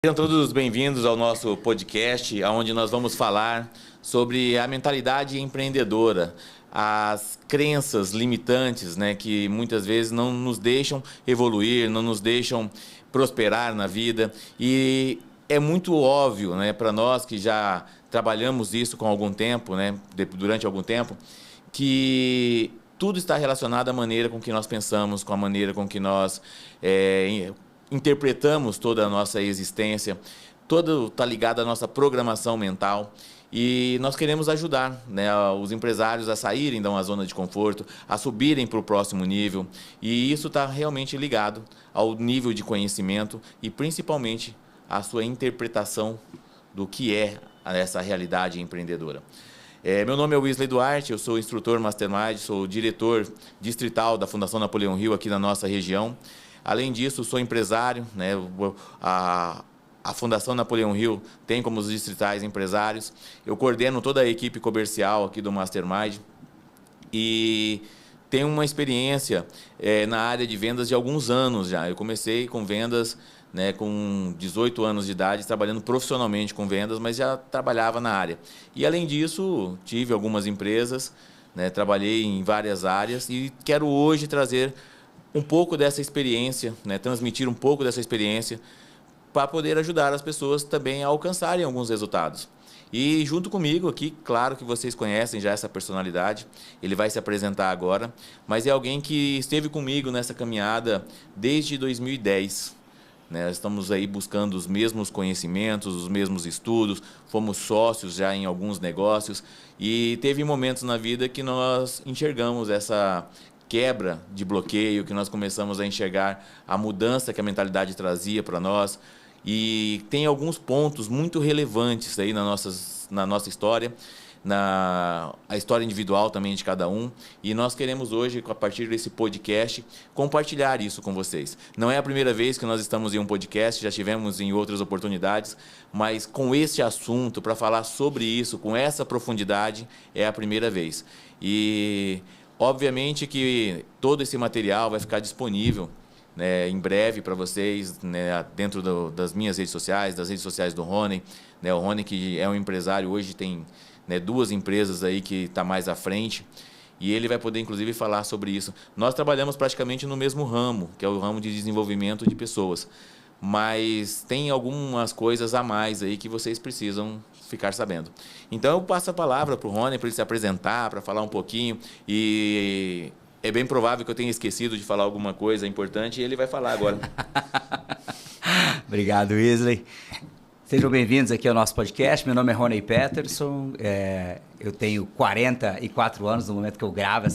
Sejam todos bem-vindos ao nosso podcast, onde nós vamos falar sobre a mentalidade empreendedora, as crenças limitantes, né, que muitas vezes não nos deixam evoluir, não nos deixam prosperar na vida. E é muito óbvio, né, para nós que já trabalhamos isso com algum tempo, né, durante algum tempo, que tudo está relacionado à maneira com que nós pensamos, com a maneira com que nós interpretamos toda a nossa existência, todo está ligado à nossa programação mental. E nós queremos ajudar, né, os empresários a saírem da uma zona de conforto, a subirem para o próximo nível. E isso está realmente ligado ao nível de conhecimento e principalmente à sua interpretação do que é essa realidade empreendedora. Meu nome é Wesley Duarte, eu sou instrutor Mastermind, sou diretor distrital da Fundação Napoleão Hill aqui na nossa região. Além disso, sou empresário, né? A Fundação Napoleão Hill tem como os distritais empresários. Eu coordeno toda a equipe comercial aqui do Mastermind e tenho uma experiência na área de vendas de alguns anos já. Eu comecei com vendas, né, com 18 anos de idade, trabalhando profissionalmente com vendas, mas já trabalhava na área. E, além disso, tive algumas empresas, né, trabalhei em várias áreas e quero hoje trazer um pouco dessa experiência, né, transmitir um pouco dessa experiência para poder ajudar as pessoas também a alcançarem alguns resultados. E junto comigo aqui, claro que vocês conhecem já essa personalidade, ele vai se apresentar agora, mas é alguém que esteve comigo nessa caminhada desde 2010. Né? Estamos aí buscando os mesmos conhecimentos, os mesmos estudos, fomos sócios já em alguns negócios e teve momentos na vida que nós enxergamos essa quebra de bloqueio, que nós começamos a enxergar a mudança que a mentalidade trazia para nós. E tem alguns pontos muito relevantes aí na nossa história, a história individual também de cada um. E nós queremos hoje, a partir desse podcast, compartilhar isso com vocês. Não é a primeira vez que nós estamos em um podcast, já tivemos em outras oportunidades, mas com este assunto, para falar sobre isso, com essa profundidade, é a primeira vez. E obviamente que todo esse material vai ficar disponível, né, em breve para vocês, né, dentro das minhas redes sociais, das redes sociais do Rony. Né, o Rony, que é um empresário, hoje tem, né, 2 empresas aí que está mais à frente, e ele vai poder, inclusive, falar sobre isso. Nós trabalhamos praticamente no mesmo ramo, que é o ramo de desenvolvimento de pessoas, mas tem algumas coisas a mais aí que vocês precisam ficar sabendo. Então eu passo a palavra para o Rony, para ele se apresentar, para falar um pouquinho, e é bem provável que eu tenha esquecido de falar alguma coisa importante e ele vai falar agora. Obrigado, Wesley. Sejam bem-vindos aqui ao nosso podcast. Meu nome é Rony Peterson, eu tenho 44 anos no momento que eu gravo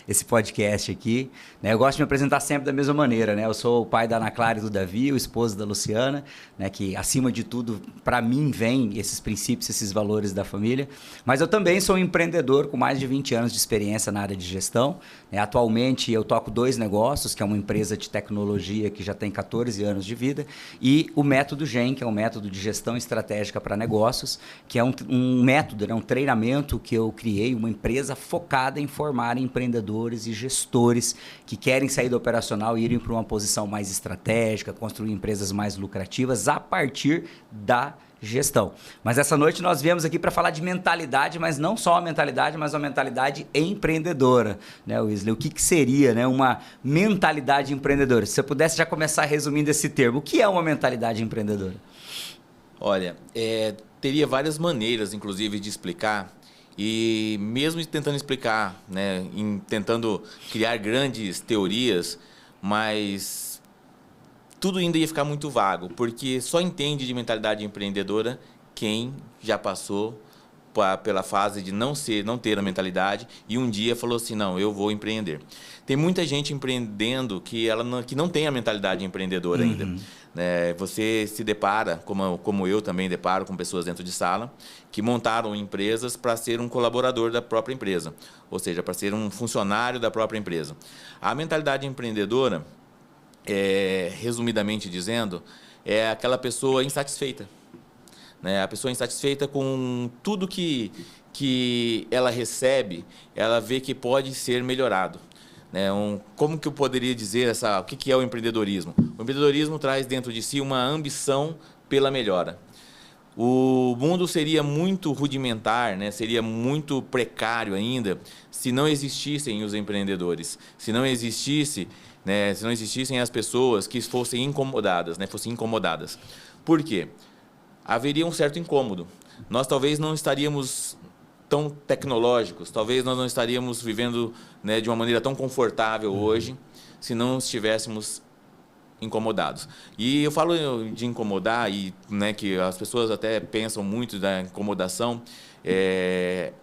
esse podcast aqui. Né? Eu gosto de me apresentar sempre da mesma maneira. Né? Eu sou o pai da Ana Clara e do Davi, o esposo da Luciana, né? Que, acima de tudo, para mim, vem esses princípios, esses valores da família. Mas eu também sou um empreendedor com mais de 20 anos de experiência na área de gestão. Né? Atualmente, eu toco 2 negócios, que é uma empresa de tecnologia que já tem 14 anos de vida, e o Método GEM, que é um método de gestão estratégica para negócios, que é um método, né? Um treinamento que eu criei, uma empresa focada em formar empreendedores e gestores que querem sair do operacional e irem para uma posição mais estratégica, construir empresas mais lucrativas a partir da gestão. Mas essa noite nós viemos aqui para falar de mentalidade, mas não só a mentalidade, mas uma mentalidade empreendedora, né, Wesley? O que seria, né, uma mentalidade empreendedora? Se você pudesse já começar resumindo esse termo, o que é uma mentalidade empreendedora? Olha, teria várias maneiras, inclusive, de explicar. E mesmo tentando explicar, né, tentando criar grandes teorias, mas tudo ainda ia ficar muito vago, porque só entende de mentalidade empreendedora quem já passou pela fase de não ter a mentalidade e um dia falou assim, não, eu vou empreender. Tem muita gente empreendendo que não tem a mentalidade empreendedora ainda. Né? Você se depara, como eu também deparo com pessoas dentro de sala, que montaram empresas para ser um colaborador da própria empresa, ou seja, para ser um funcionário da própria empresa. A mentalidade empreendedora, resumidamente dizendo, é aquela pessoa insatisfeita. Né? A pessoa insatisfeita com tudo que ela recebe, ela vê que pode ser melhorado. Né? Como que eu poderia dizer o que é o empreendedorismo? O empreendedorismo traz dentro de si uma ambição pela melhora. O mundo seria muito rudimentar, né? Seria muito precário ainda se não existissem os empreendedores, se não existisse, né? Se não existissem as pessoas que fossem incomodadas, né? Fossem incomodadas. Por quê? Haveria um certo incômodo. Nós talvez não estaríamos tão tecnológicos, talvez nós não estaríamos vivendo, né, de uma maneira tão confortável hoje, se não estivéssemos incomodados. E eu falo de incomodar, e, né, que as pessoas até pensam muito da incomodação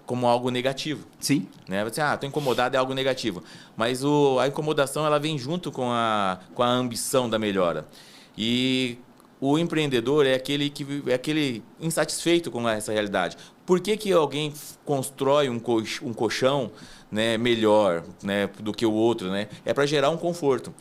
como algo negativo. Sim. Né? Você, estou incomodado, é algo negativo. Mas a incomodação ela vem junto com a ambição da melhora. E o empreendedor é aquele insatisfeito com essa realidade. Por que alguém constrói um colchão, né, melhor, né, do que o outro? Né? É para gerar um conforto.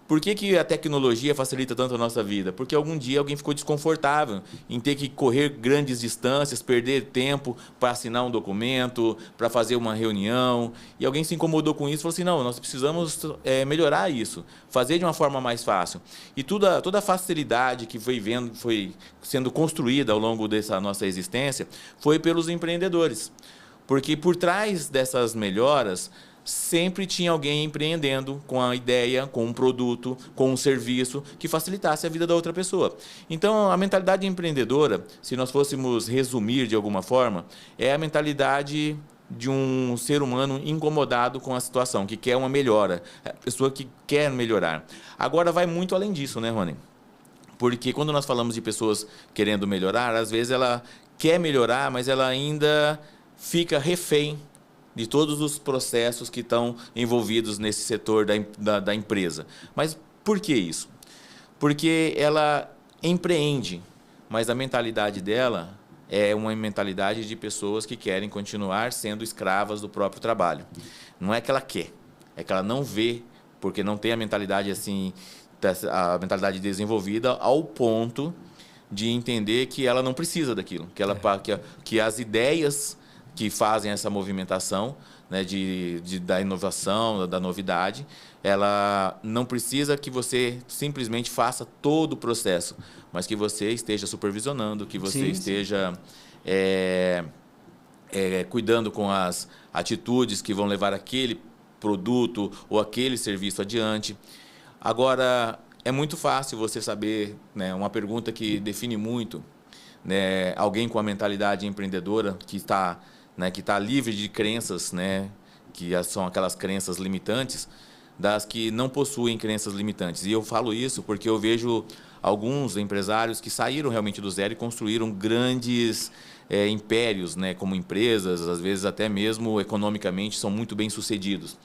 Por que a tecnologia facilita tanto a nossa vida? Porque algum dia alguém ficou desconfortável em ter que correr grandes distâncias, perder tempo para assinar um documento, para fazer uma reunião. E alguém se incomodou com isso e falou assim, não, nós precisamos melhorar isso, fazer de uma forma mais fácil. E toda a facilidade que foi sendo construída ao longo dessa nossa existência foi pelos empreendedores. Porque por trás dessas melhoras, sempre tinha alguém empreendendo com a ideia, com um produto, com um serviço que facilitasse a vida da outra pessoa. Então, a mentalidade empreendedora, se nós fôssemos resumir de alguma forma, é a mentalidade de um ser humano incomodado com a situação, que quer uma melhora, a pessoa que quer melhorar. Agora, vai muito além disso, né, Rony? Porque quando nós falamos de pessoas querendo melhorar, às vezes ela quer melhorar, mas ela ainda fica refém de todos os processos que estão envolvidos nesse setor da empresa. Mas por que isso? Porque ela empreende, mas a mentalidade dela é uma mentalidade de pessoas que querem continuar sendo escravas do próprio trabalho. Não é que ela quer, é que ela não vê, porque não tem a mentalidade assim, a mentalidade desenvolvida ao ponto de entender que ela não precisa daquilo, que as ideias que fazem essa movimentação, né, da inovação, da novidade, ela não precisa que você simplesmente faça todo o processo, mas que você esteja supervisionando, que você esteja cuidando com as atitudes que vão levar aquele produto ou aquele serviço adiante. Agora, é muito fácil você saber, né, uma pergunta que define muito, né, alguém com a mentalidade empreendedora que está livre de crenças, né, que são aquelas crenças limitantes, das que não possuem crenças limitantes. E eu falo isso porque eu vejo alguns empresários que saíram realmente do zero e construíram grandes impérios, né, como empresas, às vezes até mesmo economicamente são muito bem-sucedidos.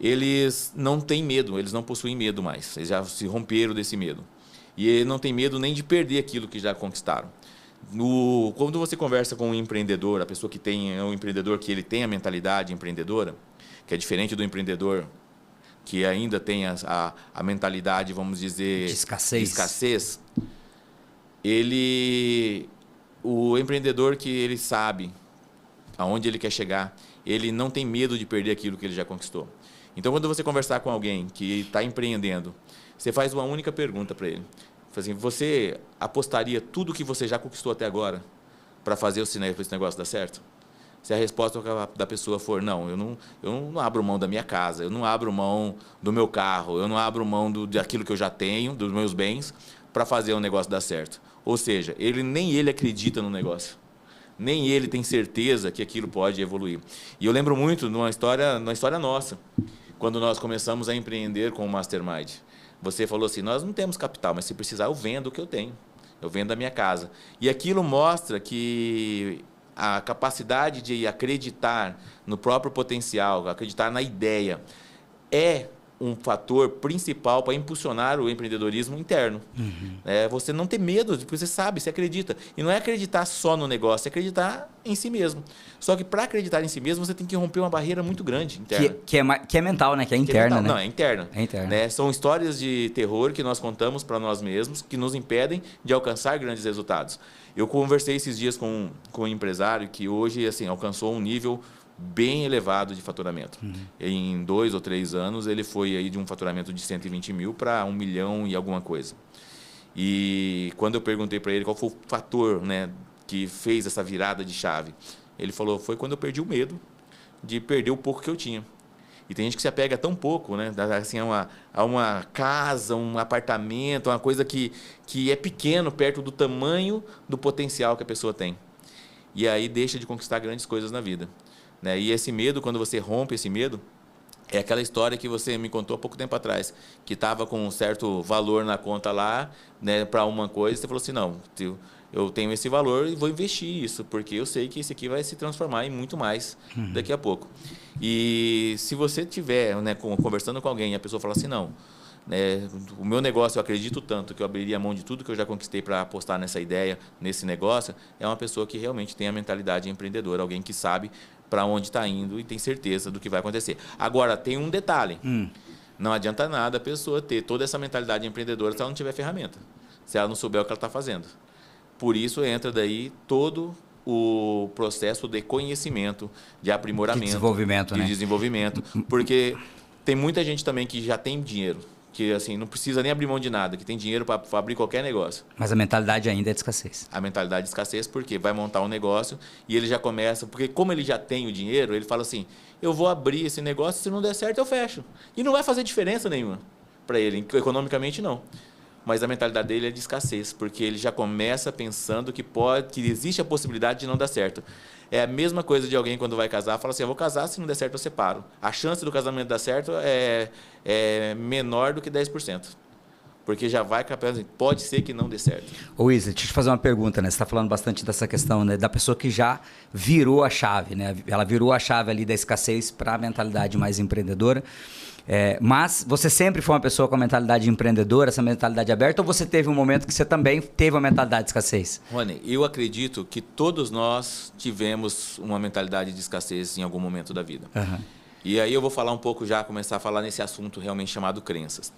Eles não têm medo, eles não possuem medo mais, eles já se romperam desse medo. E eles não têm medo nem de perder aquilo que já conquistaram. Quando você conversa com um empreendedor, a pessoa que é um empreendedor que ele tem a mentalidade empreendedora, que é diferente do empreendedor que ainda tem a mentalidade, vamos dizer, de escassez. O empreendedor que ele sabe aonde ele quer chegar, ele não tem medo de perder aquilo que ele já conquistou. Então, quando você conversar com alguém que está empreendendo, você faz uma única pergunta para ele. Assim, você apostaria tudo que você já conquistou até agora para fazer esse negócio dar certo? Se a resposta da pessoa for não, eu não abro mão da minha casa, eu não abro mão do meu carro, eu não abro mão daquilo que eu já tenho, dos meus bens, para fazer o negócio dar certo. Ou seja, nem ele acredita no negócio. Nem ele tem certeza que aquilo pode evoluir. E eu lembro muito de uma história nossa, quando nós começamos a empreender com o Mastermind. Você falou assim, nós não temos capital, mas se precisar eu vendo o que eu tenho. Eu vendo a minha casa. E aquilo mostra que a capacidade de acreditar no próprio potencial, acreditar na ideia, é um fator principal para impulsionar o empreendedorismo interno. Uhum. Você não ter medo, porque você sabe, você acredita. E não é acreditar só no negócio, é acreditar em si mesmo. Só que para acreditar em si mesmo, você tem que romper uma barreira muito grande interna. Que é mental, né? Que é interna, né? Não, é interna. É interna. Né? São histórias de terror que nós contamos para nós mesmos, que nos impedem de alcançar grandes resultados. Eu conversei esses dias com um empresário que hoje assim, alcançou um nível bem elevado de faturamento. Uhum. Em 2 ou 3 anos, ele foi aí de um faturamento de 120 mil para 1 milhão e alguma coisa. E quando eu perguntei para ele qual foi o fator, né, que fez essa virada de chave, ele falou, foi quando eu perdi o medo de perder o pouco que eu tinha. E tem gente que se apega tão pouco, né, assim, a uma casa, um apartamento, uma coisa que é pequeno perto do tamanho do potencial que a pessoa tem. E aí deixa de conquistar grandes coisas na vida, né? E esse medo, quando você rompe esse medo, é aquela história que você me contou há pouco tempo atrás, que estava com um certo valor na conta lá, né, para uma coisa, você falou assim, não, eu tenho esse valor e vou investir isso, porque eu sei que esse aqui vai se transformar em muito mais daqui a pouco. E se você estiver, né, conversando com alguém e a pessoa falar assim, não, né, o meu negócio eu acredito tanto que eu abriria a mão de tudo que eu já conquistei para apostar nessa ideia, nesse negócio, é uma pessoa que realmente tem a mentalidade empreendedora, alguém que sabe para onde está indo e tem certeza do que vai acontecer. Agora, tem um detalhe. Não adianta nada a pessoa ter toda essa mentalidade empreendedora se ela não tiver ferramenta, se ela não souber o que ela está fazendo. Por isso entra daí todo o processo de conhecimento, de aprimoramento, de desenvolvimento, porque tem muita gente também que já tem dinheiro, que assim não precisa nem abrir mão de nada, que tem dinheiro para abrir qualquer negócio. Mas a mentalidade ainda é de escassez. A mentalidade de escassez, porque vai montar um negócio e ele já começa, porque como ele já tem o dinheiro, ele fala assim, eu vou abrir esse negócio, se não der certo eu fecho. E não vai fazer diferença nenhuma para ele, economicamente não. Mas a mentalidade dele é de escassez, porque ele já começa pensando que existe a possibilidade de não dar certo. É a mesma coisa de alguém quando vai casar, fala assim, eu vou casar, se não der certo eu separo. A chance do casamento dar certo é menor do que 10%. Porque já vai capaz, pode ser que não dê certo. Ô Isa, deixa eu te fazer uma pergunta, né? Você está falando bastante dessa questão, né? Da pessoa que já virou a chave, né? Ela virou a chave ali da escassez para a mentalidade mais empreendedora. Mas você sempre foi uma pessoa com a mentalidade empreendedora, essa mentalidade aberta, ou você teve um momento que você também teve uma mentalidade de escassez? Rony, eu acredito que todos nós tivemos uma mentalidade de escassez em algum momento da vida. E aí eu vou falar um pouco já, começar a falar nesse assunto realmente chamado crenças.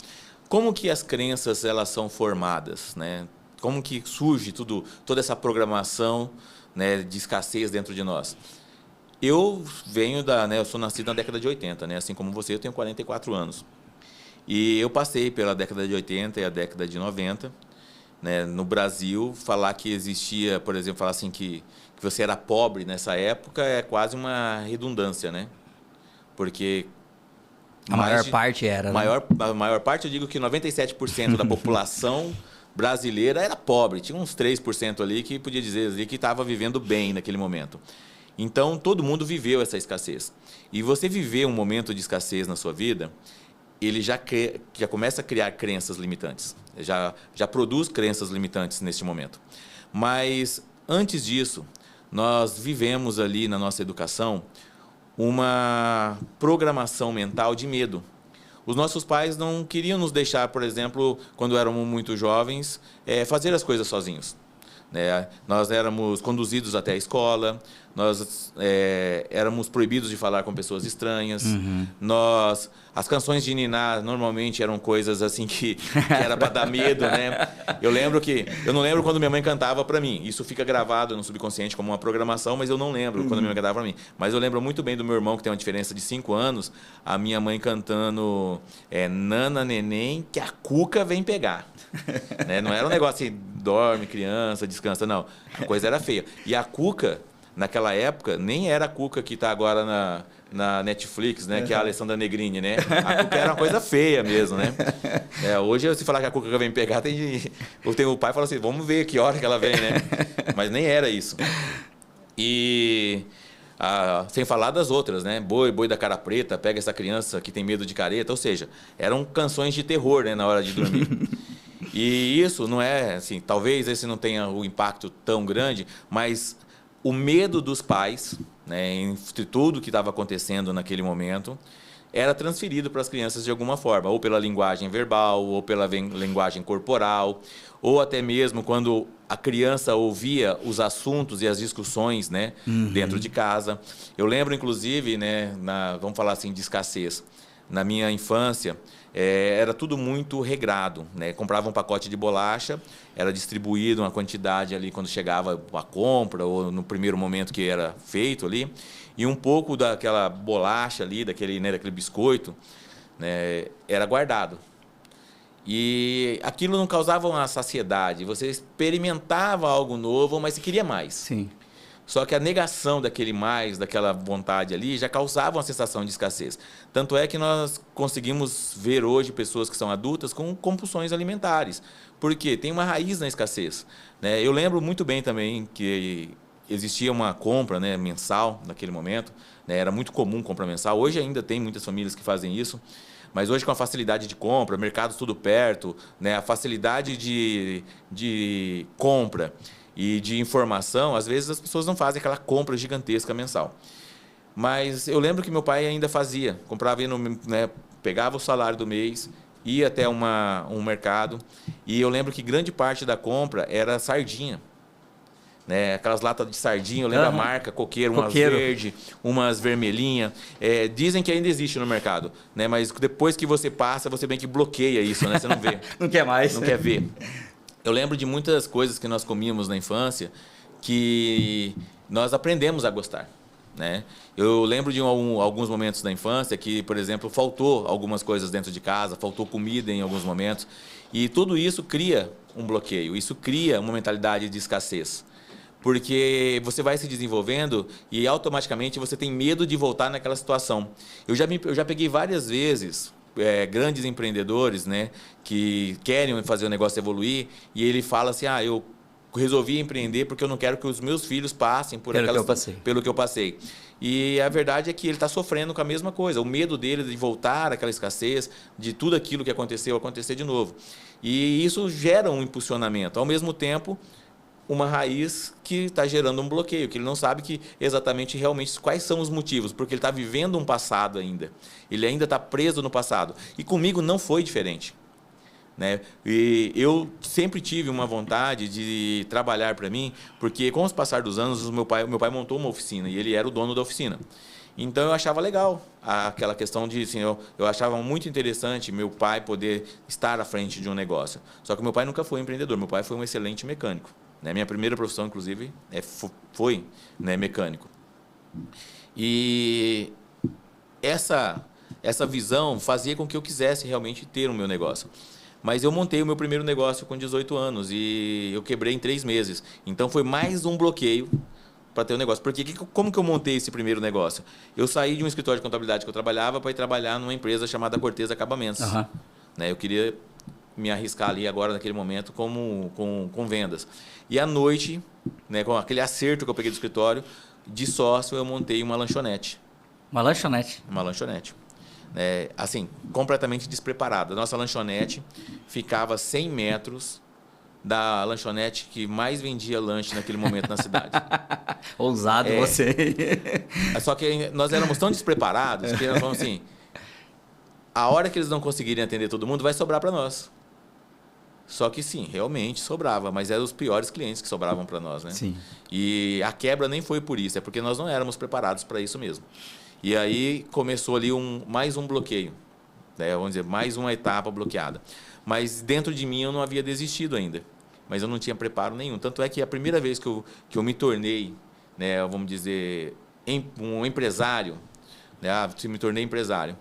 Como que as crenças elas são formadas, né? Como que surge toda essa programação, né, de escassez dentro de nós? Eu venho eu sou nascido na década de 80, né? Assim como você, eu tenho 44 anos. E eu passei pela década de 80 e a década de 90, né? No Brasil, falar que existia, por exemplo, falar assim que você era pobre nessa época é quase uma redundância, né? Porque a maior parte era, né? A maior parte, eu digo que 97% da população brasileira era pobre. Tinha uns 3% ali que podia dizer ali que estava vivendo bem naquele momento. Então, todo mundo viveu essa escassez. E você viver um momento de escassez na sua vida, ele já começa a criar crenças limitantes. Já produz crenças limitantes neste momento. Mas, antes disso, nós vivemos ali na nossa educação uma programação mental de medo. Os nossos pais não queriam nos deixar, por exemplo, quando éramos muito jovens, fazer as coisas sozinhos. Nós éramos conduzidos até a escola, nós éramos proibidos de falar com pessoas estranhas, as canções de niná normalmente eram coisas assim que era para dar medo, né? Eu não lembro quando minha mãe cantava para mim, isso fica gravado no subconsciente como uma programação, mas eu não lembro quando minha mãe cantava para mim. Mas eu lembro muito bem do meu irmão, que tem uma diferença de 5 anos, a minha mãe cantando Nana Neném, que a cuca vem pegar. Né? Não era um negócio assim, dorme, criança, descansa, não. A coisa era feia. E a cuca, naquela época, nem era a cuca que está agora na Netflix, né? Que é a Alessandra Negrini, né? A cuca era uma coisa feia mesmo, né? Hoje, se falar que a cuca vem pegar, o pai fala assim, vamos ver que hora que ela vem, né? Mas nem era isso. E... sem falar das outras, né? Boi da cara preta, pega essa criança que tem medo de careta, ou seja, eram canções de terror, né, na hora de dormir. E isso não é, assim, talvez esse não tenha o impacto tão grande, mas o medo dos pais, né, entre tudo que estava acontecendo naquele momento, era transferido para as crianças de alguma forma, ou pela linguagem verbal, ou pela linguagem corporal, ou até mesmo quando a criança ouvia os assuntos e as discussões, né, dentro de casa. Eu lembro, inclusive, né, vamos falar assim, de escassez. Na minha infância, era tudo muito regrado, né? Comprava um pacote de bolacha, era distribuído uma quantidade ali quando chegava a compra, ou no primeiro momento que era feito ali, e um pouco daquela bolacha ali, daquele biscoito, né, era guardado. E aquilo não causava uma saciedade. Você experimentava algo novo, mas você queria mais. Sim. Só que a negação daquele mais, daquela vontade ali, já causava uma sensação de escassez. Tanto é que nós conseguimos ver hoje pessoas que são adultas com compulsões alimentares. Porque tem uma raiz na escassez, né? Eu lembro muito bem também que existia uma compra, né, mensal naquele momento, né? Era muito comum compra mensal. Hoje ainda tem muitas famílias que fazem isso. Mas hoje, com a facilidade de compra, mercados tudo perto, né, a facilidade de compra e de informação, às vezes as pessoas não fazem aquela compra gigantesca mensal. Mas eu lembro que meu pai ainda fazia, comprava, né, pegava o salário do mês, ia até um mercado, e eu lembro que grande parte da compra era sardinha. Né, aquelas latas de sardinha, eu lembro a marca, Coqueiro, umas verde, umas vermelhinhas. Dizem que ainda existe no mercado, né, mas depois que você passa, você bem que bloqueia isso, né, você não vê. Não quer mais. Não quer ver. Eu lembro de muitas coisas que nós comíamos na infância que nós aprendemos a gostar. Né? Eu lembro de alguns momentos da infância que, por exemplo, faltou algumas coisas dentro de casa, faltou comida em alguns momentos. E tudo isso cria um bloqueio, isso cria uma mentalidade de escassez. Porque você vai se desenvolvendo e automaticamente você tem medo de voltar naquela situação. Eu já peguei várias vezes grandes empreendedores, né, que querem fazer o negócio evoluir e ele fala assim, eu resolvi empreender porque eu não quero que os meus filhos passem pelo que eu passei. E a verdade é que ele está sofrendo com a mesma coisa. O medo dele de voltar àquela escassez, de tudo aquilo que aconteceu, acontecer de novo. E isso gera um impulsionamento. Ao mesmo tempo, uma raiz que está gerando um bloqueio, que ele não sabe que exatamente realmente quais são os motivos, porque ele está vivendo um passado ainda. Ele ainda está preso no passado. E comigo não foi diferente. Né? E eu sempre tive uma vontade de trabalhar para mim, porque com o passar dos anos, meu pai montou uma oficina e ele era o dono da oficina. Então eu achava legal aquela questão de, assim, eu achava muito interessante meu pai poder estar à frente de um negócio. Só que meu pai nunca foi empreendedor, meu pai foi um excelente mecânico. Né? Minha primeira profissão, inclusive, foi, né, mecânico. E essa visão fazia com que eu quisesse realmente ter o meu negócio. Mas eu montei o meu primeiro negócio com 18 anos e eu quebrei em 3 meses. Então foi mais um bloqueio para ter um negócio. Porque como que eu montei esse primeiro negócio? Eu saí de um escritório de contabilidade que eu trabalhava para ir trabalhar numa empresa chamada Cortez Acabamentos. Uhum. Né? Eu queria me arriscar ali agora, naquele momento, com vendas. E à noite, né, com aquele acerto que eu peguei do escritório, de sócio eu montei uma lanchonete. Uma lanchonete? Uma lanchonete. Assim, completamente despreparada. Nossa lanchonete ficava 100 metros da lanchonete que mais vendia lanche naquele momento na cidade. Ousado você. Só que nós éramos tão despreparados que nós falamos assim, a hora que eles não conseguirem atender todo mundo, vai sobrar para nós. Só que sim, realmente sobrava, mas eram os piores clientes que sobravam para nós, né? Sim. E a quebra nem foi por isso, é porque nós não éramos preparados para isso mesmo. E aí começou ali mais um bloqueio, né? Vamos dizer, mais uma etapa bloqueada. Mas dentro de mim eu não havia desistido ainda, mas eu não tinha preparo nenhum. Tanto é que a primeira vez que eu me tornei, né, vamos dizer, um empresário, né, me tornei empresário,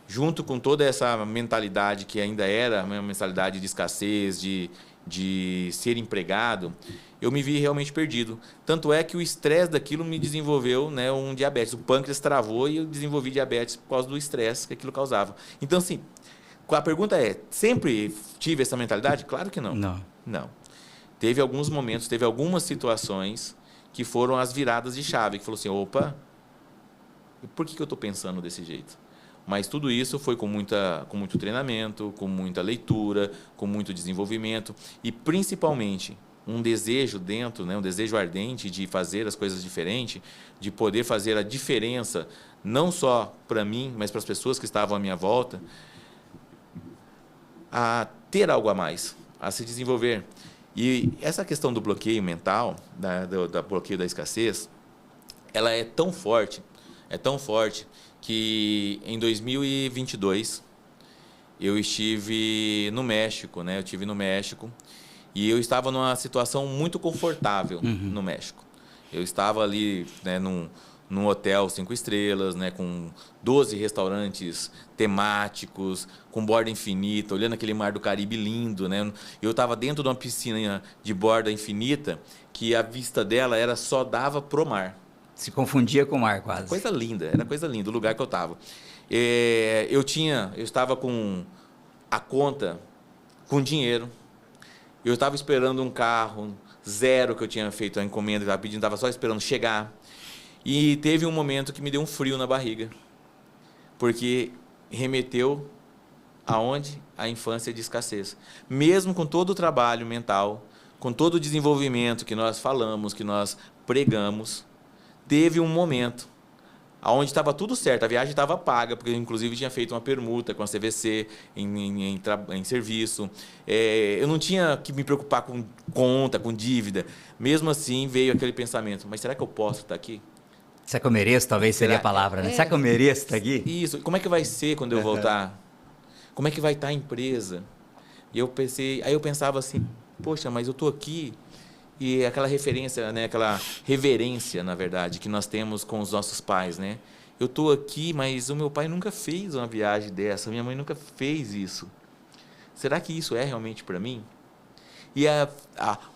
junto com toda essa mentalidade que ainda era uma mentalidade de escassez, de ser empregado, eu me vi realmente perdido. Tanto é que o estresse daquilo me desenvolveu, né, um diabetes. O pâncreas travou e eu desenvolvi diabetes por causa do estresse que aquilo causava. Então, assim, a pergunta é, sempre tive essa mentalidade? Claro que não. Não. Teve alguns momentos, teve algumas situações que foram as viradas de chave, que falou assim, opa, por que eu estou pensando desse jeito? Mas tudo isso foi com muito treinamento, com muita leitura, com muito desenvolvimento e, principalmente, um desejo dentro, né, um desejo ardente de fazer as coisas diferentes, de poder fazer a diferença, não só para mim, mas para as pessoas que estavam à minha volta, a ter algo a mais, a se desenvolver. E essa questão do bloqueio mental, do bloqueio da escassez, ela é tão forte, que em 2022 eu estive no México, né? E eu estava numa situação muito confortável no México. Eu estava ali, né, num hotel 5 estrelas, né, com 12 restaurantes temáticos, com borda infinita, olhando aquele mar do Caribe lindo, né? Eu estava dentro de uma piscina de borda infinita que a vista dela só dava pro mar. Se confundia com o mar quase. Coisa linda, era coisa linda o lugar que eu estava. Eu estava com a conta, com dinheiro. Eu estava esperando um carro zero que eu tinha feito a encomenda, estava pedindo, estava só esperando chegar. E teve um momento que me deu um frio na barriga, porque remeteu aonde? A infância de escassez. Mesmo com todo o trabalho mental, com todo o desenvolvimento que nós falamos, que nós pregamos, teve um momento onde estava tudo certo, a viagem estava paga, porque eu, inclusive, tinha feito uma permuta com a CVC em serviço. Eu não tinha que me preocupar com conta, com dívida. Mesmo assim, veio aquele pensamento, mas será que eu posso estar aqui? Será que eu mereço? Talvez seria a palavra, né? Será que eu mereço estar aqui? Isso. Como é que vai ser quando eu voltar? Como é que vai estar a empresa? E aí eu pensava assim, poxa, mas eu estou aqui. E aquela referência, né, aquela reverência, na verdade, que nós temos com os nossos pais, né? Eu estou aqui, mas o meu pai nunca fez uma viagem dessa, minha mãe nunca fez isso. Será que isso é realmente para mim? E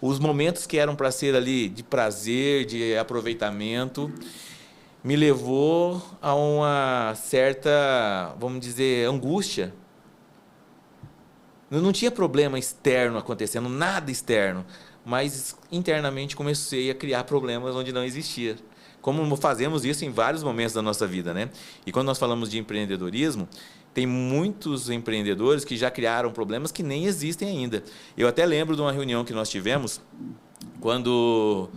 os momentos que eram para ser ali de prazer, de aproveitamento, me levou a uma certa, vamos dizer, angústia. Eu não tinha problema externo acontecendo, nada externo, mas internamente comecei a criar problemas onde não existia. Como fazemos isso em vários momentos da nossa vida, né? E quando nós falamos de empreendedorismo, tem muitos empreendedores que já criaram problemas que nem existem ainda. Eu até lembro de uma reunião que nós tivemos quando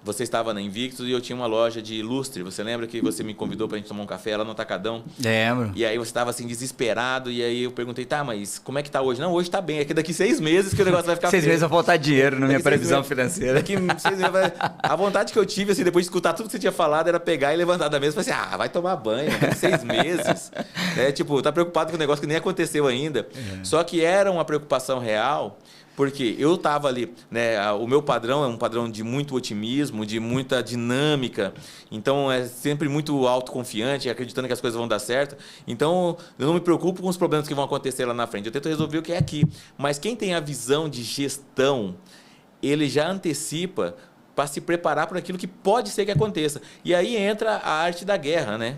você estava na Invictus e eu tinha uma loja de lustre. Você lembra que você me convidou para a gente tomar um café lá no Atacadão? Lembro. E aí você estava assim desesperado e aí eu perguntei, tá, mas como é que tá hoje? Não, hoje tá bem. É que daqui 6 meses que o negócio vai ficar 6 meses vai faltar dinheiro na minha previsão meses, financeira. Daqui 6 meses a vontade que eu tive, assim, depois de escutar tudo que você tinha falado, era pegar e levantar da mesa e falar assim, vai tomar banho, daqui 6 meses. Tipo, tá preocupado com um negócio que nem aconteceu ainda. Só que era uma preocupação real. Porque eu estava ali, né, o meu padrão é um padrão de muito otimismo, de muita dinâmica, então é sempre muito autoconfiante, acreditando que as coisas vão dar certo. Então eu não me preocupo com os problemas que vão acontecer lá na frente, eu tento resolver o que é aqui. Mas quem tem a visão de gestão, ele já antecipa para se preparar para aquilo que pode ser que aconteça. E aí entra a arte da guerra, né?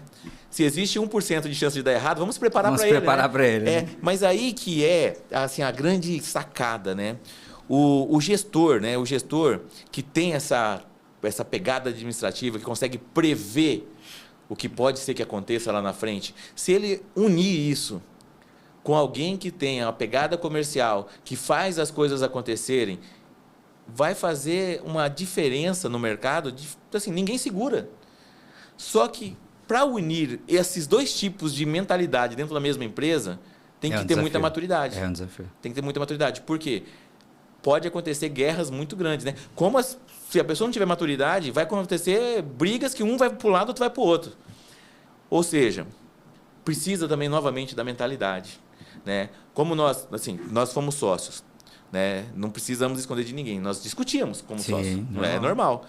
Se existe 1% de chance de dar errado, vamos se preparar para ele. Vamos se preparar para ele. Né? Mas aí que é assim, a grande sacada, né? O gestor, né? O gestor que tem essa pegada administrativa, que consegue prever o que pode ser que aconteça lá na frente, se ele unir isso com alguém que tenha uma pegada comercial, que faz as coisas acontecerem, vai fazer uma diferença no mercado, assim, ninguém segura. Só que para unir esses dois tipos de mentalidade dentro da mesma empresa, tem que ter muita maturidade. É um desafio. Tem que ter muita maturidade. Por quê? Pode acontecer guerras muito grandes, né? Se a pessoa não tiver maturidade, vai acontecer brigas que um vai para um lado, outro vai para o outro. Ou seja, precisa também novamente da mentalidade, né? Como nós fomos sócios, né? Não precisamos esconder de ninguém. Nós discutíamos como sócios, é normal.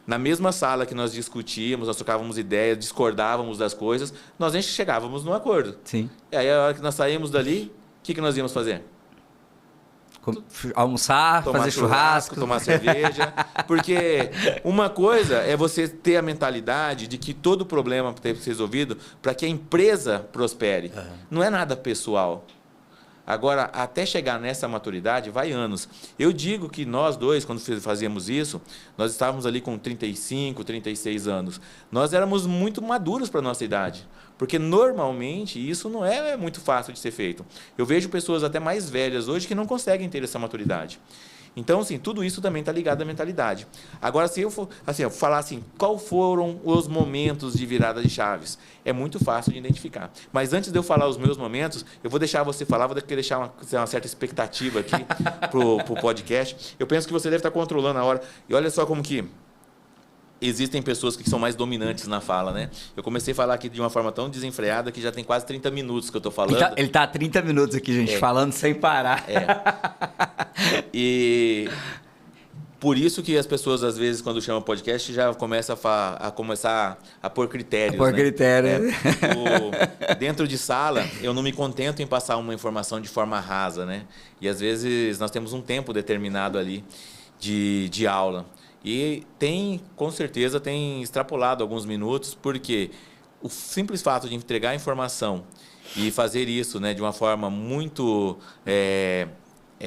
Na mesma sala que nós discutíamos, nós trocávamos ideias, discordávamos das coisas, nós nem chegávamos num acordo. Sim. E aí, a hora que nós saímos dali, o que nós íamos fazer? Almoçar, fazer churrasco, tomar cerveja. Porque uma coisa é você ter a mentalidade de que todo problema tem que ser resolvido para que a empresa prospere. Não é nada pessoal. Agora, até chegar nessa maturidade, vai anos. Eu digo que nós dois, quando fazíamos isso, nós estávamos ali com 35, 36 anos. Nós éramos muito maduros para a nossa idade. Porque, normalmente, isso não é muito fácil de ser feito. Eu vejo pessoas até mais velhas hoje que não conseguem ter essa maturidade. Então, assim, tudo isso também está ligado à mentalidade. Agora, se eu falar assim, qual foram os momentos de virada de chaves? É muito fácil de identificar. Mas antes de eu falar os meus momentos, eu vou deixar você falar, vou deixar uma certa expectativa aqui para o podcast. Eu penso que você deve estar controlando a hora. E olha só como que existem pessoas que são mais dominantes na fala, né? Eu comecei a falar aqui de uma forma tão desenfreada que já tem quase 30 minutos que eu estou falando. Ele está há 30 minutos aqui, gente, falando sem parar. E por isso que as pessoas, às vezes, quando chamam podcast, já começam a começar a pôr critérios. A pôr critério. Dentro de sala, eu não me contento em passar uma informação de forma rasa, né? E às vezes nós temos um tempo determinado ali de aula. E com certeza, tem extrapolado alguns minutos, porque o simples fato de entregar a informação e fazer isso, né, de uma forma muito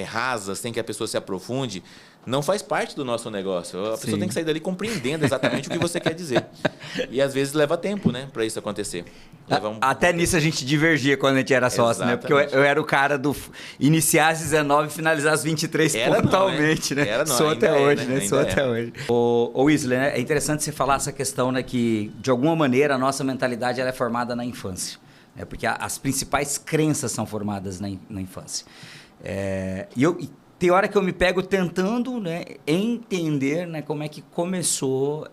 rasa, sem que a pessoa se aprofunde, não faz parte do nosso negócio. A pessoa tem que sair dali compreendendo exatamente o que você quer dizer. E às vezes leva tempo, né, para isso acontecer. Até nisso a gente divergia quando a gente era sócio, né? Porque eu era o cara do iniciar às 19 e finalizar às 23 pontualmente, né? Era não, sou até hoje, né? Sou até hoje. Ô Wesley, né? É interessante você falar essa questão, né? Que, de alguma maneira, a nossa mentalidade ela é formada na infância. Né? Porque as principais crenças são formadas na infância. Tem hora que eu me pego tentando, né, entender, né, como é que começou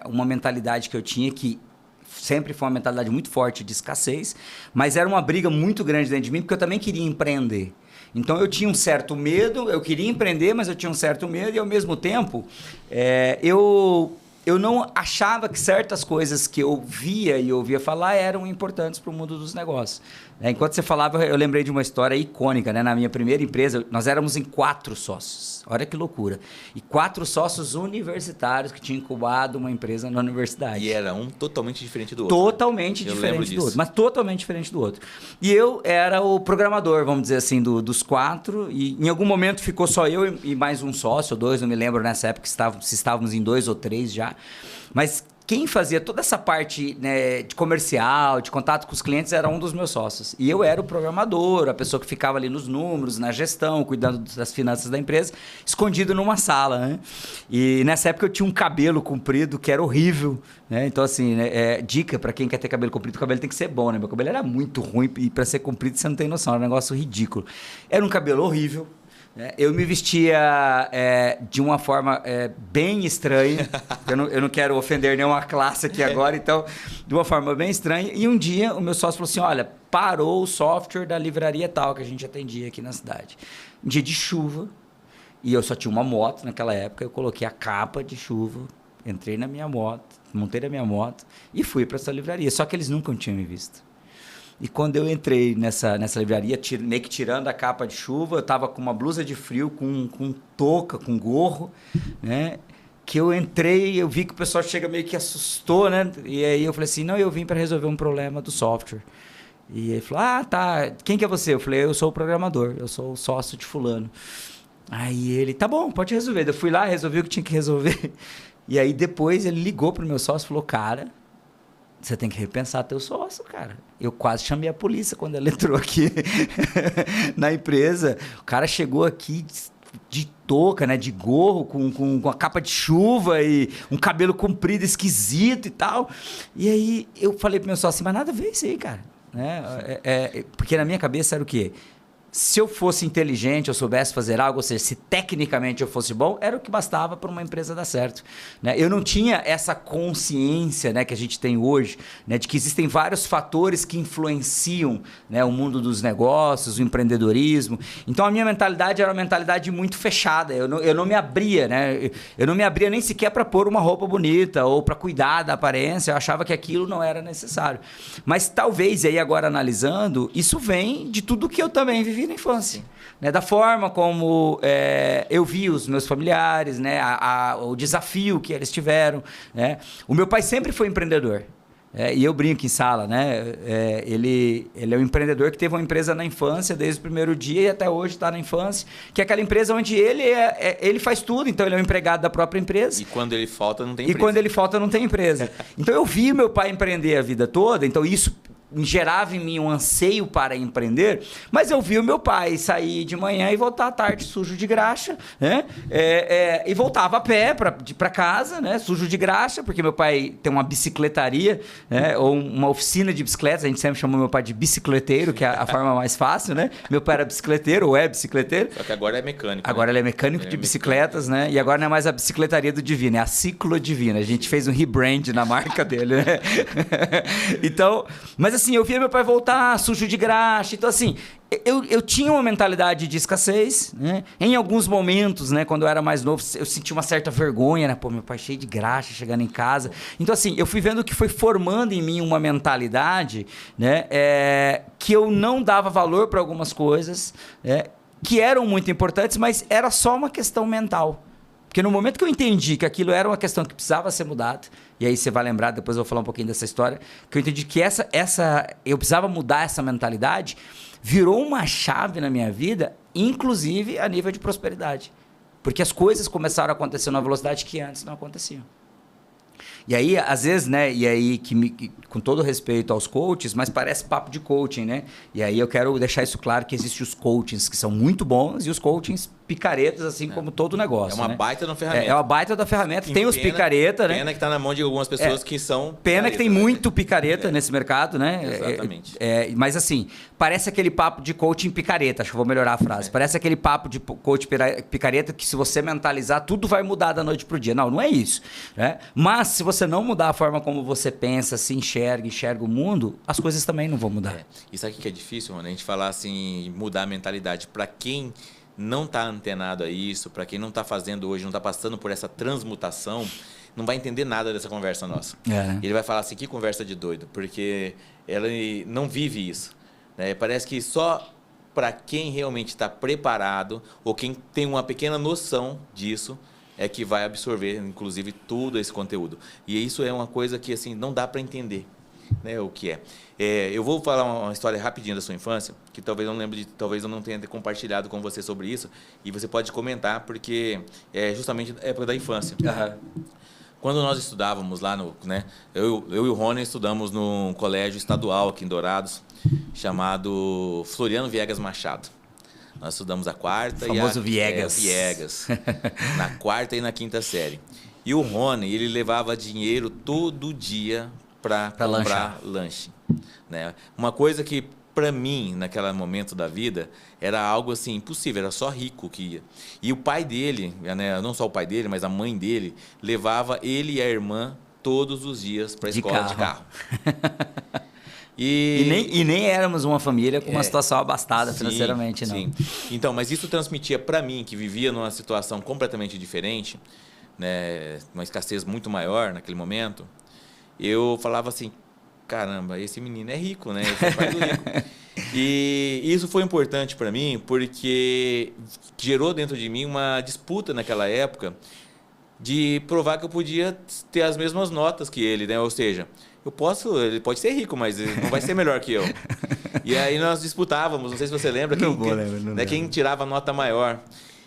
uma mentalidade que eu tinha, que sempre foi uma mentalidade muito forte de escassez, mas era uma briga muito grande dentro de mim, porque eu também queria empreender. Então eu tinha um certo medo, eu queria empreender, mas eu tinha um certo medo e ao mesmo tempo eu não achava que certas coisas que eu via e ouvia falar eram importantes para o mundo dos negócios. Enquanto você falava, eu lembrei de uma história icônica, né? Na minha primeira empresa, nós éramos em 4 sócios. Olha que loucura. E 4 sócios universitários que tinham incubado uma empresa na universidade. E era um totalmente diferente do outro. Totalmente diferente do outro. Mas totalmente diferente do outro. E eu era o programador, vamos dizer assim, dos 4. E em algum momento ficou só eu e mais um sócio, ou 2, não me lembro nessa época se estávamos em 2 ou 3 já. Mas quem fazia toda essa parte, né, de comercial, de contato com os clientes, era um dos meus sócios. E eu era o programador, a pessoa que ficava ali nos números, na gestão, cuidando das finanças da empresa, escondido numa sala, né? E nessa época eu tinha um cabelo comprido que era horrível, né? Então, assim, né, dica para quem quer ter cabelo comprido, o cabelo tem que ser bom, né? Meu cabelo era muito ruim e para ser comprido você não tem noção, era um negócio ridículo. Era um cabelo horrível. Eu me vestia de uma forma bem estranha. Eu não quero ofender nenhuma classe aqui agora, então, de uma forma bem estranha. E um dia o meu sócio falou assim: olha, parou o software da livraria tal que a gente atendia aqui na cidade. Um dia de chuva, e eu só tinha uma moto naquela época, eu coloquei a capa de chuva, entrei na minha moto, montei na minha moto e fui para essa livraria. Só que eles nunca tinham me visto. E quando eu entrei nessa livraria, meio que tirando a capa de chuva, eu estava com uma blusa de frio, com touca, com gorro, né? Que eu entrei, eu vi que o pessoal chega meio que assustou, né? E aí eu falei assim, não, eu vim para resolver um problema do software. E ele falou, tá, quem que é você? Eu falei, eu sou o programador, eu sou o sócio de fulano. Aí ele, tá bom, pode resolver. Eu fui lá, resolvi o que tinha que resolver. E aí depois ele ligou pro meu sócio e falou, cara, você tem que repensar teu sócio, cara. Eu quase chamei a polícia quando ela entrou aqui na empresa. O cara chegou aqui de touca, né, de gorro, com a capa de chuva e um cabelo comprido, esquisito e tal. E aí eu falei pro meu sócio assim, mas nada a ver isso aí, cara. Né? Porque na minha cabeça era o quê? Se eu fosse inteligente, eu soubesse fazer algo, ou seja, se tecnicamente eu fosse bom, era o que bastava para uma empresa dar certo. Né? Eu não tinha essa consciência, né, que a gente tem hoje, né, de que existem vários fatores que influenciam, né, o mundo dos negócios, o empreendedorismo. Então a minha mentalidade era uma mentalidade muito fechada. Eu não me abria, né? Eu não me abria nem sequer para pôr uma roupa bonita ou para cuidar da aparência. Eu achava que aquilo não era necessário. Mas talvez, e aí agora analisando, isso vem de tudo que eu também vivi na infância, né? Da forma como eu vi os meus familiares, né? O desafio que eles tiveram, né? O meu pai sempre foi empreendedor, e eu brinco em sala, né? Ele é um empreendedor que teve uma empresa na infância desde o primeiro dia e até hoje está na infância, que é aquela empresa onde ele faz tudo, então ele é um empregado da própria empresa. E quando ele falta não tem empresa. E quando ele falta não tem empresa. Então eu vi meu pai empreender a vida toda, então isso gerava em mim um anseio para empreender, mas eu vi o meu pai sair de manhã e voltar à tarde sujo de graxa, né? E voltava a pé para casa, né? Sujo de graxa, porque meu pai tem uma bicicletaria, né? Ou uma oficina de bicicletas, a gente sempre chamou meu pai de bicicleteiro, que é a forma mais fácil, né? Meu pai era bicicleteiro, ou é bicicleteiro. Só que agora é mecânico. Agora ele é mecânico de bicicletas, né? E agora não é mais a bicicletaria do Divino, é a Ciclo Divina. A gente fez um rebrand na marca dele, né? Então, mas assim, assim, eu via meu pai voltar sujo de graxa. Então, assim, eu tinha uma mentalidade de escassez, né? Em alguns momentos, né, quando eu era mais novo, eu sentia uma certa vergonha, né? Pô, meu pai cheio de graxa, chegando em casa. Então, assim, eu fui vendo que foi formando em mim uma mentalidade, né, que eu não dava valor para algumas coisas, né, que eram muito importantes, mas era só uma questão mental. Porque no momento que eu entendi que aquilo era uma questão que precisava ser mudada, e aí você vai lembrar, depois eu vou falar um pouquinho dessa história, que eu entendi que eu precisava mudar essa mentalidade, virou uma chave na minha vida, inclusive a nível de prosperidade. Porque as coisas começaram a acontecer numa velocidade que antes não aconteciam. E aí, às vezes, né, e aí, com todo respeito aos coaches, mas parece papo de coaching, né? E aí eu quero deixar isso claro que existem os coachings que são muito bons e os coachings picaretas, assim como todo negócio. É uma baita da ferramenta. É uma baita da ferramenta. Tem os picareta, né? Pena que está na mão de algumas pessoas que são Pena que tem muito picareta nesse mercado, né? Exatamente. Mas assim, parece aquele papo de coaching picareta, acho que eu vou melhorar a frase. Parece aquele papo de coach picareta que se você mentalizar, tudo vai mudar da noite pro dia. Não, não é isso, né? Mas se você não mudar a forma como você pensa, se enxerga o mundo, as coisas também não vão mudar. Isso aqui que é difícil, Rony, a gente falar assim, mudar a mentalidade. Para quem não está antenado a isso, para quem não está fazendo hoje, não está passando por essa transmutação, não vai entender nada dessa conversa nossa. Ele vai falar assim, que conversa de doido, porque ele não vive isso, né? Parece que só para quem realmente está preparado, ou quem tem uma pequena noção disso, é que vai absorver, inclusive, todo esse conteúdo. E isso é uma coisa que assim, não dá para entender, né, o que é. Eu vou falar uma história rapidinho da sua infância, que talvez eu não tenha compartilhado com você sobre isso, e você pode comentar, porque é justamente a época da infância. Quando nós estudávamos lá, eu e o Rony estudamos num colégio estadual aqui em Dourados, chamado Floriano Viegas Machado. Nós estudamos a quarta Viegas. Na quarta e na quinta série. E o Rony, ele levava dinheiro todo dia para comprar lanche, né? Uma coisa que para mim, naquele momento da vida, era algo assim impossível, era só rico que ia. E o pai dele, né, não só o pai dele, mas a mãe dele, levava ele e a irmã todos os dias para a escola de carro. E nem éramos uma família com uma situação abastada financeiramente, não. Sim. Então, mas isso transmitia para mim, que vivia numa situação completamente diferente, né, uma escassez muito maior naquele momento. Eu falava assim, caramba, esse menino é rico, né? Esse é pai do rico. E isso foi importante para mim, porque gerou dentro de mim uma disputa naquela época de provar que eu podia ter as mesmas notas que ele, né? Ou seja, ele pode ser rico, mas ele não vai ser melhor que eu. E aí nós disputávamos, não sei se você lembra, quem tirava a nota maior.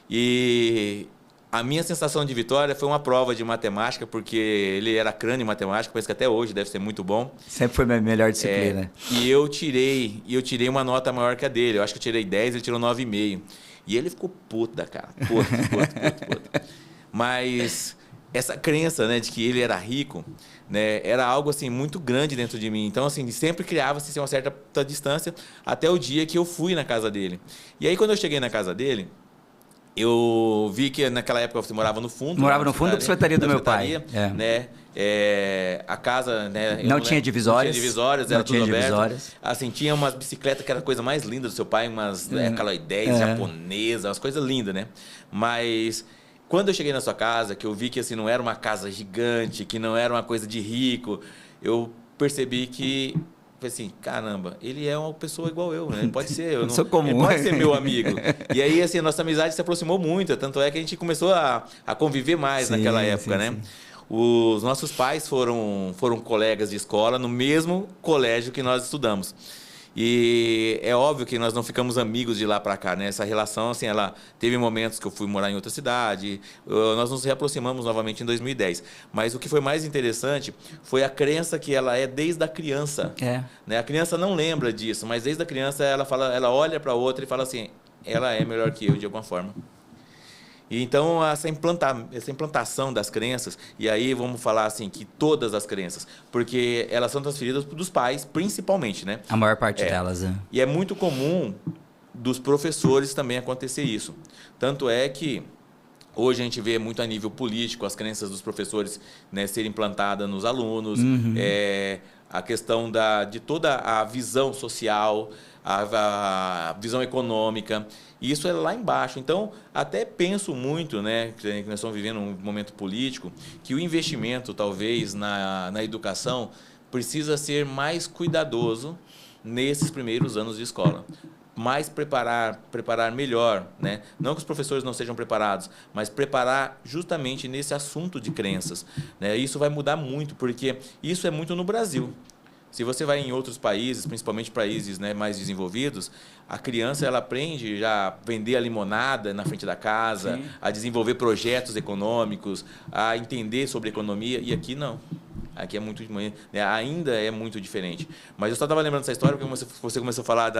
E a minha sensação de vitória foi uma prova de matemática, porque ele era crânio em matemática, penso que até hoje deve ser muito bom. Sempre foi a melhor disciplina. E eu tirei uma nota maior que a dele. Eu acho que eu tirei 10, ele tirou 9,5. E ele ficou puto da cara. Puto. Mas essa crença, né, de que ele era rico, né, era algo assim muito grande dentro de mim. Então, assim, sempre criava-se uma certa distância até o dia que eu fui na casa dele. E aí, quando eu cheguei na casa dele, eu vi que naquela época você morava no fundo. Morava no fundo da secretaria do meu pai. Né? A casa, né, não tinha divisórias. Era tudo aberto. Assim, tinha umas bicicletas que era a coisa mais linda do seu pai, umas caloidez japonesas, umas coisas lindas, né? Mas quando eu cheguei na sua casa, que eu vi que assim, não era uma casa gigante, que não era uma coisa de rico, eu percebi que, assim, caramba, ele é uma pessoa igual eu, né? Ele pode ser, ele pode ser meu amigo. E aí, assim, a nossa amizade se aproximou muito, tanto é que a gente começou a conviver mais naquela época, né? Sim. Os nossos pais foram colegas de escola no mesmo colégio que nós estudamos. E é óbvio que nós não ficamos amigos de lá para cá, né? Essa relação, assim, ela teve momentos que eu fui morar em outra cidade, nós nos reaproximamos novamente em 2010. Mas o que foi mais interessante foi a crença que ela é desde a criança. Né? A criança não lembra disso, mas desde a criança ela olha para outra e fala assim, ela é melhor que eu de alguma forma. E então, essa implantação das crenças, e aí vamos falar assim, que todas as crenças, porque elas são transferidas dos pais, principalmente, né? A maior parte delas, né? E é muito comum dos professores também acontecer isso. Tanto é que Hoje a gente vê muito a nível político as crenças dos professores, né, serem implantadas nos alunos, a questão de toda a visão social, a visão econômica, e isso é lá embaixo. Então, até penso muito, né, que nós estamos vivendo um momento político, que o investimento, talvez, na educação precisa ser mais cuidadoso nesses primeiros anos de escola. Mais preparar melhor, né? Não que os professores não sejam preparados, mas preparar justamente nesse assunto de crenças, né? Isso vai mudar muito, porque isso é muito no Brasil. Se você vai em outros países, principalmente países, né, mais desenvolvidos, a criança ela aprende já a vender a limonada na frente da casa, sim, a desenvolver projetos econômicos, a entender sobre economia, e aqui não. Aqui é muito, né, ainda é muito diferente. Mas eu só estava lembrando dessa história porque você começou a falar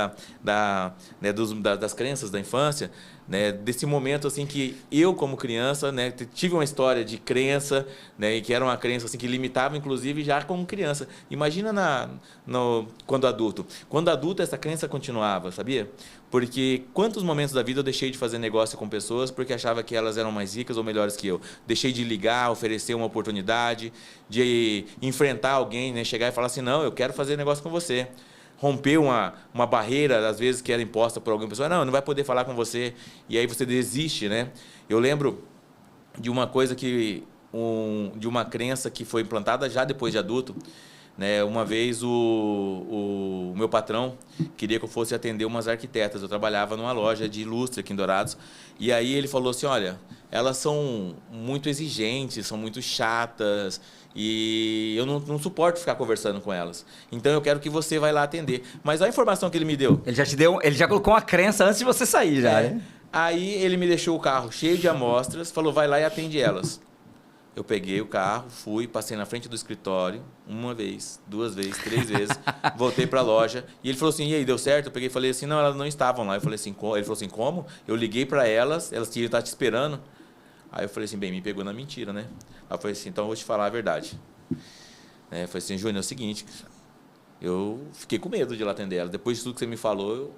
né, das crenças da infância, né, desse momento assim que eu, como criança, né, tive uma história de crença, né, e que era uma crença assim, que limitava, inclusive, já como criança. Imagina quando adulto. Quando adulto, essa crença continuava, sabia? Porque quantos momentos da vida eu deixei de fazer negócio com pessoas porque achava que elas eram mais ricas ou melhores que eu. Deixei de ligar, oferecer uma oportunidade, de enfrentar alguém, né, chegar e falar assim, não, eu quero fazer negócio com você. Romper uma barreira, às vezes, que era imposta por alguma pessoa. Não vai poder falar com você. E aí você desiste, né? Eu lembro de uma coisa de uma crença que foi implantada já depois de adulto. Né? Uma vez o meu patrão queria que eu fosse atender umas arquitetas. Eu trabalhava numa loja de lustre aqui em Dourados. E aí ele falou assim, olha, elas são muito exigentes, são muito chatas e eu não suporto ficar conversando com elas. Então eu quero que você vá lá atender. Mas a informação que ele me deu... Ele já colocou uma crença antes de você sair, já, né? Aí ele me deixou o carro cheio de amostras, falou, vai lá e atende elas. Eu peguei o carro, fui, passei na frente do escritório, uma vez, 2 vezes, 3 vezes, voltei para a loja, e ele falou assim, e aí, deu certo? Eu peguei e falei assim, não, elas não estavam lá. Eu falei assim, ele falou assim, como? Eu liguei para elas tinham estar te esperando. Aí eu falei assim, bem, me pegou na mentira, né? Aí eu falei assim, então eu vou te falar a verdade. Eu falei assim, Júnior, é o seguinte, eu fiquei com medo de ir lá atender elas. Depois de tudo que você me falou,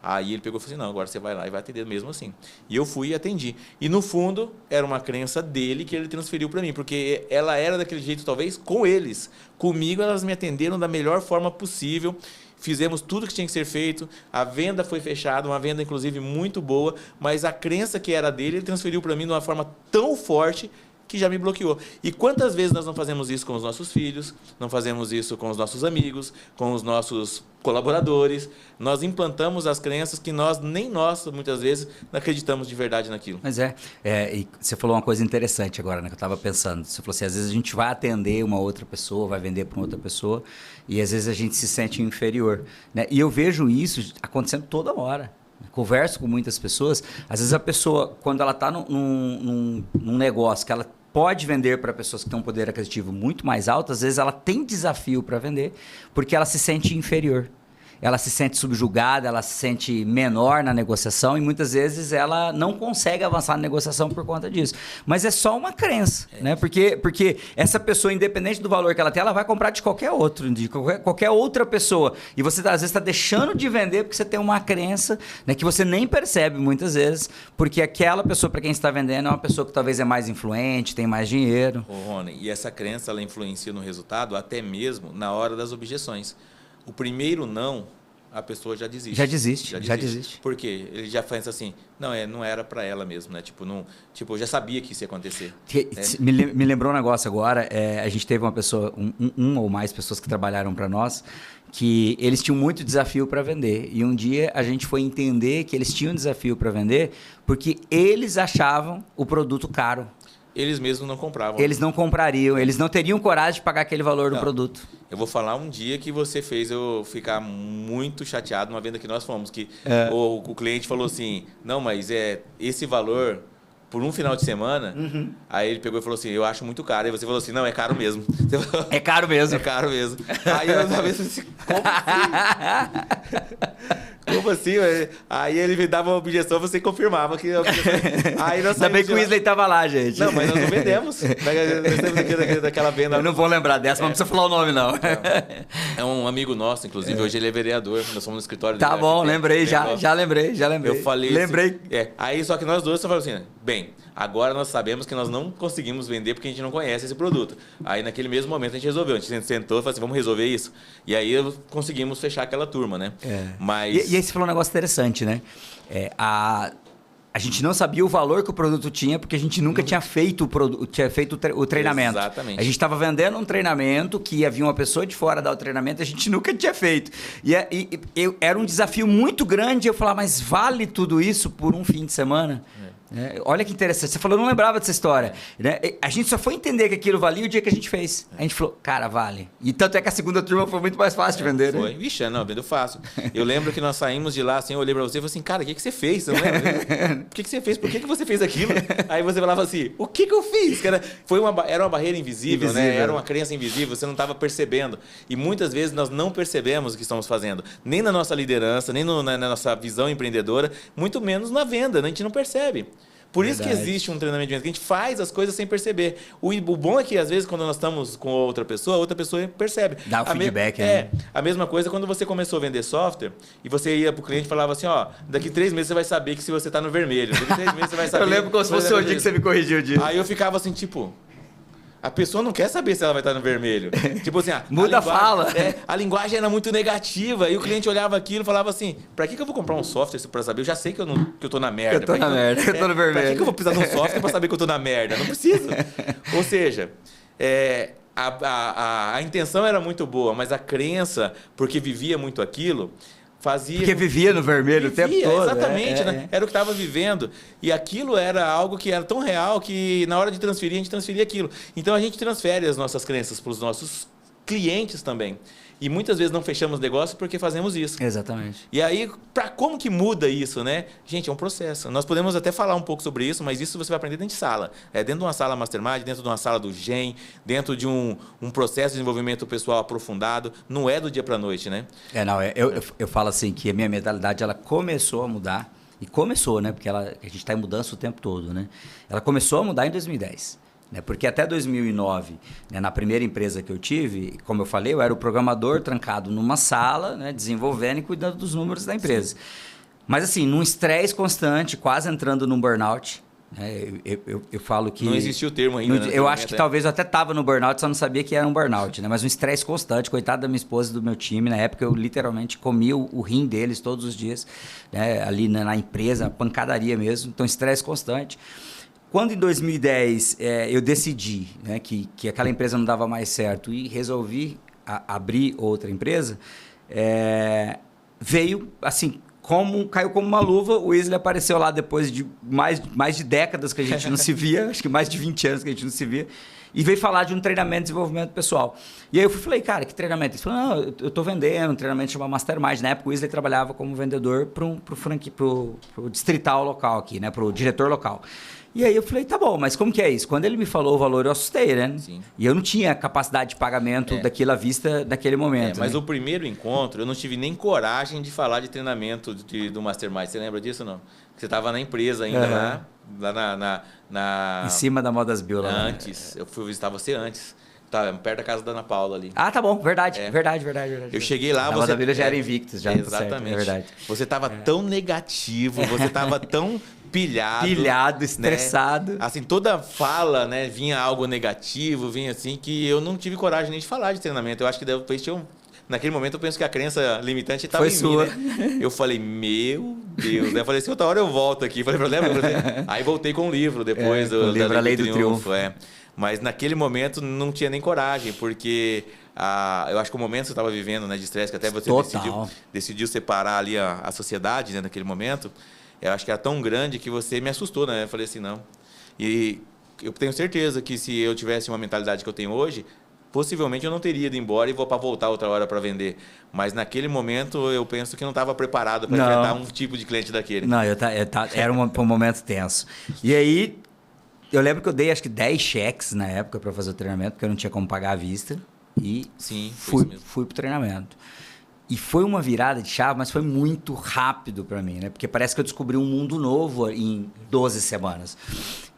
Aí ele pegou e falou assim, não, agora você vai lá e vai atender mesmo assim. E eu fui e atendi. E no fundo, era uma crença dele que ele transferiu para mim, porque ela era daquele jeito talvez com eles. Comigo elas me atenderam da melhor forma possível, fizemos tudo que tinha que ser feito, a venda foi fechada, uma venda inclusive muito boa, mas a crença que era dele, ele transferiu para mim de uma forma tão forte que já me bloqueou. E quantas vezes nós não fazemos isso com os nossos filhos, não fazemos isso com os nossos amigos, com os nossos colaboradores, nós implantamos as crenças que nem nós, muitas vezes, não acreditamos de verdade naquilo. Mas e você falou uma coisa interessante agora, né, que eu estava pensando. Você falou assim, às vezes a gente vai atender uma outra pessoa, vai vender para uma outra pessoa, e às vezes a gente se sente inferior, né? E eu vejo isso acontecendo toda hora. Converso com muitas pessoas, às vezes a pessoa, quando ela está num negócio que ela pode vender para pessoas que têm um poder aquisitivo muito mais alto, às vezes ela tem desafio para vender, porque ela se sente inferior. Ela se sente subjugada, ela se sente menor na negociação e muitas vezes ela não consegue avançar na negociação por conta disso. Mas é só uma crença, né? Porque essa pessoa, independente do valor que ela tem, ela vai comprar de qualquer outro, de qualquer outra pessoa. E você, às vezes, está deixando de vender porque você tem uma crença, né, que você nem percebe muitas vezes, porque aquela pessoa para quem você está vendendo é uma pessoa que talvez é mais influente, tem mais dinheiro. Ô, Rony, e essa crença ela influencia no resultado até mesmo na hora das objeções. O primeiro não, a pessoa já desiste. Já desiste. Por quê? Ele já faz assim, não era para ela mesmo, né? Eu já sabia que isso ia acontecer. Me lembrou um negócio agora, a gente teve uma pessoa, um ou mais pessoas que trabalharam para nós, que eles tinham muito desafio para vender. E um dia a gente foi entender que eles tinham desafio para vender porque eles achavam o produto caro. Eles mesmos não compravam. Eles não comprariam, eles não teriam coragem de pagar aquele valor do produto. Eu vou falar um dia que você fez eu ficar muito chateado numa venda que nós fomos, que o cliente falou assim, não, mas esse valor por um final de semana, aí ele pegou e falou assim, eu acho muito caro. Aí você falou assim, não, é caro mesmo. Falou, é caro mesmo. É caro mesmo. Aí eu tava assim, como assim? Como assim? Aí ele me dava uma objeção, você confirmava que... Aí nós ainda bem que o Wesley estava lá, gente. Não, mas nós não vendemos. Daquela venda. Eu não vou lembrar dessa, mas não precisa falar o nome, não. É um amigo nosso, inclusive, hoje ele é vereador. Nós somos no escritório dele. Tá bom, lembrei, já lembrei. Eu falei... Lembrei. Aí só que nós dois só falamos assim, bem, Agora nós sabemos que nós não conseguimos vender porque a gente não conhece esse produto. Aí naquele mesmo momento a gente resolveu. A gente sentou e falou assim, vamos resolver isso. E aí conseguimos fechar aquela turma, né? Mas... E aí você falou um negócio interessante, né? A gente não sabia o valor que o produto tinha porque a gente nunca tinha feito o treinamento. Exatamente. A gente estava vendendo um treinamento que ia vir uma pessoa de fora dar o treinamento, a gente nunca tinha feito. E era um desafio muito grande eu falar, mas vale tudo isso por um fim de semana? Olha que interessante. Você falou, eu não lembrava dessa história. Né? A gente só foi entender que aquilo valia o dia que a gente fez. A gente falou, cara, vale. E tanto é que a segunda turma foi muito mais fácil de vender. Foi. Né? Vixe, não, vendeu fácil. Eu lembro que nós saímos de lá, assim, eu olhei pra você e falei assim, cara, o que você fez? Você não lembra? O que você fez? Por que você fez aquilo? Aí você falava assim, o que eu fiz? Era uma barreira invisível, né? Era uma crença invisível, você não estava percebendo. E muitas vezes nós não percebemos o que estamos fazendo. Nem na nossa liderança, nem na nossa visão empreendedora, muito menos na venda, né? A gente não percebe. Por isso que existe um treinamento de venda, que a gente faz as coisas sem perceber. O bom é que, às vezes, quando nós estamos com outra pessoa percebe. Dá o feedback, né? A mesma coisa quando você começou a vender software e você ia pro cliente e falava assim, ó, daqui 3 meses você vai saber que se você tá no vermelho. Daqui 3 meses você vai saber. Eu lembro como se fosse o dia que você me corrigiu disso. Aí eu ficava assim, tipo... A pessoa não quer saber se ela vai estar no vermelho. Tipo assim, muda a fala. A linguagem era muito negativa. E o cliente olhava aquilo e falava assim, pra que eu vou comprar um software para saber? Eu já sei que eu tô na merda. Eu tô na merda, eu tô no vermelho. Pra que eu vou precisar de um software para saber que eu tô na merda? Não preciso. Ou seja, a intenção era muito boa, mas a crença, porque vivia muito aquilo... Porque vivia no vermelho o tempo todo. Exatamente, né? Era o que estava vivendo. E aquilo era algo que era tão real que na hora de transferir, a gente transferia aquilo. Então a gente transfere as nossas crenças para os nossos clientes também. E muitas vezes não fechamos negócio porque fazemos isso. Exatamente. E aí, como que muda isso, né? Gente, é um processo. Nós podemos até falar um pouco sobre isso, mas isso você vai aprender dentro de sala. Dentro de uma sala mastermind, dentro de uma sala do GEM, dentro de um processo de desenvolvimento pessoal aprofundado. Não é do dia para a noite, né? Eu falo assim que a minha mentalidade ela começou a mudar. E começou, né? Porque a gente está em mudança o tempo todo, né? Ela começou a mudar em 2010. Porque até 2009, né, na primeira empresa que eu tive, como eu falei, eu era o programador trancado numa sala, né, desenvolvendo e cuidando dos números da empresa. Sim. Mas assim, num estresse constante, quase entrando num burnout. Né, eu falo que... Não existia o termo ainda. Eu acho que talvez eu até estava no burnout, só não sabia que era um burnout. Né, mas um estresse constante, coitado da minha esposa e do meu time. Na época eu literalmente comia o rim deles todos os dias, né, ali na empresa, pancadaria mesmo. Então estresse constante. Quando em 2010 eu decidi, né, que aquela empresa não dava mais certo e resolvi abrir outra empresa, veio assim, caiu como uma luva. O Wesley apareceu lá depois de mais de décadas que a gente não se via, acho que mais de 20 anos que a gente não se via, e veio falar de um treinamento de desenvolvimento pessoal. E aí eu falei, cara, que treinamento? Ele falou, não, eu estou vendendo um treinamento chamado Mastermind. Na época o Wesley trabalhava como vendedor para o distrital local aqui, né, para o diretor local. E aí eu falei, tá bom, mas como que é isso? Quando ele me falou o valor, eu assustei, né? Sim. E eu não tinha capacidade de pagamento daquilo à vista naquele momento. Mas né? O primeiro encontro, eu não tive nem coragem de falar de treinamento do Mastermind. Você lembra disso ou não? Você estava na empresa ainda lá em cima da Modas Bio. Lá, antes. Eu fui visitar você antes. Tá, perto da casa da Ana Paula ali. Ah, tá bom. Verdade. Eu cheguei lá... A Modas Bio já era Invictus. Já exatamente. É verdade. Você estava tão negativo, você estava tão... pilhado, estressado. Né? Assim, toda fala, né, vinha algo negativo, vinha assim, que eu não tive coragem nem de falar de treinamento. Eu acho que depois naquele momento eu penso que a crença limitante estava em sua. mim, né? Eu falei, meu Deus. Né? Eu falei assim, outra hora eu volto aqui. Falei, lembra? Aí voltei com o livro depois. O livro A Lei do Triunfo. Mas naquele momento não tinha nem coragem, porque eu acho que o momento que você estava vivendo, né, de estresse, que até você decidiu separar ali a sociedade, né, naquele momento, eu acho que era tão grande que você me assustou, né? Eu falei assim, não. E eu tenho certeza que se eu tivesse uma mentalidade que eu tenho hoje, possivelmente eu não teria ido embora e voltar outra hora para vender. Mas naquele momento eu penso que não estava preparado para enfrentar um tipo de cliente daquele. Não, era um momento tenso. E aí, eu lembro que eu dei acho que 10 cheques na época para fazer o treinamento, porque eu não tinha como pagar à vista. E fui para o treinamento. E foi uma virada de chave, mas foi muito rápido para mim, né? Porque parece que eu descobri um mundo novo em 12 semanas.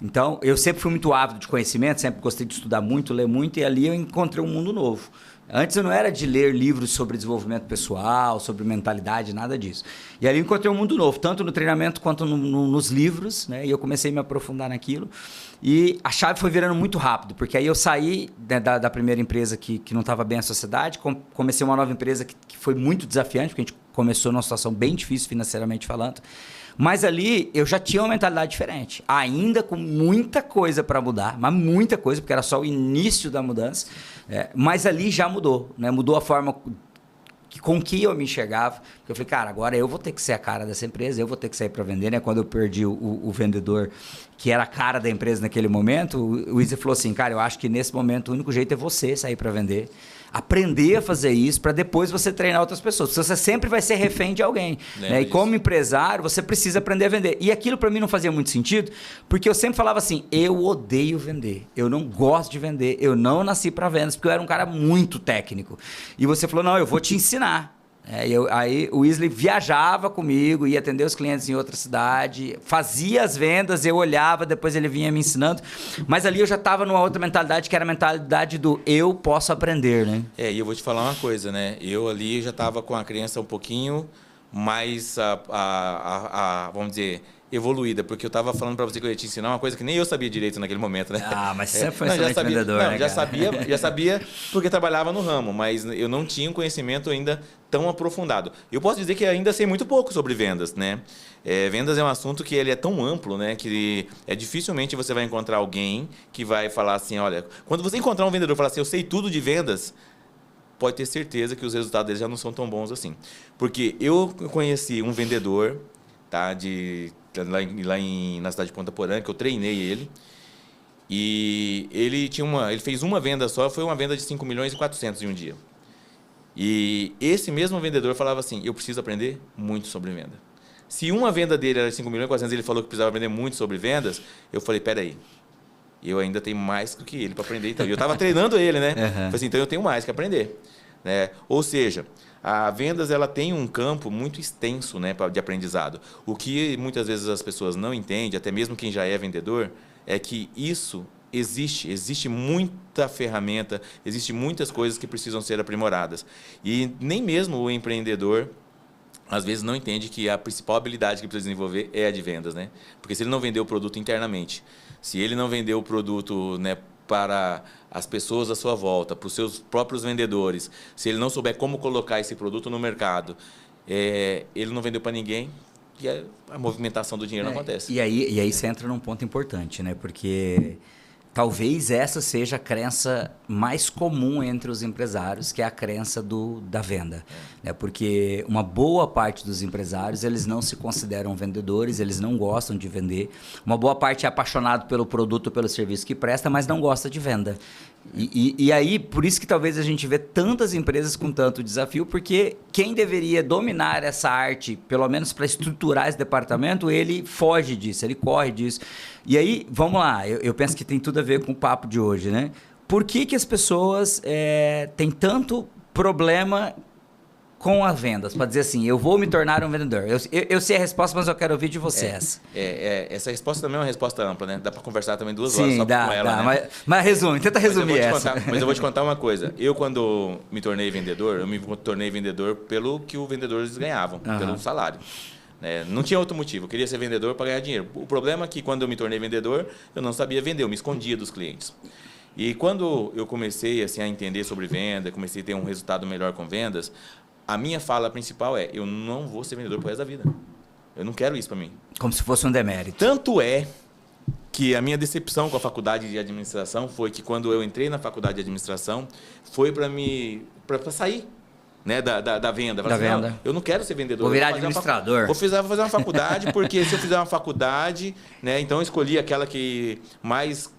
Então, eu sempre fui muito ávido de conhecimento, sempre gostei de estudar muito, ler muito, e ali eu encontrei um mundo novo. Antes eu não era de ler livros sobre desenvolvimento pessoal, sobre mentalidade, nada disso. E ali eu encontrei um mundo novo, tanto no treinamento quanto nos livros, né? E eu comecei a me aprofundar naquilo. E a chave foi virando muito rápido, porque aí eu saí, né, da primeira empresa que não estava bem a sociedade, comecei uma nova empresa que foi muito desafiante, porque a gente começou numa situação bem difícil financeiramente falando. Mas ali eu já tinha uma mentalidade diferente, ainda com muita coisa para mudar, mas muita coisa, porque era só o início da mudança, mas ali já mudou, né? Mudou a forma com que eu me enxergava, porque eu falei, cara, agora eu vou ter que ser a cara dessa empresa, eu vou ter que sair para vender, né? Quando eu perdi o vendedor, que era a cara da empresa naquele momento, o Izzy falou assim, cara, eu acho que nesse momento o único jeito é você sair para vender, aprender a fazer isso para depois você treinar outras pessoas. Você sempre vai ser refém de alguém, né? E como empresário, você precisa aprender a vender. E aquilo para mim não fazia muito sentido, porque eu sempre falava assim, eu odeio vender, eu não gosto de vender, eu não nasci para vendas, porque eu era um cara muito técnico. E você falou, não, eu vou te ensinar. Aí o Wesley viajava comigo, ia atender os clientes em outra cidade, fazia as vendas, eu olhava, depois ele vinha me ensinando. Mas ali eu já estava numa outra mentalidade, que era a mentalidade do eu posso aprender, né? E eu vou te falar uma coisa, né? Eu ali já estava com a crença um pouquinho mais, vamos dizer, evoluída, porque eu estava falando para você que eu ia te ensinar uma coisa que nem eu sabia direito naquele momento, né? Mas você foi um excelente vendedor, né, já sabia porque trabalhava no ramo, mas eu não tinha um conhecimento ainda tão aprofundado. Eu posso dizer que ainda sei muito pouco sobre vendas, né? Vendas é um assunto que ele é tão amplo, né? Que dificilmente você vai encontrar alguém que vai falar assim, olha, quando você encontrar um vendedor e falar assim, eu sei tudo de vendas, pode ter certeza que os resultados dele já não são tão bons assim. Porque eu conheci um vendedor, tá, na cidade de Ponta Porã, que eu treinei ele, e ele fez uma venda só, foi uma venda de 5 milhões e 400 em um dia. E esse mesmo vendedor falava assim, eu preciso aprender muito sobre venda. Se uma venda dele era de 5 milhões e 400, ele falou que precisava aprender muito sobre vendas, eu falei, peraí, eu ainda tenho mais do que ele para aprender. Então, eu estava treinando ele, né? Falei assim, então eu tenho mais que aprender, né? Ou seja, a vendas ela tem um campo muito extenso, né, de aprendizado. O que muitas vezes as pessoas não entendem, até mesmo quem já é vendedor, é que isso existe muita ferramenta, existe muitas coisas que precisam ser aprimoradas. E nem mesmo o empreendedor às vezes não entende que a principal habilidade que precisa desenvolver é a de vendas, né? Porque se ele não vender o produto internamente, se ele não vender o produto, né, para as pessoas à sua volta, para os seus próprios vendedores, se ele não souber como colocar esse produto no mercado, ele não vendeu para ninguém e a movimentação do dinheiro não acontece. E aí você entra num ponto importante, né? Porque talvez essa seja a crença mais comum entre os empresários, que é a crença da venda. Né? Porque uma boa parte dos empresários, eles não se consideram vendedores, eles não gostam de vender. Uma boa parte é apaixonado pelo produto, pelo serviço que presta, mas não gosta de venda. E aí, por isso que talvez a gente vê tantas empresas com tanto desafio, porque quem deveria dominar essa arte, pelo menos para estruturar esse departamento, ele foge disso, ele corre disso. E aí, vamos lá, eu penso que tem tudo a ver com o papo de hoje, né? Por que as pessoas têm tanto problema com as vendas? Para dizer assim, eu vou me tornar um vendedor. Eu sei a resposta, mas eu quero ouvir de vocês. Essa resposta também é uma resposta ampla, né? Dá para conversar também 2 horas só com ela, né? Mas resume, tenta resumir essa. Mas eu vou te contar uma coisa. Eu, quando me tornei vendedor, pelo que os vendedores ganhavam, pelo salário. Não tinha outro motivo, eu queria ser vendedor para ganhar dinheiro. O problema é que quando eu me tornei vendedor, eu não sabia vender, eu me escondia dos clientes. E quando eu comecei assim, a entender sobre venda, comecei a ter um resultado melhor com vendas, a minha fala principal é, eu não vou ser vendedor pro resto da vida. Eu não quero isso para mim. Como se fosse um demérito. Tanto é que a minha decepção com a faculdade de administração foi que quando eu entrei na faculdade de administração, foi para sair, né, da venda. Da venda. Não, eu não quero ser vendedor. Vou virar administrador. Vou fazer uma faculdade, porque se eu fizer uma faculdade, né, então eu escolhi aquela que mais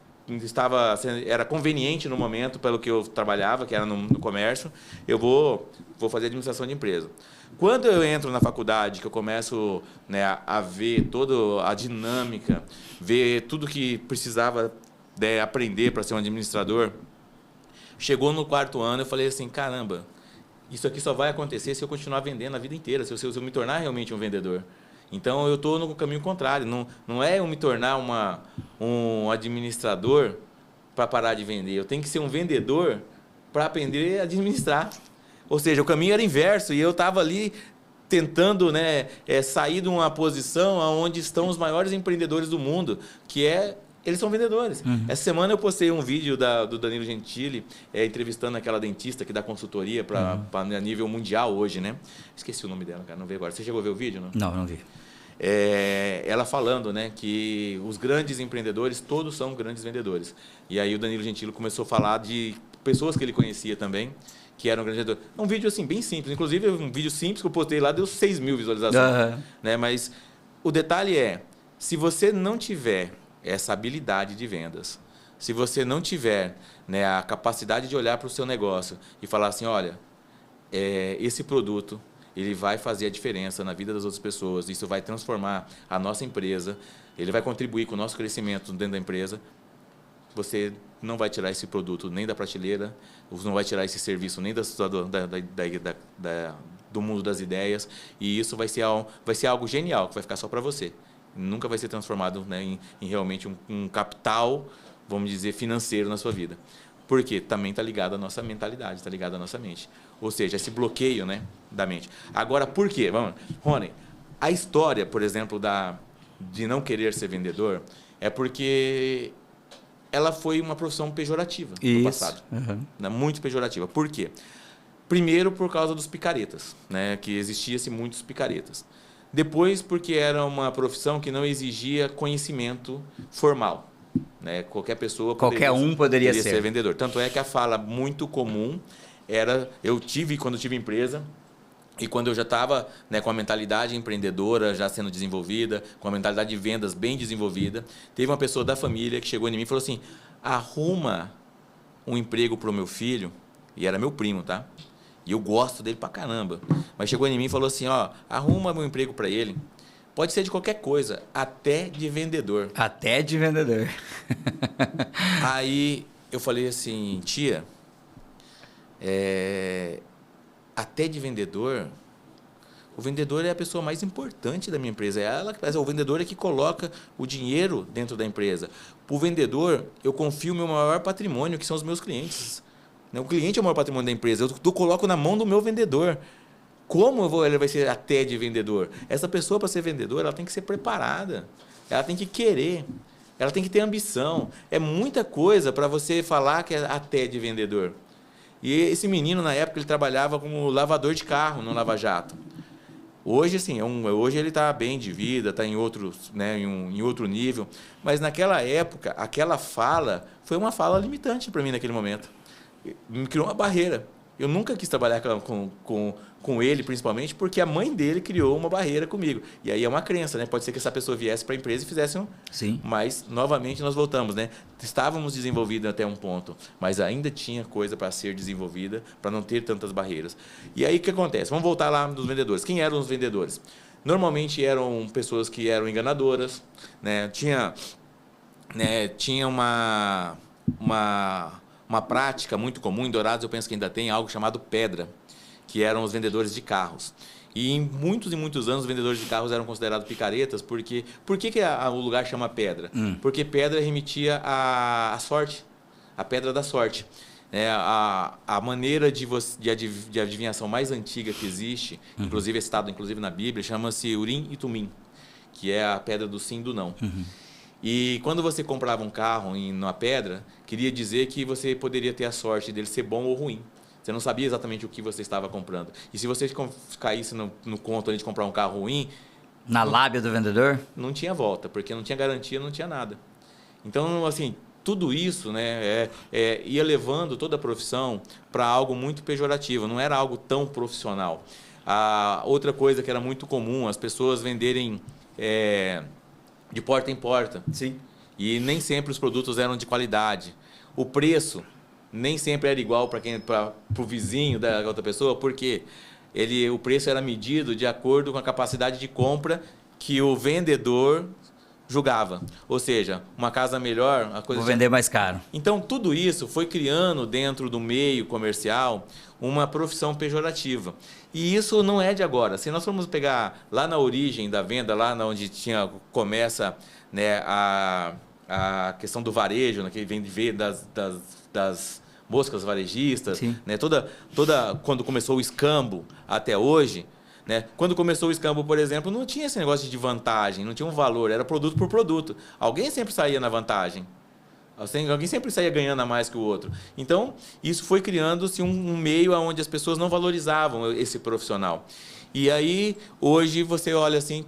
era conveniente no momento pelo que eu trabalhava, que era no comércio, eu vou fazer administração de empresa. Quando eu entro na faculdade, que eu começo, né, a ver toda a dinâmica, ver tudo que precisava, né, aprender para ser um administrador, chegou no 4º ano, eu falei assim, caramba, isso aqui só vai acontecer se eu continuar vendendo a vida inteira, se eu me tornar realmente um vendedor. Então, eu estou no caminho contrário. Não é eu me tornar um administrador para parar de vender. Eu tenho que ser um vendedor para aprender a administrar. Ou seja, o caminho era inverso e eu estava ali tentando, né, sair de uma posição onde estão os maiores empreendedores do mundo, que eles são vendedores. Essa semana eu postei um vídeo do Danilo Gentili, entrevistando aquela dentista que dá consultoria para nível mundial hoje, né? Esqueci o nome dela, cara, não vi agora. Você chegou a ver o vídeo, não? Não, não vi. Ela falando, né, que os grandes empreendedores, todos são grandes vendedores. E aí o Danilo Gentili começou a falar de pessoas que ele conhecia também, que eram grandes vendedores. Um vídeo assim, bem simples. Inclusive, um vídeo simples que eu postei lá deu 6 mil visualizações. Né? Mas o detalhe é, se você não tiver essa habilidade de vendas, se você não tiver, né, a capacidade de olhar para o seu negócio e falar assim, olha, esse produto ele vai fazer a diferença na vida das outras pessoas, isso vai transformar a nossa empresa, ele vai contribuir com o nosso crescimento dentro da empresa, você não vai tirar esse produto nem da prateleira, não vai tirar esse serviço nem do mundo das ideias, e isso vai ser algo genial, que vai ficar só para você. Nunca vai ser transformado, né, em realmente um capital, vamos dizer, financeiro na sua vida. Por quê? Também está ligado à nossa mentalidade, está ligado à nossa mente. Ou seja, esse bloqueio, né, da mente. Agora, por quê? Vamos, Rony, a história, por exemplo, de não querer ser vendedor é porque ela foi uma profissão pejorativa no passado. Né, muito pejorativa. Por quê? Primeiro, por causa dos picaretas, né, que existia-se muitos picaretas. Depois, porque era uma profissão que não exigia conhecimento formal. Né? Qualquer pessoa poderia ser vendedor. Tanto é que a fala muito comum era, quando eu tive empresa e quando eu já estava, né, com a mentalidade empreendedora já sendo desenvolvida, com a mentalidade de vendas bem desenvolvida, teve uma pessoa da família que chegou em mim e falou assim, arruma um emprego para o meu filho, e era meu primo, tá? E eu gosto dele pra caramba, mas chegou em mim e falou assim, ó, arruma um emprego para ele. Pode ser de qualquer coisa, até de vendedor. Até de vendedor. Aí eu falei assim, tia, até de vendedor, o vendedor é a pessoa mais importante da minha empresa. O vendedor é que coloca o dinheiro dentro da empresa. Para o vendedor, eu confio o meu maior patrimônio, que são os meus clientes. O cliente é o maior patrimônio da empresa. Eu coloco na mão do meu vendedor. Como ele vai ser até de vendedor? Essa pessoa, para ser vendedora, ela tem que ser preparada. Ela tem que querer. Ela tem que ter ambição. É muita coisa para você falar que é até de vendedor. E esse menino, na época, ele trabalhava como lavador de carro no Lava Jato. Hoje, assim, hoje ele está bem de vida, está em outro, né, em outro nível. Mas naquela época, aquela fala foi uma fala limitante para mim naquele momento. Me criou uma barreira. Eu nunca quis trabalhar com ele, principalmente, porque a mãe dele criou uma barreira comigo. E aí é uma crença, né? Pode ser que essa pessoa viesse para a empresa e fizesse Sim. Mas, novamente, nós voltamos, né? Estávamos desenvolvidos até um ponto, mas ainda tinha coisa para ser desenvolvida, para não ter tantas barreiras. E aí, o que acontece? Vamos voltar lá nos vendedores. Quem eram os vendedores? Normalmente eram pessoas que eram enganadoras, né? Tinha uma prática muito comum, em Dourados eu penso que ainda tem algo chamado pedra, que eram os vendedores de carros. E em muitos e muitos anos os vendedores de carros eram considerados picaretas, porque... Por que o lugar chama pedra? Porque pedra remetia à sorte, a pedra da sorte. A maneira de adivinhação mais antiga que existe, inclusive é citado na Bíblia, chama-se Urim e Tumim, que é a pedra do sim e do não. E quando você comprava um carro numa pedra, queria dizer que você poderia ter a sorte dele ser bom ou ruim. Você não sabia exatamente o que você estava comprando. E se você caísse no conto de comprar um carro ruim... Na lábia do vendedor? Não tinha volta, porque não tinha garantia, não tinha nada. Então, assim, tudo isso, né, ia levando toda a profissão para algo muito pejorativo, não era algo tão profissional. Outra coisa que era muito comum, as pessoas venderem... de porta em porta. Sim. E nem sempre os produtos eram de qualidade. O preço nem sempre era igual para o vizinho da outra pessoa, porque o preço era medido de acordo com a capacidade de compra que o vendedor julgava. Ou seja, uma casa melhor... Vou vender mais caro. Então, tudo isso foi criando dentro do meio comercial uma profissão pejorativa. E isso não é de agora. Se nós formos pegar lá na origem da venda, lá onde começa, né, a questão do varejo, né, que vem das moscas varejistas, Sim. né? Quando começou o escambo até hoje, né? Quando começou o escambo, por exemplo, não tinha esse negócio de vantagem, não tinha um valor, era produto por produto. Alguém sempre saía na vantagem. Alguém sempre saía ganhando a mais que o outro. Então, isso foi criando-se um meio onde as pessoas não valorizavam esse profissional. E aí, hoje, você olha assim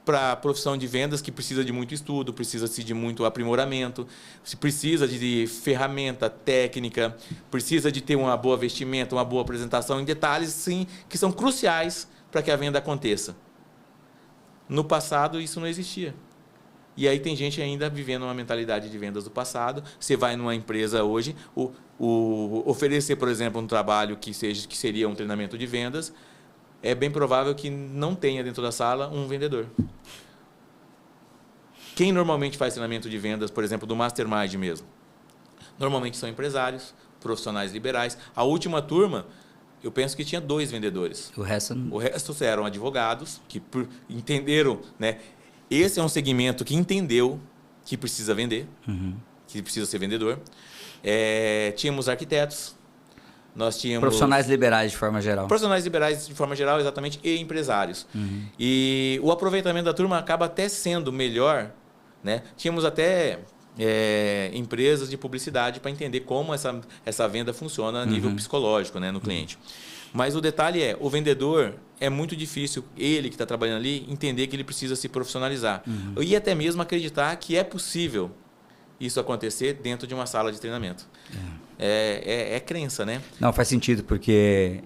para a profissão de vendas, que precisa de muito estudo, precisa-se de muito aprimoramento, se precisa de ferramenta técnica, precisa de ter uma boa vestimenta, uma boa apresentação, em detalhes sim, que são cruciais para que a venda aconteça. No passado, isso não existia. E aí tem gente ainda vivendo uma mentalidade de vendas do passado. Você vai numa empresa hoje, oferecer, por exemplo, um trabalho que seria um treinamento de vendas, é bem provável que não tenha dentro da sala um vendedor. Quem normalmente faz treinamento de vendas, por exemplo, do Mastermind mesmo? Normalmente são empresários, profissionais liberais. A última turma, eu penso que tinha 2 vendedores. O resto eram advogados que entenderam, né? Esse é um segmento que entendeu que precisa vender, que precisa ser vendedor. Tínhamos arquitetos, nós tínhamos... Profissionais liberais de forma geral. Profissionais liberais de forma geral, exatamente, e empresários. E o aproveitamento da turma acaba até sendo melhor, né? Tínhamos até empresas de publicidade para entender como essa venda funciona a nível psicológico, né, no cliente. Mas o detalhe o vendedor é muito difícil, ele que está trabalhando ali, entender que ele precisa se profissionalizar. E até mesmo acreditar que é possível isso acontecer dentro de uma sala de treinamento. É crença, né? Não, faz sentido, porque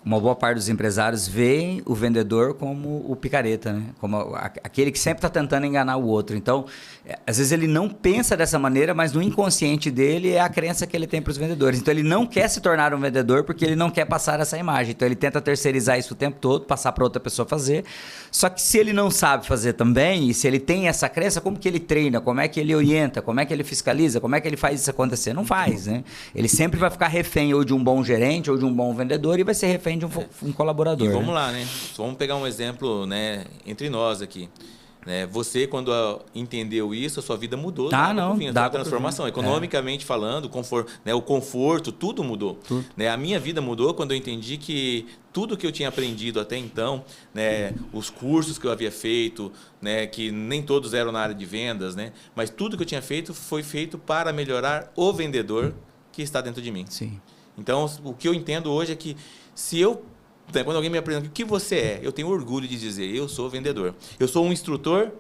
uma boa parte dos empresários veem o vendedor como o picareta, né? Como aquele que sempre está tentando enganar o outro. Então, às vezes ele não pensa dessa maneira, mas no inconsciente dele é a crença que ele tem para os vendedores. Então, ele não quer se tornar um vendedor porque ele não quer passar essa imagem. Então, ele tenta terceirizar isso o tempo todo, passar para outra pessoa fazer. Só que se ele não sabe fazer também, e se ele tem essa crença, como que ele treina? Como é que ele orienta? Como é que ele fiscaliza? Como é que ele faz isso acontecer? Não faz, né? Ele sempre vai ficar refém ou de um bom gerente ou de um bom vendedor e vai ser refém de um colaborador. E vamos lá, né? Vamos pegar um exemplo, né, entre nós aqui. Né? Você, quando entendeu isso, a sua vida mudou. Dá uma transformação. Economicamente falando, o conforto, tudo mudou. Né? A minha vida mudou quando eu entendi que tudo que eu tinha aprendido até então, né, os cursos que eu havia feito, né, que nem todos eram na área de vendas, né, mas tudo que eu tinha feito foi feito para melhorar o vendedor que está dentro de mim. Sim. Então, o que eu entendo hoje é que quando alguém me apresenta o que você é, eu tenho orgulho de dizer, eu sou vendedor. Eu sou um instrutor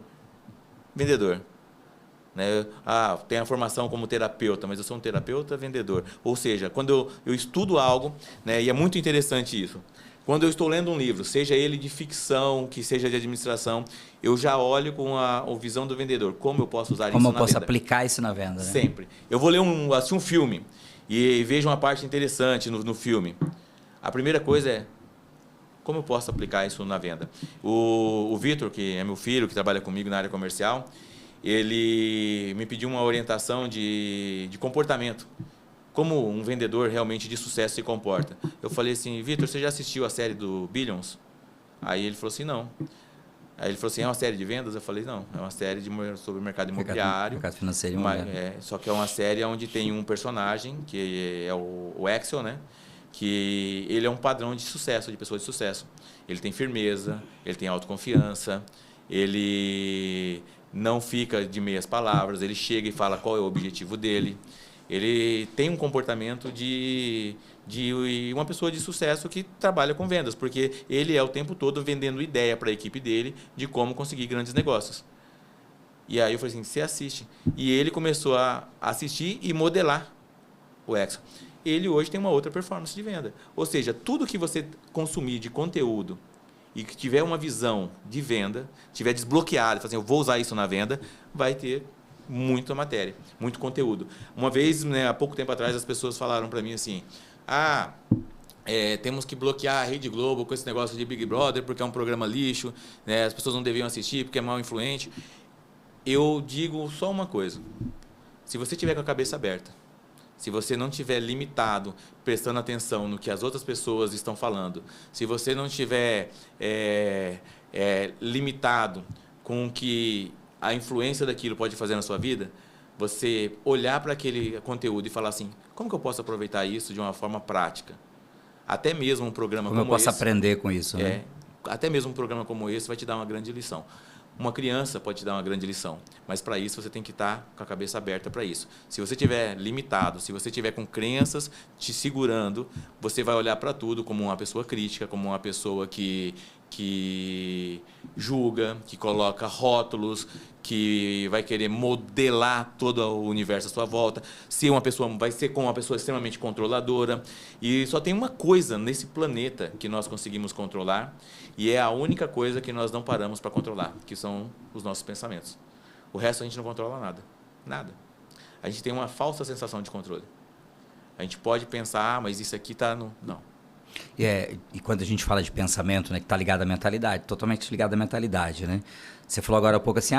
vendedor. Né? Tenho a formação como terapeuta, mas eu sou um terapeuta vendedor. Ou seja, quando eu estudo algo, né, e é muito interessante isso, quando eu estou lendo um livro, seja ele de ficção, que seja de administração, eu já olho com a visão do vendedor. Como eu posso usar isso na venda? Como eu posso aplicar isso na venda? Né? Sempre. Eu vou ler assistir um filme e vejo uma parte interessante no filme. A primeira coisa é, como eu posso aplicar isso na venda? O Vitor, que é meu filho, que trabalha comigo na área comercial, ele me pediu uma orientação de comportamento. Como um vendedor realmente de sucesso se comporta. Eu falei assim, Vitor, você já assistiu a série do Billions? Aí ele falou assim, não. Aí ele falou assim, é uma série de vendas? Eu falei, não, é uma série sobre o mercado imobiliário. Mercado financeiro. Só que é uma série onde tem um personagem, que é o Axel, né? Que ele é um padrão de sucesso, de pessoa de sucesso. Ele tem firmeza, ele tem autoconfiança, ele não fica de meias palavras, ele chega e fala qual é o objetivo dele. Ele tem um comportamento de uma pessoa de sucesso que trabalha com vendas, porque ele é o tempo todo vendendo ideia para a equipe dele de como conseguir grandes negócios. E aí eu falei assim, você assiste. E ele começou a assistir e modelar o Axel. Ele hoje tem uma outra performance de venda. Ou seja, tudo que você consumir de conteúdo e que tiver uma visão de venda, tiver desbloqueado, assim, eu vou usar isso na venda, vai ter muita matéria, muito conteúdo. Uma vez, né, há pouco tempo atrás, as pessoas falaram para mim assim, temos que bloquear a Rede Globo com esse negócio de Big Brother, porque é um programa lixo, né, as pessoas não deviam assistir porque é mal influente. Eu digo só uma coisa, se você tiver com a cabeça aberta, se você não estiver limitado, prestando atenção no que as outras pessoas estão falando, se você não estiver limitado com o que a influência daquilo pode fazer na sua vida, você olhar para aquele conteúdo e falar assim, como que eu posso aproveitar isso de uma forma prática? Até mesmo um programa como esse... Como eu posso aprender com isso, né? Até mesmo um programa como esse vai te dar uma grande lição. Uma criança pode te dar uma grande lição, mas para isso você tem que estar com a cabeça aberta para isso. Se você estiver limitado, se você estiver com crenças te segurando, você vai olhar para tudo como uma pessoa crítica, como uma pessoa que julga, que coloca rótulos, que vai querer modelar todo o universo à sua volta, vai ser como uma pessoa extremamente controladora. E só tem uma coisa nesse planeta que nós conseguimos controlar, e é a única coisa que nós não paramos para controlar, que são os nossos pensamentos. O resto a gente não controla nada. Nada. A gente tem uma falsa sensação de controle. A gente pode pensar, mas isso aqui está no... Não. E quando a gente fala de pensamento, né, que está ligado à mentalidade, totalmente ligado à mentalidade, né? Você falou agora há pouco assim,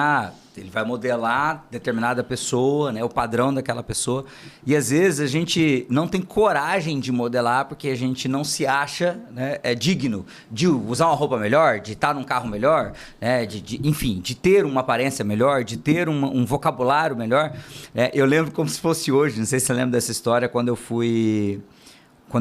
ele vai modelar determinada pessoa, né, o padrão daquela pessoa, e às vezes a gente não tem coragem de modelar porque a gente não se acha, né, digno de usar uma roupa melhor, de estar num carro melhor, né, enfim, de ter uma aparência melhor, de ter um vocabulário melhor. Eu lembro como se fosse hoje, não sei se você lembra dessa história, quando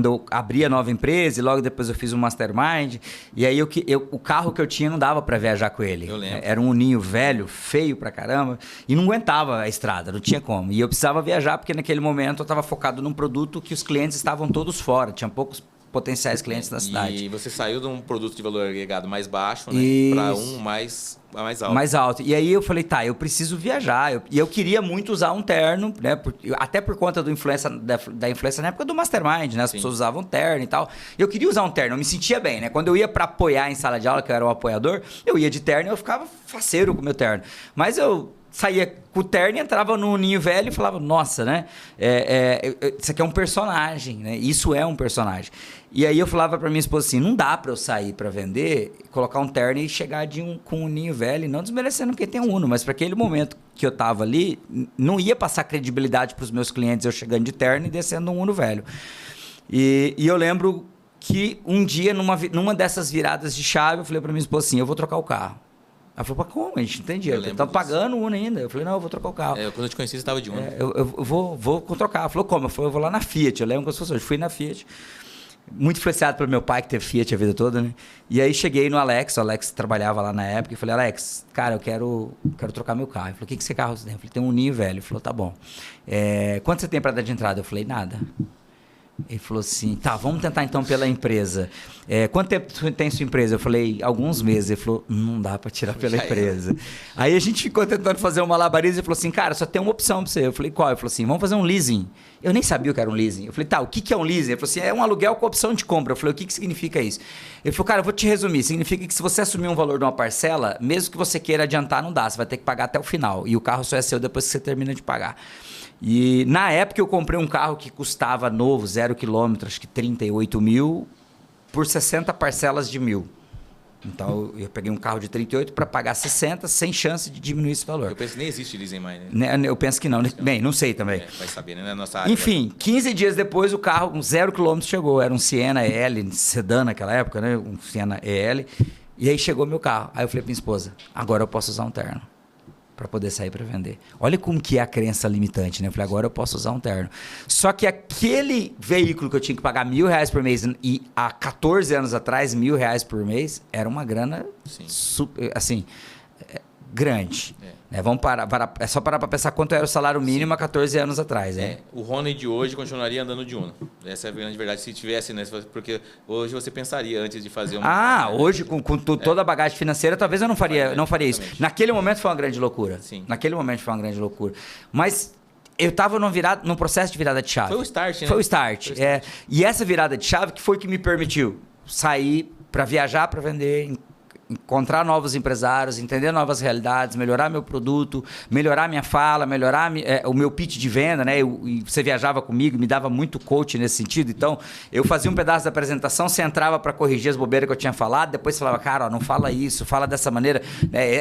eu abri a nova empresa e logo depois eu fiz um mastermind, e aí o carro que eu tinha não dava para viajar com ele. Eu lembro. Era um Uninho velho, feio pra caramba, e não aguentava a estrada, não tinha como. E eu precisava viajar porque naquele momento eu estava focado num produto que os clientes estavam todos fora, tinha poucos potenciais clientes na cidade. E você saiu de um produto de valor agregado mais baixo, né, para um mais alto. Mais alto. E aí eu falei, eu preciso viajar. E eu queria muito usar um terno, né? Até por conta da influência na época do Mastermind, né? As pessoas usavam terno e tal. E eu queria usar um terno, eu me sentia bem, né? Quando eu ia para apoiar em sala de aula, que eu era um apoiador, eu ia de terno e eu ficava faceiro com o meu terno. Mas eu saía com o terno e entrava no ninho velho e falava, nossa, né? Isso aqui é um personagem, né? Isso é um personagem. E aí eu falava pra minha esposa assim, não dá pra eu sair pra vender, colocar um terno e chegar com um ninho velho, não desmerecendo quem tem um Uno, mas para aquele momento que eu tava ali, não ia passar credibilidade pros meus clientes eu chegando de terno e descendo um Uno velho. E eu lembro que um dia, numa dessas viradas de chave, eu falei pra minha esposa assim, eu vou trocar o carro. Ela falou, como? A gente não tem dinheiro. Eu tava pagando o Uno ainda. Eu falei, não, eu vou trocar o carro. Quando eu te conheci, você estava de Uno. Eu vou trocar. Ela falou, como? Eu falei, eu vou lá na Fiat. Eu lembro como se fosse hoje. Fui na Fiat. Muito influenciado pelo meu pai, que teve Fiat a vida toda, né? E aí cheguei no Alex. O Alex trabalhava lá na época. E falei, Alex, cara, eu quero trocar meu carro. Ele falou, que carro você tem? Eu falei, tem um Ninho velho. Ele falou, tá bom. Quanto você tem para dar de entrada? Eu falei, nada. Ele falou assim, vamos tentar então pela empresa. Quanto tempo tem sua empresa? Eu falei, alguns meses. Ele falou, não dá para tirar pela empresa. Aí a gente ficou tentando fazer um malabarismo. Ele falou assim, cara, só tem uma opção para você. Eu falei, qual? Ele falou assim, vamos fazer um leasing. Eu nem sabia o que era um leasing. Eu falei, o que é um leasing? Ele falou assim, é um aluguel com opção de compra. Eu falei, o que significa isso? Ele falou, cara, eu vou te resumir. Significa que se você assumir um valor de uma parcela, mesmo que você queira adiantar, não dá. Você vai ter que pagar até o final. E o carro só é seu depois que você termina de pagar. E na época eu comprei um carro que custava novo, 0 km, acho que 38 mil, por 60 parcelas de 1.000. Então eu peguei um carro de 38 para pagar 60, sem chance de diminuir esse valor. Eu penso que nem existe leasing mais, né? Eu penso que não. Bem, não sei também. Vai saber, né? Na nossa área. Enfim, 15 dias depois o carro, 0 km chegou. Era um Siena EL, sedã naquela época, né? Um Siena EL. E aí chegou meu carro. Aí eu falei para minha esposa, agora eu posso usar um terno para poder sair para vender. Olha como que é a crença limitante, né? Eu falei, agora eu posso usar um terno. Só que aquele veículo que eu tinha que pagar R$1.000 por mês e há 14 anos atrás, R$1.000 por mês, era uma grana super, assim, grande. Vamos é só parar para pensar quanto era o salário mínimo há 14 anos atrás. O Rony de hoje continuaria andando de Uno. Essa é a grande verdade. Se tivesse, né? Porque hoje você pensaria antes de fazer uma... hoje com toda a bagagem financeira, talvez eu não faria isso. Naquele momento foi uma grande loucura. Sim. Naquele momento foi uma grande loucura. Mas eu estava num processo de virada de chave. Foi o start, né? Foi o start. E essa virada de chave que foi que me permitiu sair para viajar, para vender, encontrar novos empresários, entender novas realidades, melhorar meu produto, melhorar minha fala, melhorar o meu pitch de venda, né? E você viajava comigo, me dava muito coach nesse sentido. Então, eu fazia um pedaço da apresentação, você entrava para corrigir as bobeiras que eu tinha falado, depois falava, cara, não fala isso, fala dessa maneira.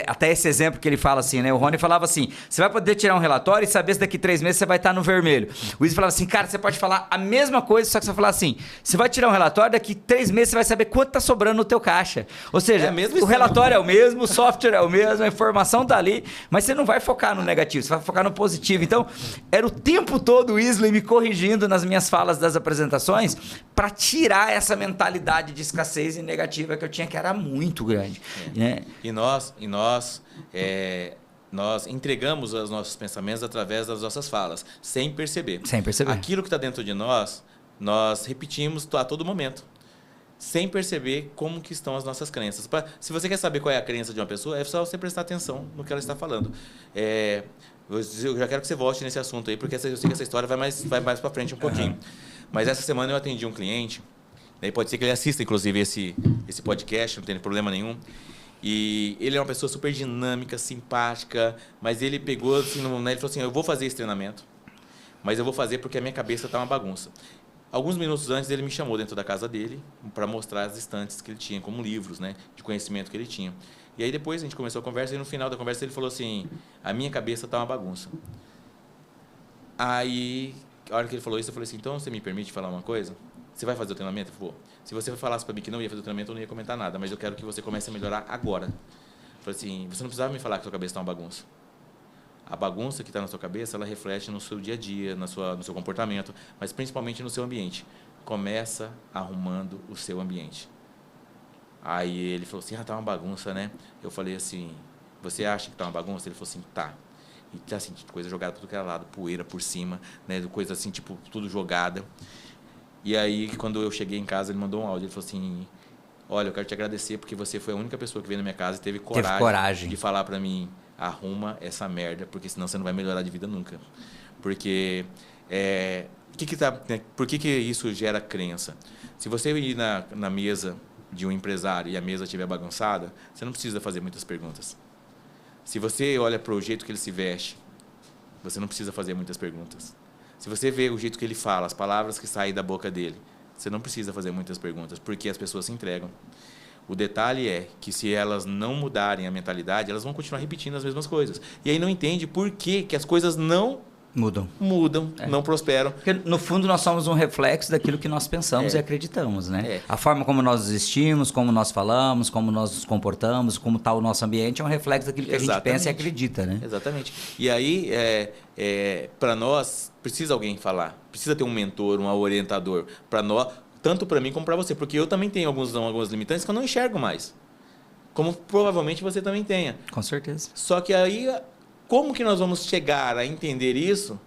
Até esse exemplo que ele fala assim, né? O Rony falava assim, você vai poder tirar um relatório e saber se daqui 3 meses você vai estar no vermelho. O Izzy falava assim, cara, você pode falar a mesma coisa, só que você vai falar assim, você vai tirar um relatório, daqui 3 meses você vai saber quanto está sobrando no teu caixa. Ou seja, é a mesma O relatório é o mesmo, o software é o mesmo, a informação tá ali, mas você não vai focar no negativo, você vai focar no positivo. Então, era o tempo todo o Isley me corrigindo nas minhas falas das apresentações para tirar essa mentalidade de escassez e negativa que eu tinha, que era muito grande. Né? E nós entregamos os nossos pensamentos através das nossas falas, sem perceber. Sem perceber. Aquilo que está dentro de nós repetimos a todo momento, sem perceber como que estão as nossas crenças. Se você quer saber qual é a crença de uma pessoa, é só você prestar atenção no que ela está falando. Eu já quero que você volte nesse assunto aí, porque eu sei que essa história vai mais para frente um pouquinho. Mas essa semana eu atendi um cliente, daí pode ser que ele assista, inclusive, esse podcast, não tem problema nenhum. E ele é uma pessoa super dinâmica, simpática, mas ele pegou assim, ele falou assim, eu vou fazer esse treinamento, mas eu vou fazer porque a minha cabeça está uma bagunça. Alguns minutos antes, ele me chamou dentro da casa dele para mostrar as estantes que ele tinha, como livros, né, de conhecimento que ele tinha. E aí depois a gente começou a conversa e no final da conversa ele falou assim, a minha cabeça está uma bagunça. Aí, a hora que ele falou isso, eu falei assim, então você me permite falar uma coisa? Você vai fazer o treinamento? Eu falei, se você falasse para mim que não ia fazer o treinamento, eu não ia comentar nada, mas eu quero que você comece a melhorar agora. Eu falei assim, você não precisava me falar que a sua cabeça está uma bagunça. A bagunça que está na sua cabeça, ela reflete no seu dia a dia, no seu comportamento, mas principalmente no seu ambiente. Começa arrumando o seu ambiente. Aí ele falou assim, tá uma bagunça, né? Eu falei assim, você acha que tá uma bagunça? Ele falou assim, tá. E tá assim, coisa jogada por todo aquele lado, poeira por cima, né? Coisa assim, tipo, tudo jogada. E aí, quando eu cheguei em casa, ele mandou um áudio. Ele falou assim, olha, eu quero te agradecer porque você foi a única pessoa que veio na minha casa e teve coragem de falar para mim, arruma essa merda, porque senão você não vai melhorar de vida nunca. Porque, por que isso gera crença? Se você ir na mesa de um empresário e a mesa estiver bagunçada, você não precisa fazer muitas perguntas. Se você olha para o jeito que ele se veste, você não precisa fazer muitas perguntas. Se você vê o jeito que ele fala, as palavras que saem da boca dele, você não precisa fazer muitas perguntas, porque as pessoas se entregam. O detalhe é que se elas não mudarem a mentalidade, elas vão continuar repetindo as mesmas coisas. E aí não entende por que as coisas não mudam, não prosperam. Porque, no fundo, nós somos um reflexo daquilo que nós pensamos e acreditamos, né? A forma como nós existimos, como nós falamos, como nós nos comportamos, como está o nosso ambiente, é um reflexo daquilo que a gente pensa e acredita, né? Exatamente. E aí, para nós, precisa alguém falar. Precisa ter um mentor, um orientador. Para nós, tanto para mim como para você. Porque eu também tenho algumas limitantes que eu não enxergo mais. Como provavelmente você também tenha. Com certeza. Só que aí, como que nós vamos chegar a entender isso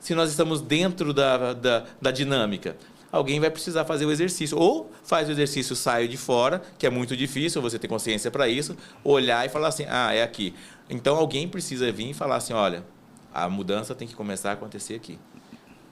se nós estamos dentro da dinâmica? Alguém vai precisar fazer o exercício. Ou faz o exercício, sai de fora, que é muito difícil, você ter consciência para isso, olhar e falar assim, é aqui. Então, alguém precisa vir e falar assim, olha, a mudança tem que começar a acontecer aqui.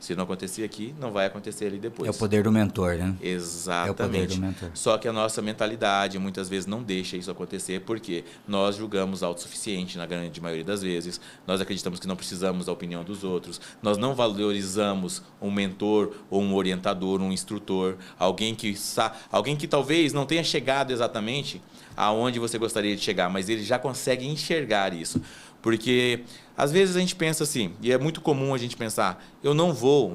Se não acontecer aqui, não vai acontecer ali depois. É o poder do mentor, né? Exatamente. É o poder do mentor. Só que a nossa mentalidade muitas vezes não deixa isso acontecer, porque nós julgamos autossuficiente na grande maioria das vezes, nós acreditamos que não precisamos da opinião dos outros, nós não valorizamos um mentor ou um orientador, um instrutor, alguém que talvez não tenha chegado exatamente aonde você gostaria de chegar, mas ele já consegue enxergar isso. Porque, às vezes, a gente pensa assim, e é muito comum a gente pensar, eu não vou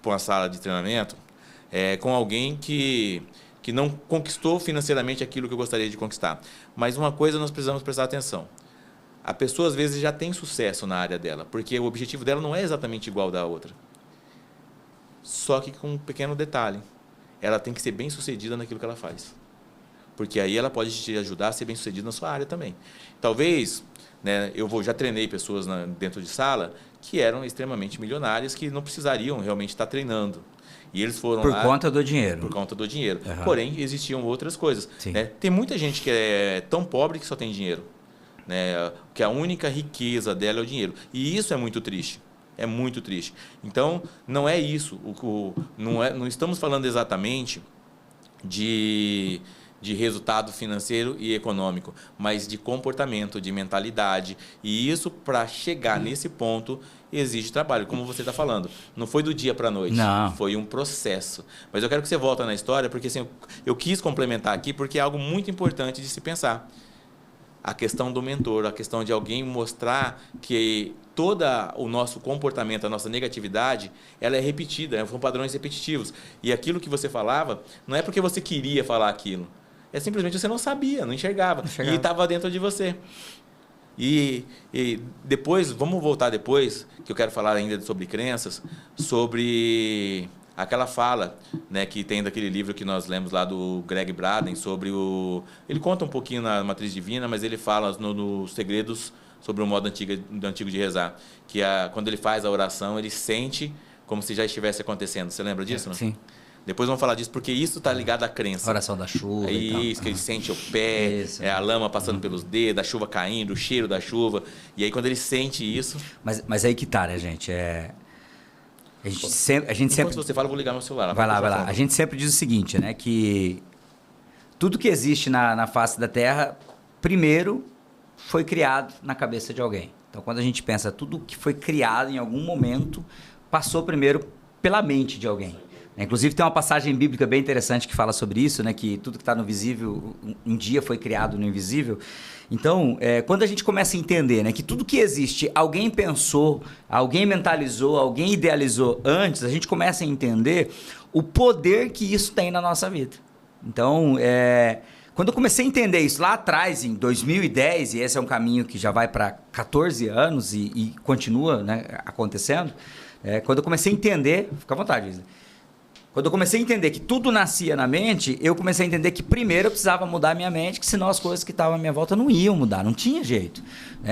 para uma sala de treinamento com alguém que não conquistou financeiramente aquilo que eu gostaria de conquistar. Mas uma coisa nós precisamos prestar atenção. A pessoa, às vezes, já tem sucesso na área dela, porque o objetivo dela não é exatamente igual ao da outra. Só que com um pequeno detalhe, ela tem que ser bem-sucedida naquilo que ela faz. Porque aí ela pode te ajudar a ser bem-sucedida na sua área também. Talvez... eu já treinei pessoas dentro de sala que eram extremamente milionárias, que não precisariam realmente estar treinando. E eles foram por lá... Por conta do dinheiro. Por conta do dinheiro. Uhum. Porém, existiam outras coisas. Né? Tem muita gente que é tão pobre que só tem dinheiro. Que a única riqueza dela é o dinheiro. E isso é muito triste. É muito triste. Então, não é isso. Não estamos falando exatamente de resultado financeiro e econômico, mas de comportamento, de mentalidade. E isso, para chegar nesse ponto, exige trabalho, como você está falando. Não foi do dia para a noite, não. Foi um processo. Mas eu quero que você volte na história, porque assim, eu quis complementar aqui, porque é algo muito importante de se pensar. A questão do mentor, a questão de alguém mostrar que todo o nosso comportamento, a nossa negatividade, ela é repetida, são padrões repetitivos. E aquilo que você falava, não é porque você queria falar aquilo, simplesmente você não sabia, não enxergava. E estava dentro de você. E depois, vamos voltar depois, que eu quero falar ainda sobre crenças, sobre aquela fala, né, que tem daquele livro que nós lemos lá do Greg Braden, sobre ele conta um pouquinho na Matriz Divina, mas ele fala nos segredos sobre o modo antigo de rezar, que quando ele faz a oração, ele sente como se já estivesse acontecendo. Você lembra disso, não? Sim. Depois vamos falar disso, porque isso está ligado à crença. A oração da chuva. Isso, que ele sente o pé, a lama passando pelos dedos, a chuva caindo, o cheiro da chuva. E aí, quando ele sente isso. Mas aí que tá, né, gente? A gente sempre. Enquanto você fala, eu vou ligar meu celular. Vai lá. A gente sempre diz o seguinte, né? Que tudo que existe na face da Terra, primeiro, foi criado na cabeça de alguém. Então, quando a gente pensa tudo que foi criado em algum momento, passou primeiro pela mente de alguém. Inclusive, tem uma passagem bíblica bem interessante que fala sobre isso, né? Que tudo que está no visível, um dia foi criado no invisível. Então, quando a gente começa a entender, né, que tudo que existe, alguém pensou, alguém mentalizou, alguém idealizou antes, a gente começa a entender o poder que isso tem na nossa vida. Então, quando eu comecei a entender isso lá atrás, em 2010, e esse é um caminho que já vai para 14 anos e continua, né, acontecendo, quando eu comecei a entender... Fica à vontade, Isla. Quando eu comecei a entender que tudo nascia na mente, eu comecei a entender que primeiro eu precisava mudar a minha mente, que senão as coisas que estavam à minha volta não iam mudar, não tinha jeito.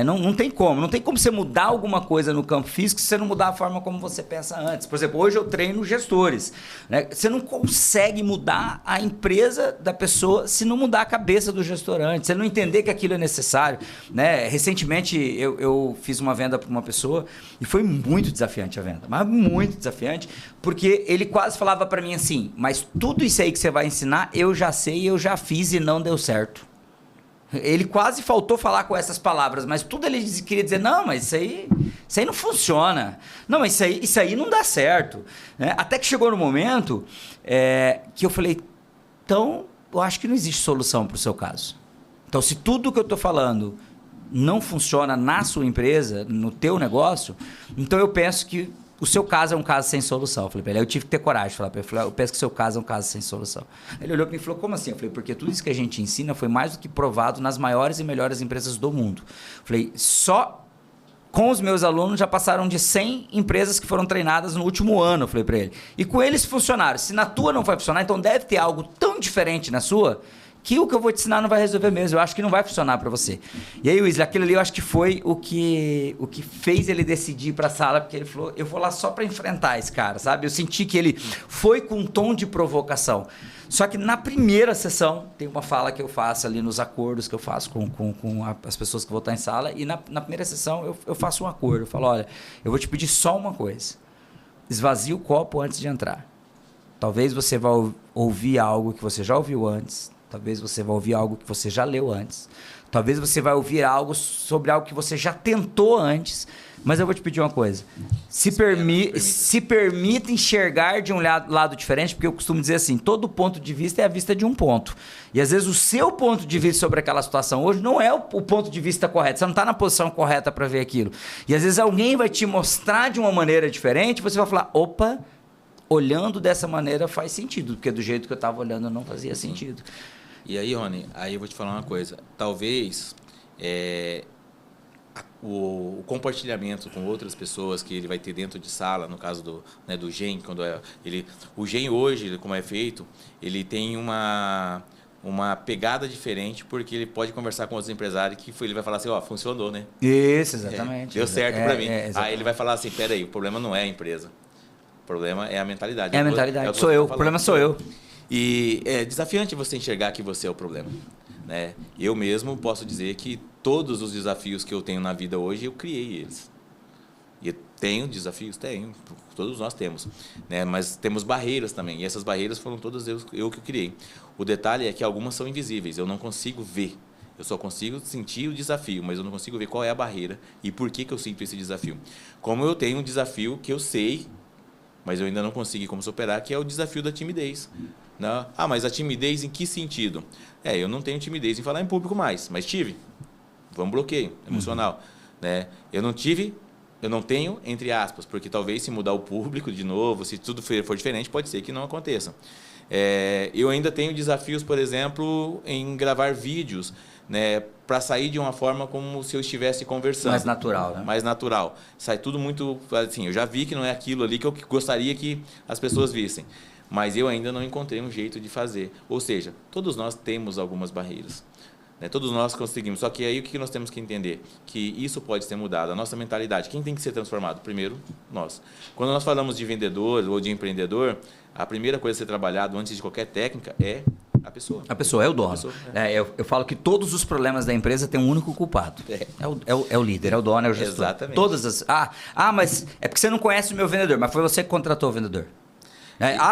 Não tem como. Não tem como você mudar alguma coisa no campo físico se você não mudar a forma como você pensa antes. Por exemplo, hoje eu treino gestores. Né? Você não consegue mudar a empresa da pessoa se não mudar a cabeça do gestor antes, se ele não entender que aquilo é necessário. Né? Recentemente eu fiz uma venda para uma pessoa e foi muito desafiante a venda, mas muito desafiante, porque ele quase falava para mim assim, mas tudo isso aí que você vai ensinar, eu já sei, eu já fiz e não deu certo. Ele quase faltou falar com essas palavras, mas tudo ele queria dizer, não, mas isso aí não funciona. Não, mas isso aí não dá certo. Né? Até que chegou no momento que eu falei, então, eu acho que não existe solução para o seu caso. Então, se tudo que eu estou falando não funciona na sua empresa, no teu negócio, então eu penso que o seu caso é um caso sem solução. Eu falei para ele, eu tive que ter coragem de falar para ele. Eu penso que o seu caso é um caso sem solução. Ele olhou para mim e falou, como assim? Eu falei, porque tudo isso que a gente ensina foi mais do que provado nas maiores e melhores empresas do mundo. Eu falei, só com os meus alunos já passaram de 100 empresas que foram treinadas no último ano, eu falei para ele. E com eles funcionaram. Se na tua não vai funcionar, então deve ter algo tão diferente na sua que o que eu vou te ensinar não vai resolver mesmo. Eu acho que não vai funcionar para você. E aí, Wesley, aquilo ali eu acho que foi o que fez ele decidir ir para a sala, porque ele falou, eu vou lá só para enfrentar esse cara, sabe? Eu senti que ele foi com um tom de provocação. Só que na primeira sessão, tem uma fala que eu faço ali nos acordos que eu faço com as pessoas que vou estar em sala, e na primeira sessão eu faço um acordo. Eu falo, olha, eu vou te pedir só uma coisa. Esvazie o copo antes de entrar. Talvez você vá ouvir algo que você já ouviu antes. Talvez você vai ouvir algo que você já leu antes. Talvez você vai ouvir algo sobre algo que você já tentou antes. Mas eu vou te pedir uma coisa. Se permita enxergar de um lado diferente, porque eu costumo dizer assim, todo ponto de vista é a vista de um ponto. E às vezes o seu ponto de vista sobre aquela situação hoje não é o ponto de vista correto. Você não está na posição correta para ver aquilo. E às vezes alguém vai te mostrar de uma maneira diferente e você vai falar, opa, olhando dessa maneira faz sentido, porque do jeito que eu estava olhando não fazia sentido. E aí, Rony, aí eu vou te falar uma coisa. Talvez o compartilhamento com outras pessoas que ele vai ter dentro de sala, no caso do GEM, o GEM hoje, como é feito, ele tem uma pegada diferente, porque ele pode conversar com outros empresários que ele vai falar assim, funcionou, né? Isso, exatamente. Deu certo para mim. Aí ele vai falar assim, peraí, o problema não é a empresa. O problema é a mentalidade. É a mentalidade. Sou eu. O problema sou eu. E é desafiante você enxergar que você é o problema. Né? Eu mesmo posso dizer que todos os desafios que eu tenho na vida hoje, eu criei eles. E eu tenho desafios? Tenho. Todos nós temos. Né? Mas temos barreiras também. E essas barreiras foram todas eu que criei. O detalhe é que algumas são invisíveis. Eu não consigo ver. Eu só consigo sentir o desafio, mas eu não consigo ver qual é a barreira e por que eu sinto esse desafio. Como eu tenho um desafio que eu sei, mas eu ainda não consegui como superar, que é o desafio da timidez. Não? Mas a timidez em que sentido? Eu não tenho timidez em falar em público mais, mas tive. Foi um bloqueio emocional. Né? Eu não tive Eu não tenho, entre aspas, porque talvez se mudar o público de novo, se tudo for diferente, pode ser que não aconteça. Eu ainda tenho desafios, por exemplo, em gravar vídeos, né, para sair de uma forma como se eu estivesse conversando. Mais natural, né? Mais natural. Sai tudo muito... Assim, eu já vi que não é aquilo ali que eu gostaria que as pessoas vissem. Mas eu ainda não encontrei um jeito de fazer. Ou seja, todos nós temos algumas barreiras. Todos nós conseguimos. Só que aí o que nós temos que entender? Que isso pode ser mudado. A nossa mentalidade. Quem tem que ser transformado? Primeiro, nós. Quando nós falamos de vendedor ou de empreendedor, a primeira coisa a ser trabalhado antes de qualquer técnica é a pessoa. A pessoa é o dono. Eu falo que todos os problemas da empresa têm um único culpado. É o líder, é o dono, é o gestor. Exatamente. Todas as... mas é porque você não conhece o meu vendedor, mas foi você que contratou o vendedor.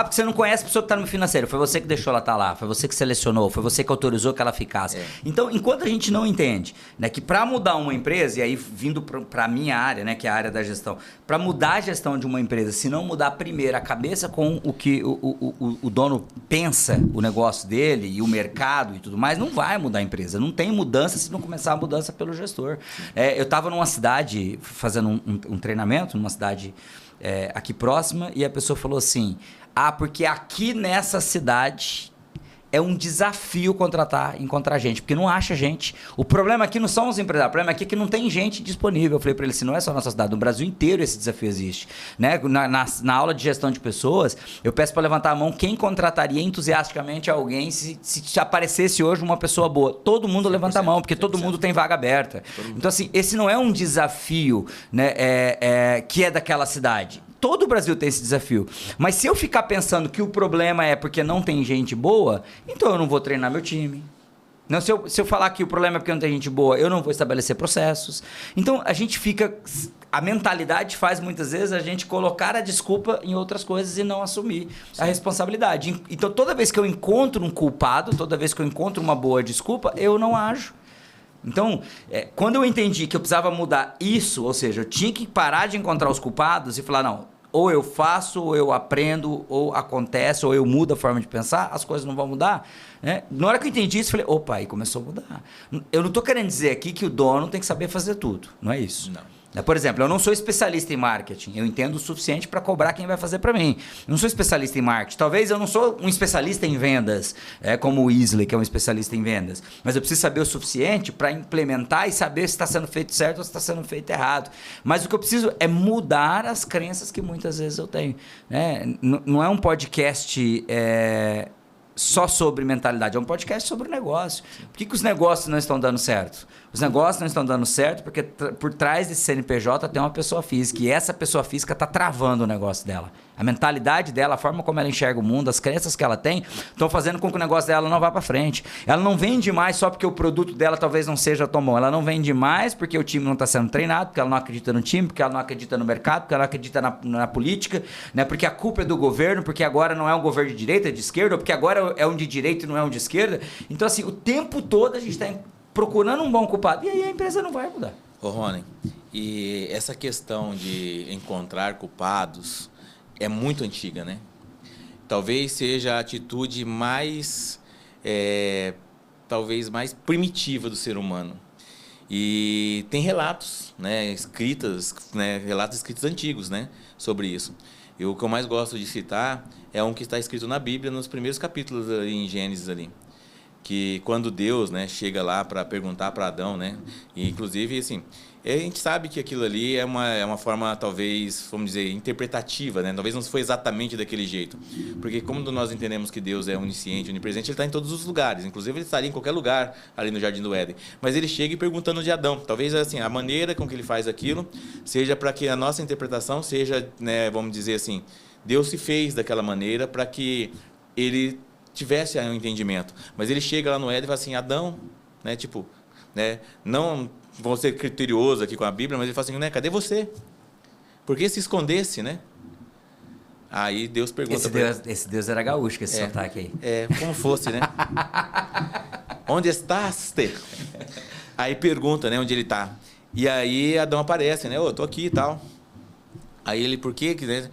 Porque você não conhece a pessoa que está no financeiro. Foi você que deixou ela estar lá, foi você que selecionou, foi você que autorizou que ela ficasse. Então, enquanto a gente não entende, né, que para mudar uma empresa, e aí vindo para a minha área, né, que é a área da gestão, para mudar a gestão de uma empresa, se não mudar primeiro a cabeça com o que o dono pensa, o negócio dele e o mercado e tudo mais, não vai mudar a empresa. Não tem mudança se não começar a mudança pelo gestor. Eu estava numa cidade, fazendo um treinamento, numa cidade aqui próxima, e a pessoa falou assim... porque aqui nessa cidade é um desafio encontrar gente, porque não acha gente. O problema aqui não são os empresários, o problema aqui é que não tem gente disponível. Eu falei para ele assim, não é só na nossa cidade, no Brasil inteiro esse desafio existe. Né? Na aula de gestão de pessoas, eu peço para levantar a mão quem contrataria entusiasticamente alguém se aparecesse hoje uma pessoa boa. Todo mundo levanta a mão, porque todo mundo tem vaga aberta. Então assim, esse não é um desafio, né, que é daquela cidade. Todo o Brasil tem esse desafio. Mas se eu ficar pensando que o problema é porque não tem gente boa, então eu não vou treinar meu time. Não, se eu falar que o problema é porque não tem gente boa, eu não vou estabelecer processos. Então a gente fica... A mentalidade faz muitas vezes a gente colocar a desculpa em outras coisas e não assumir a responsabilidade. Então toda vez que eu encontro um culpado, toda vez que eu encontro uma boa desculpa, eu não ajo. Então, quando eu entendi que eu precisava mudar isso, ou seja, eu tinha que parar de encontrar os culpados e falar, não, ou eu faço, ou eu aprendo, ou acontece, ou eu mudo a forma de pensar, as coisas não vão mudar. Né? Na hora que eu entendi isso, eu falei, opa, aí começou a mudar. Eu não estou querendo dizer aqui que o dono tem que saber fazer tudo, não é isso. Não. Por exemplo, eu não sou especialista em marketing, eu entendo o suficiente para cobrar quem vai fazer para mim. Eu não sou especialista em marketing, talvez eu não sou um especialista em vendas, como o Isley, que é um especialista em vendas, mas eu preciso saber o suficiente para implementar e saber se está sendo feito certo ou se está sendo feito errado. Mas o que eu preciso é mudar as crenças que muitas vezes eu tenho. Né? Não é um podcast... só sobre mentalidade, é um podcast sobre o negócio. Por que os negócios não estão dando certo? Os negócios não estão dando certo porque por trás desse CNPJ tem uma pessoa física e essa pessoa física está travando o negócio dela. A mentalidade dela, a forma como ela enxerga o mundo, as crenças que ela tem, estão fazendo com que o negócio dela não vá para frente. Ela não vende mais só porque o produto dela talvez não seja tão bom. Ela não vende mais porque o time não está sendo treinado, porque ela não acredita no time, porque ela não acredita no mercado, porque ela não acredita na política, né? Porque a culpa é do governo, porque agora não é um governo de direita, é de esquerda, ou porque agora é um de direita e não é um de esquerda. Então, assim, o tempo todo a gente está procurando um bom culpado. E aí a empresa não vai mudar. Ô, Rony, e essa questão de encontrar culpados é muito antiga, né? Talvez seja a atitude mais, talvez mais primitiva do ser humano. E tem relatos, né, relatos escritos antigos, né, sobre isso. E o que eu mais gosto de citar é um que está escrito na Bíblia, nos primeiros capítulos ali, em Gênesis ali. Que quando Deus, né, chega lá para perguntar para Adão, né, e inclusive assim, a gente sabe que aquilo ali é uma forma talvez, vamos dizer, interpretativa, né, talvez não foi exatamente daquele jeito, porque como nós entendemos que Deus é onisciente, onipresente, ele está em todos os lugares, inclusive ele estaria em qualquer lugar ali no Jardim do Éden, mas ele chega e perguntando de Adão, talvez assim, a maneira com que ele faz aquilo seja para que a nossa interpretação seja, né, vamos dizer assim, Deus se fez daquela maneira para que ele tivesse um entendimento, mas ele chega lá no Éden e fala assim, Adão, né, tipo, né, não vou ser criterioso aqui com a Bíblia, mas ele fala assim, né, cadê você? Por que se escondesse, né? Aí Deus pergunta esse Deus era gaúcho, com esse sotaque aí. Como fosse, né? Onde estás? Aí pergunta, né, onde ele está. E aí Adão aparece, né, tô aqui e tal. Aí ele, por quê? Né?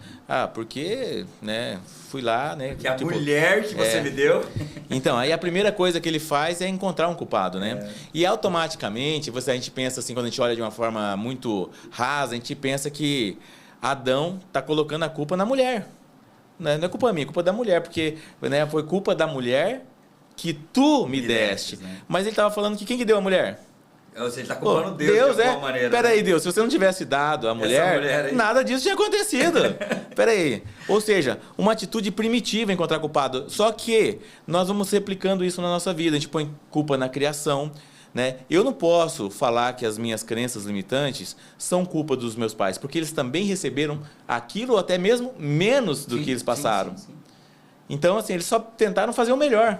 Porque, né, fui lá, né? Que a mulher que você me deu. Então, aí a primeira coisa que ele faz é encontrar um culpado, né? E automaticamente, a gente pensa assim, quando a gente olha de uma forma muito rasa, a gente pensa que Adão está colocando a culpa na mulher. Não é culpa minha, é culpa da mulher, porque, né, foi culpa da mulher que tu me deste. Né? Mas ele estava falando que quem que deu a mulher? Você está culpando Deus de alguma maneira. Peraí, Deus, se você não tivesse dado a mulher nada disso tinha acontecido. Peraí. Ou seja, uma atitude primitiva encontrar culpado. Só que nós vamos replicando isso na nossa vida. A gente põe culpa na criação, né? Eu não posso falar que as minhas crenças limitantes são culpa dos meus pais, porque eles também receberam aquilo ou até mesmo menos do que eles passaram. Sim. Então, assim, eles só tentaram fazer o melhor.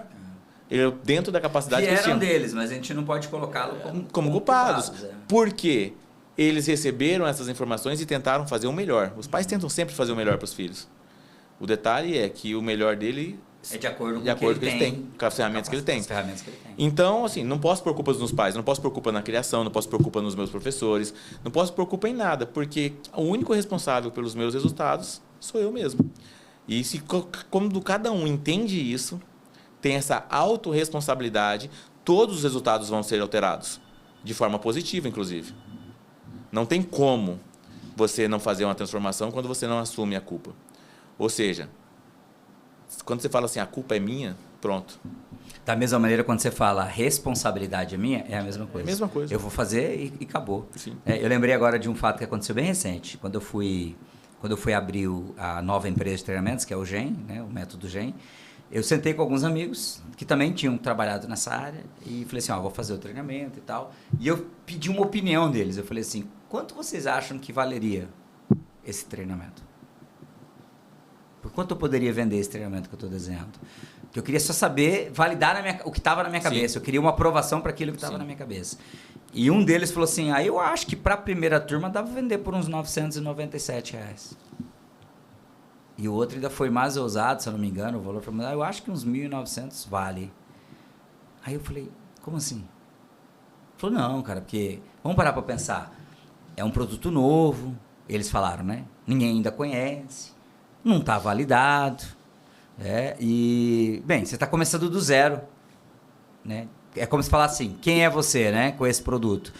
Dentro da capacidade que eles tinham. Deles, mas a gente não pode colocá-lo como culpados. Porque eles receberam essas informações e tentaram fazer o melhor. Os pais tentam sempre fazer o melhor para os filhos. O detalhe é que o melhor dele é de acordo com o que ele tem, com as ferramentas que ele tem. Então, assim, não posso pôr culpa nos pais, não posso pôr culpa na criação, não posso pôr culpa nos meus professores, não posso pôr culpa em nada, porque o único responsável pelos meus resultados sou eu mesmo. E quando cada um entende isso, tem essa autorresponsabilidade, todos os resultados vão ser alterados. De forma positiva, inclusive. Não tem como você não fazer uma transformação quando você não assume a culpa. Ou seja, quando você fala assim, a culpa é minha, pronto. Da mesma maneira, quando você fala a responsabilidade é minha, é a mesma coisa. É a mesma coisa. Eu vou fazer e acabou. Sim. Eu lembrei agora de um fato que aconteceu bem recente. Quando eu fui abrir a nova empresa de treinamentos, que é o GEM, né, o método GEM, eu sentei com alguns amigos que também tinham trabalhado nessa área e falei assim, vou fazer o treinamento e tal. E eu pedi uma opinião deles. Eu falei assim, quanto vocês acham que valeria esse treinamento? Por quanto eu poderia vender esse treinamento que eu estou desenhando? Porque eu queria só saber, validar o que estava na minha cabeça. Sim. Eu queria uma aprovação para aquilo que estava na minha cabeça. E um deles falou assim, eu acho que para a primeira turma dá para vender por uns R$997. E o outro ainda foi mais ousado, se eu não me engano, o valor foi mais... eu acho que uns 1.900 vale. Aí eu falei, como assim? Ele falou, não, cara, porque... Vamos parar para pensar. É um produto novo, eles falaram, né? Ninguém ainda conhece, não está validado. E, bem, você está começando do zero. Né? É como se falar assim, quem é você, né? Com esse produto.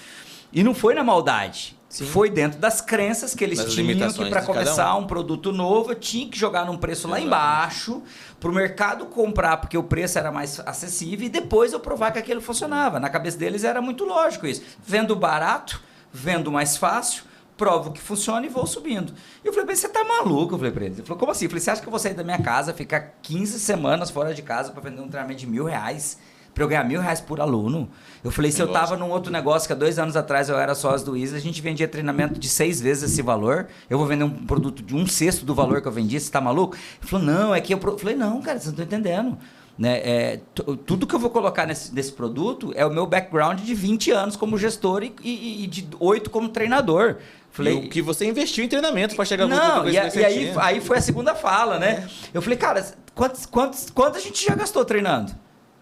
E não foi na maldade. Sim. Foi dentro das crenças que eles tinham, que para começar um produto novo eu tinha que jogar num preço lá embaixo para o mercado comprar, porque o preço era mais acessível e depois eu provar que aquilo funcionava. Na cabeça deles era muito lógico isso. Vendo barato, vendo mais fácil, provo que funciona e vou subindo. E eu falei, você tá maluco? Eu falei para eles. Ele falou, como assim? Eu falei, você acha que eu vou sair da minha casa, ficar 15 semanas fora de casa para vender um treinamento de R$1.000? Para eu ganhar R$1.000 por aluno. Eu falei, se eu estava num outro negócio que há 2 anos atrás eu era sócio do Weasley, a gente vendia treinamento de 6 vezes esse valor, eu vou vender um produto de 1/6 do valor que eu vendi, você está maluco? Ele falou, não, é que eu falei, não, cara, você não está entendendo. Né? Tudo que eu vou colocar nesse produto é o meu background de 20 anos como gestor e de 8 como treinador. Falei, e o que você investiu em treinamento para chegar no produto. E aí foi a segunda fala, né? Eu falei, cara, quanto a gente já gastou treinando?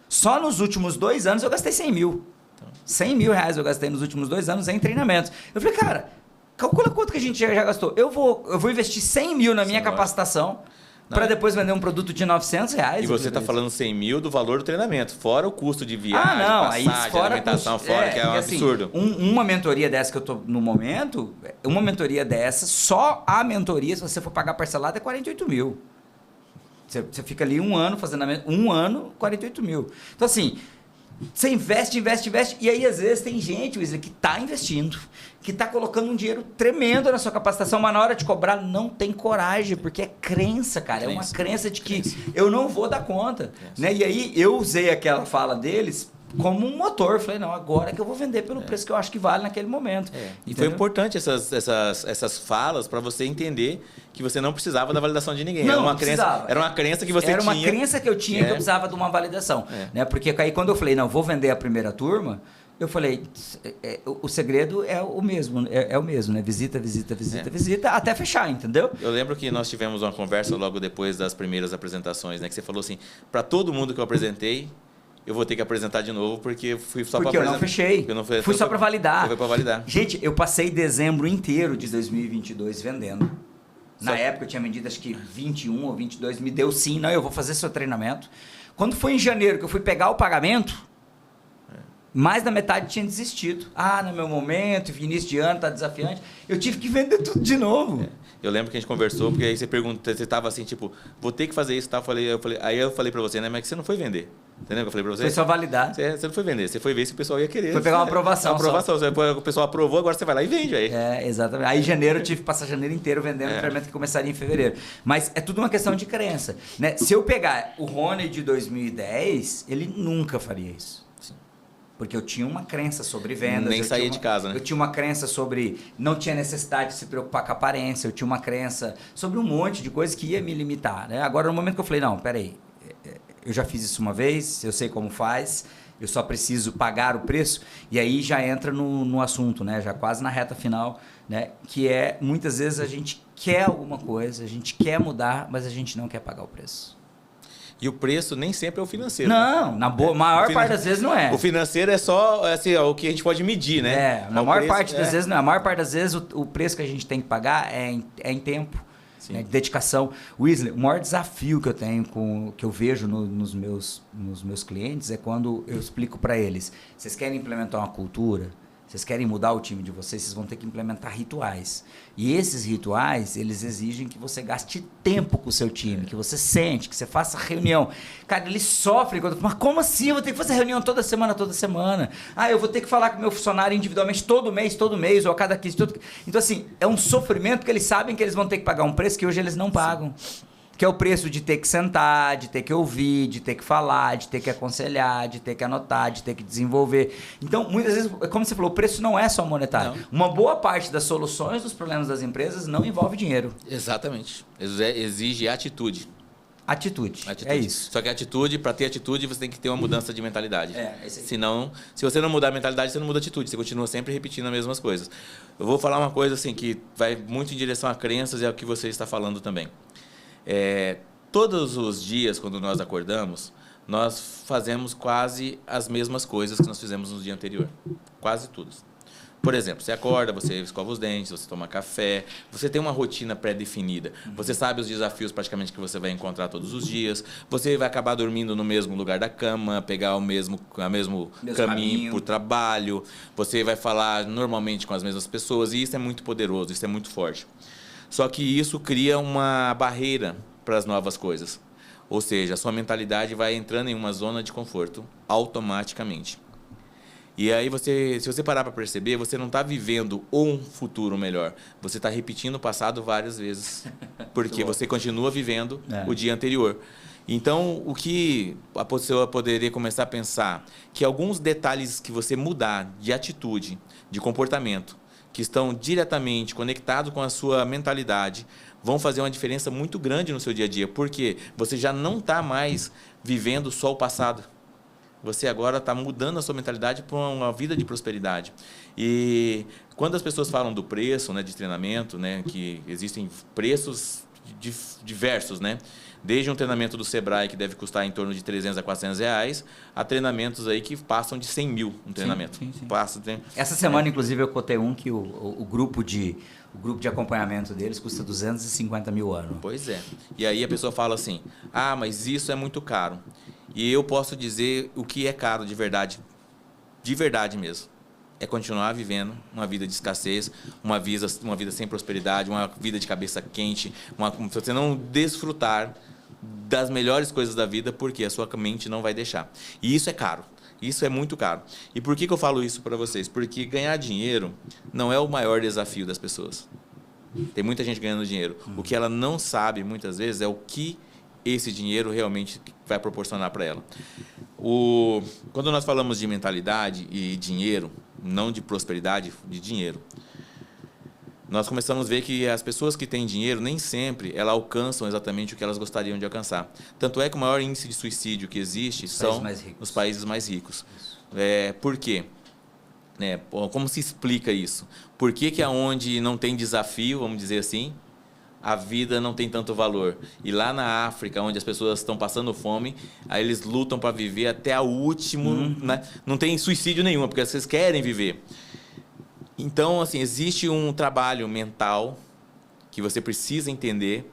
Só nos últimos 2 anos eu gastei 100 mil. R$100.000 eu gastei nos últimos 2 anos em treinamentos. Eu falei, cara, calcula quanto que a gente já gastou. Eu vou investir 100 mil na minha capacitação para depois vender um produto de R$900. E você está falando 100 mil do valor do treinamento, fora o custo de viagem, passagem, fora alimentação, fora, que é um absurdo. Uma mentoria dessa que eu estou no momento, uma mentoria dessa, só a mentoria, se você for pagar parcelado, é 48 mil. Você fica ali 1 ano fazendo um ano, 48 mil. Então, assim, você investe, e aí, às vezes, tem gente, Weasley, que está investindo, que está colocando um dinheiro tremendo na sua capacitação, mas na hora de cobrar não tem coragem, porque é crença, cara. É uma crença de que eu não vou dar conta. Né? E aí, eu usei aquela fala deles como um motor. Falei, não, agora que eu vou vender pelo preço que eu acho que vale naquele momento. E foi importante essas falas para você entender que você não precisava da validação de ninguém. Não, era uma crença que você tinha. Era uma crença que eu tinha que eu precisava de uma validação. Né? Porque aí quando eu falei, não, vou vender a primeira turma, eu falei, o segredo é o mesmo, é o mesmo, né? Visita, até fechar, entendeu? Eu lembro que nós tivemos uma conversa logo depois das primeiras apresentações, né? Que você falou assim, para todo mundo que eu apresentei, eu vou ter que apresentar de novo, porque fui só para apresentar. Porque eu não fechei. Fui só para validar. Foi para validar. Gente, eu passei dezembro inteiro de 2022 vendendo. Na época eu tinha vendido acho que 21 ou 22, me deu sim, não, eu vou fazer seu treinamento. Quando foi em janeiro que eu fui pegar o pagamento, mais da metade tinha desistido. No meu momento, início de ano, tá desafiante. Eu tive que vender tudo de novo. Eu lembro que a gente conversou, porque aí você pergunta, você tava assim, tipo, vou ter que fazer isso, tá? Aí eu falei pra você, né, mas que você não foi vender. Entendeu o que eu falei pra você? Foi só validar. Você não foi vender, você foi ver se o pessoal ia querer. Foi pegar uma aprovação. Uma aprovação. O pessoal aprovou, agora você vai lá e vende aí. Exatamente. Aí em janeiro eu tive que passar janeiro inteiro vendendo o treinamento que começaria em fevereiro. Mas é tudo uma questão de crença, né? Se eu pegar o Rony de 2010, ele nunca faria isso. Porque eu tinha uma crença sobre vendas. Nem saía de casa, né? Eu tinha uma crença sobre não tinha necessidade de se preocupar com a aparência. Eu tinha uma crença sobre um monte de coisas que ia me limitar, né? Agora, no momento que eu falei, não, peraí, eu já fiz isso uma vez, eu sei como faz, eu só preciso pagar o preço. E aí já entra no assunto, né? Já quase na reta final, né? Que é, muitas vezes a gente quer alguma coisa, a gente quer mudar, mas a gente não quer pagar o preço. E o preço nem sempre é o financeiro. Não, né? Maior parte das vezes não é. O financeiro é só assim, o que a gente pode medir, né? Na maior parte das vezes não é. A maior parte das vezes o preço que a gente tem que pagar é em tempo, né, de dedicação. Wesley, o maior desafio que eu tenho, que eu vejo nos meus clientes é quando eu explico para eles, vocês querem implementar uma cultura, vocês querem mudar o time de vocês vão ter que implementar rituais. E esses rituais, eles exigem que você gaste tempo com o seu time, que você sente, que você faça reunião. Cara, eles sofrem quando... Mas como assim? Eu vou ter que fazer reunião toda semana? Eu vou ter que falar com o meu funcionário individualmente todo mês, ou a cada 15... Então, assim, é um sofrimento que eles sabem que eles vão ter que pagar um preço que hoje eles não pagam. Que é o preço de ter que sentar, de ter que ouvir, de ter que falar, de ter que aconselhar, de ter que anotar, de ter que desenvolver. Então, muitas vezes, como você falou, o preço não é só monetário. Não. Uma boa parte das soluções dos problemas das empresas não envolve dinheiro. Exatamente. Exige atitude. Atitude. É isso. Só que atitude, para ter atitude, você tem que ter uma mudança de mentalidade. Senão, se você não mudar a mentalidade, você não muda a atitude. Você continua sempre repetindo as mesmas coisas. Eu vou falar uma coisa assim que vai muito em direção a crenças e ao que você está falando também. Todos os dias, quando nós acordamos, nós fazemos quase as mesmas coisas que nós fizemos no dia anterior. Quase todos. Por exemplo, você acorda, você escova os dentes, você toma café, você tem uma rotina pré-definida. Você sabe os desafios praticamente que você vai encontrar todos os dias. Você vai acabar dormindo no mesmo lugar da cama, pegar o mesmo caminho para o trabalho. Você vai falar normalmente com as mesmas pessoas e isso é muito poderoso, isso é muito forte. Só que isso cria uma barreira para as novas coisas. Ou seja, a sua mentalidade vai entrando em uma zona de conforto automaticamente. E aí, se você parar para perceber, você não está vivendo um futuro melhor. Você está repetindo o passado várias vezes. Porque você continua vivendo o dia anterior. Então, o que a pessoa poderia começar a pensar? Que alguns detalhes que você mudar de atitude, de comportamento, que estão diretamente conectados com a sua mentalidade, vão fazer uma diferença muito grande no seu dia a dia, porque você já não está mais vivendo só o passado. Você agora está mudando a sua mentalidade para uma vida de prosperidade. E quando as pessoas falam do preço, né, de treinamento, né, que existem preços diversos, né? Desde um treinamento do Sebrae que deve custar em torno de 300 a 400 reais, a treinamentos aí que passam de 100 mil um treinamento. Sim. Essa semana, inclusive, eu cotei um que o grupo de acompanhamento deles custa 250 mil ano. Pois é. E aí a pessoa fala assim, mas isso é muito caro. E eu posso dizer o que é caro de verdade mesmo. É continuar vivendo uma vida de escassez, uma vida sem prosperidade, uma vida de cabeça quente, você não desfrutar das melhores coisas da vida, porque a sua mente não vai deixar. E isso é caro. Isso é muito caro. E por que eu falo isso para vocês? Porque ganhar dinheiro não é o maior desafio das pessoas. Tem muita gente ganhando dinheiro. O que ela não sabe, muitas vezes, é o que esse dinheiro realmente vai proporcionar para ela. Quando nós falamos de mentalidade e dinheiro, não de prosperidade, de dinheiro, nós começamos a ver que as pessoas que têm dinheiro, nem sempre elas alcançam exatamente o que elas gostariam de alcançar. Tanto é que o maior índice de suicídio que existe são os países mais ricos. Por quê? Como se explica isso? Por que aonde não tem desafio, vamos dizer assim, a vida não tem tanto valor? E lá na África, onde as pessoas estão passando fome, aí eles lutam para viver até o último, né? Não tem suicídio nenhum, porque vocês querem viver. Então, assim, existe um trabalho mental que você precisa entender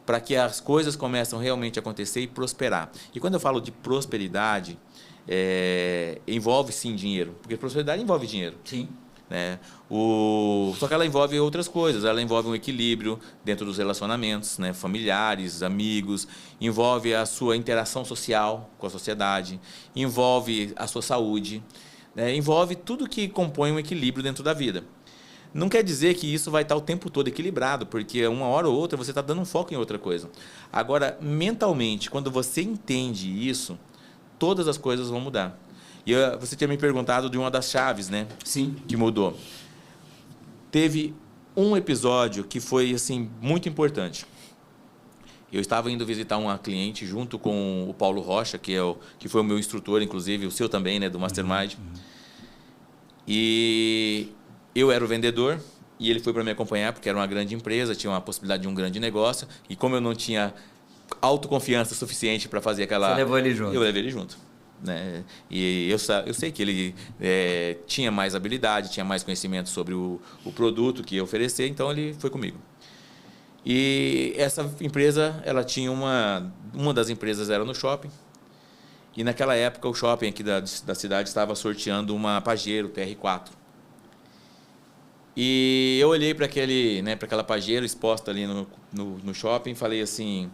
para que as coisas começem realmente a acontecer e prosperar. E quando eu falo de prosperidade, envolve sim dinheiro, porque prosperidade envolve dinheiro. Sim. Né? Só que ela envolve outras coisas, ela envolve um equilíbrio dentro dos relacionamentos, né? Familiares, amigos, envolve a sua interação social com a sociedade, envolve a sua saúde, né? Envolve tudo que compõe um equilíbrio dentro da vida. Não quer dizer que isso vai estar o tempo todo equilibrado, porque uma hora ou outra você está dando um foco em outra coisa. Agora, mentalmente, quando você entende isso, todas as coisas vão mudar. E você tinha me perguntado de uma das chaves, né? Sim. Que mudou. Teve um episódio que foi assim muito importante. Eu estava indo visitar uma cliente junto com o Paulo Rocha, que foi o meu instrutor, inclusive, o seu também, né, do Mastermind. E eu era o vendedor e ele foi para me acompanhar, porque era uma grande empresa, tinha uma possibilidade de um grande negócio. E como eu não tinha autoconfiança suficiente para fazer aquela... Você levou ele junto? Eu levei ele junto. Né? E eu sei que ele tinha mais habilidade, tinha mais conhecimento sobre o produto que ia oferecer, então ele foi comigo. E essa empresa, ela tinha uma das empresas era no shopping, e naquela época o shopping aqui da cidade estava sorteando uma Pajero TR4. E eu olhei para aquela Pajero exposta ali no shopping e falei assim,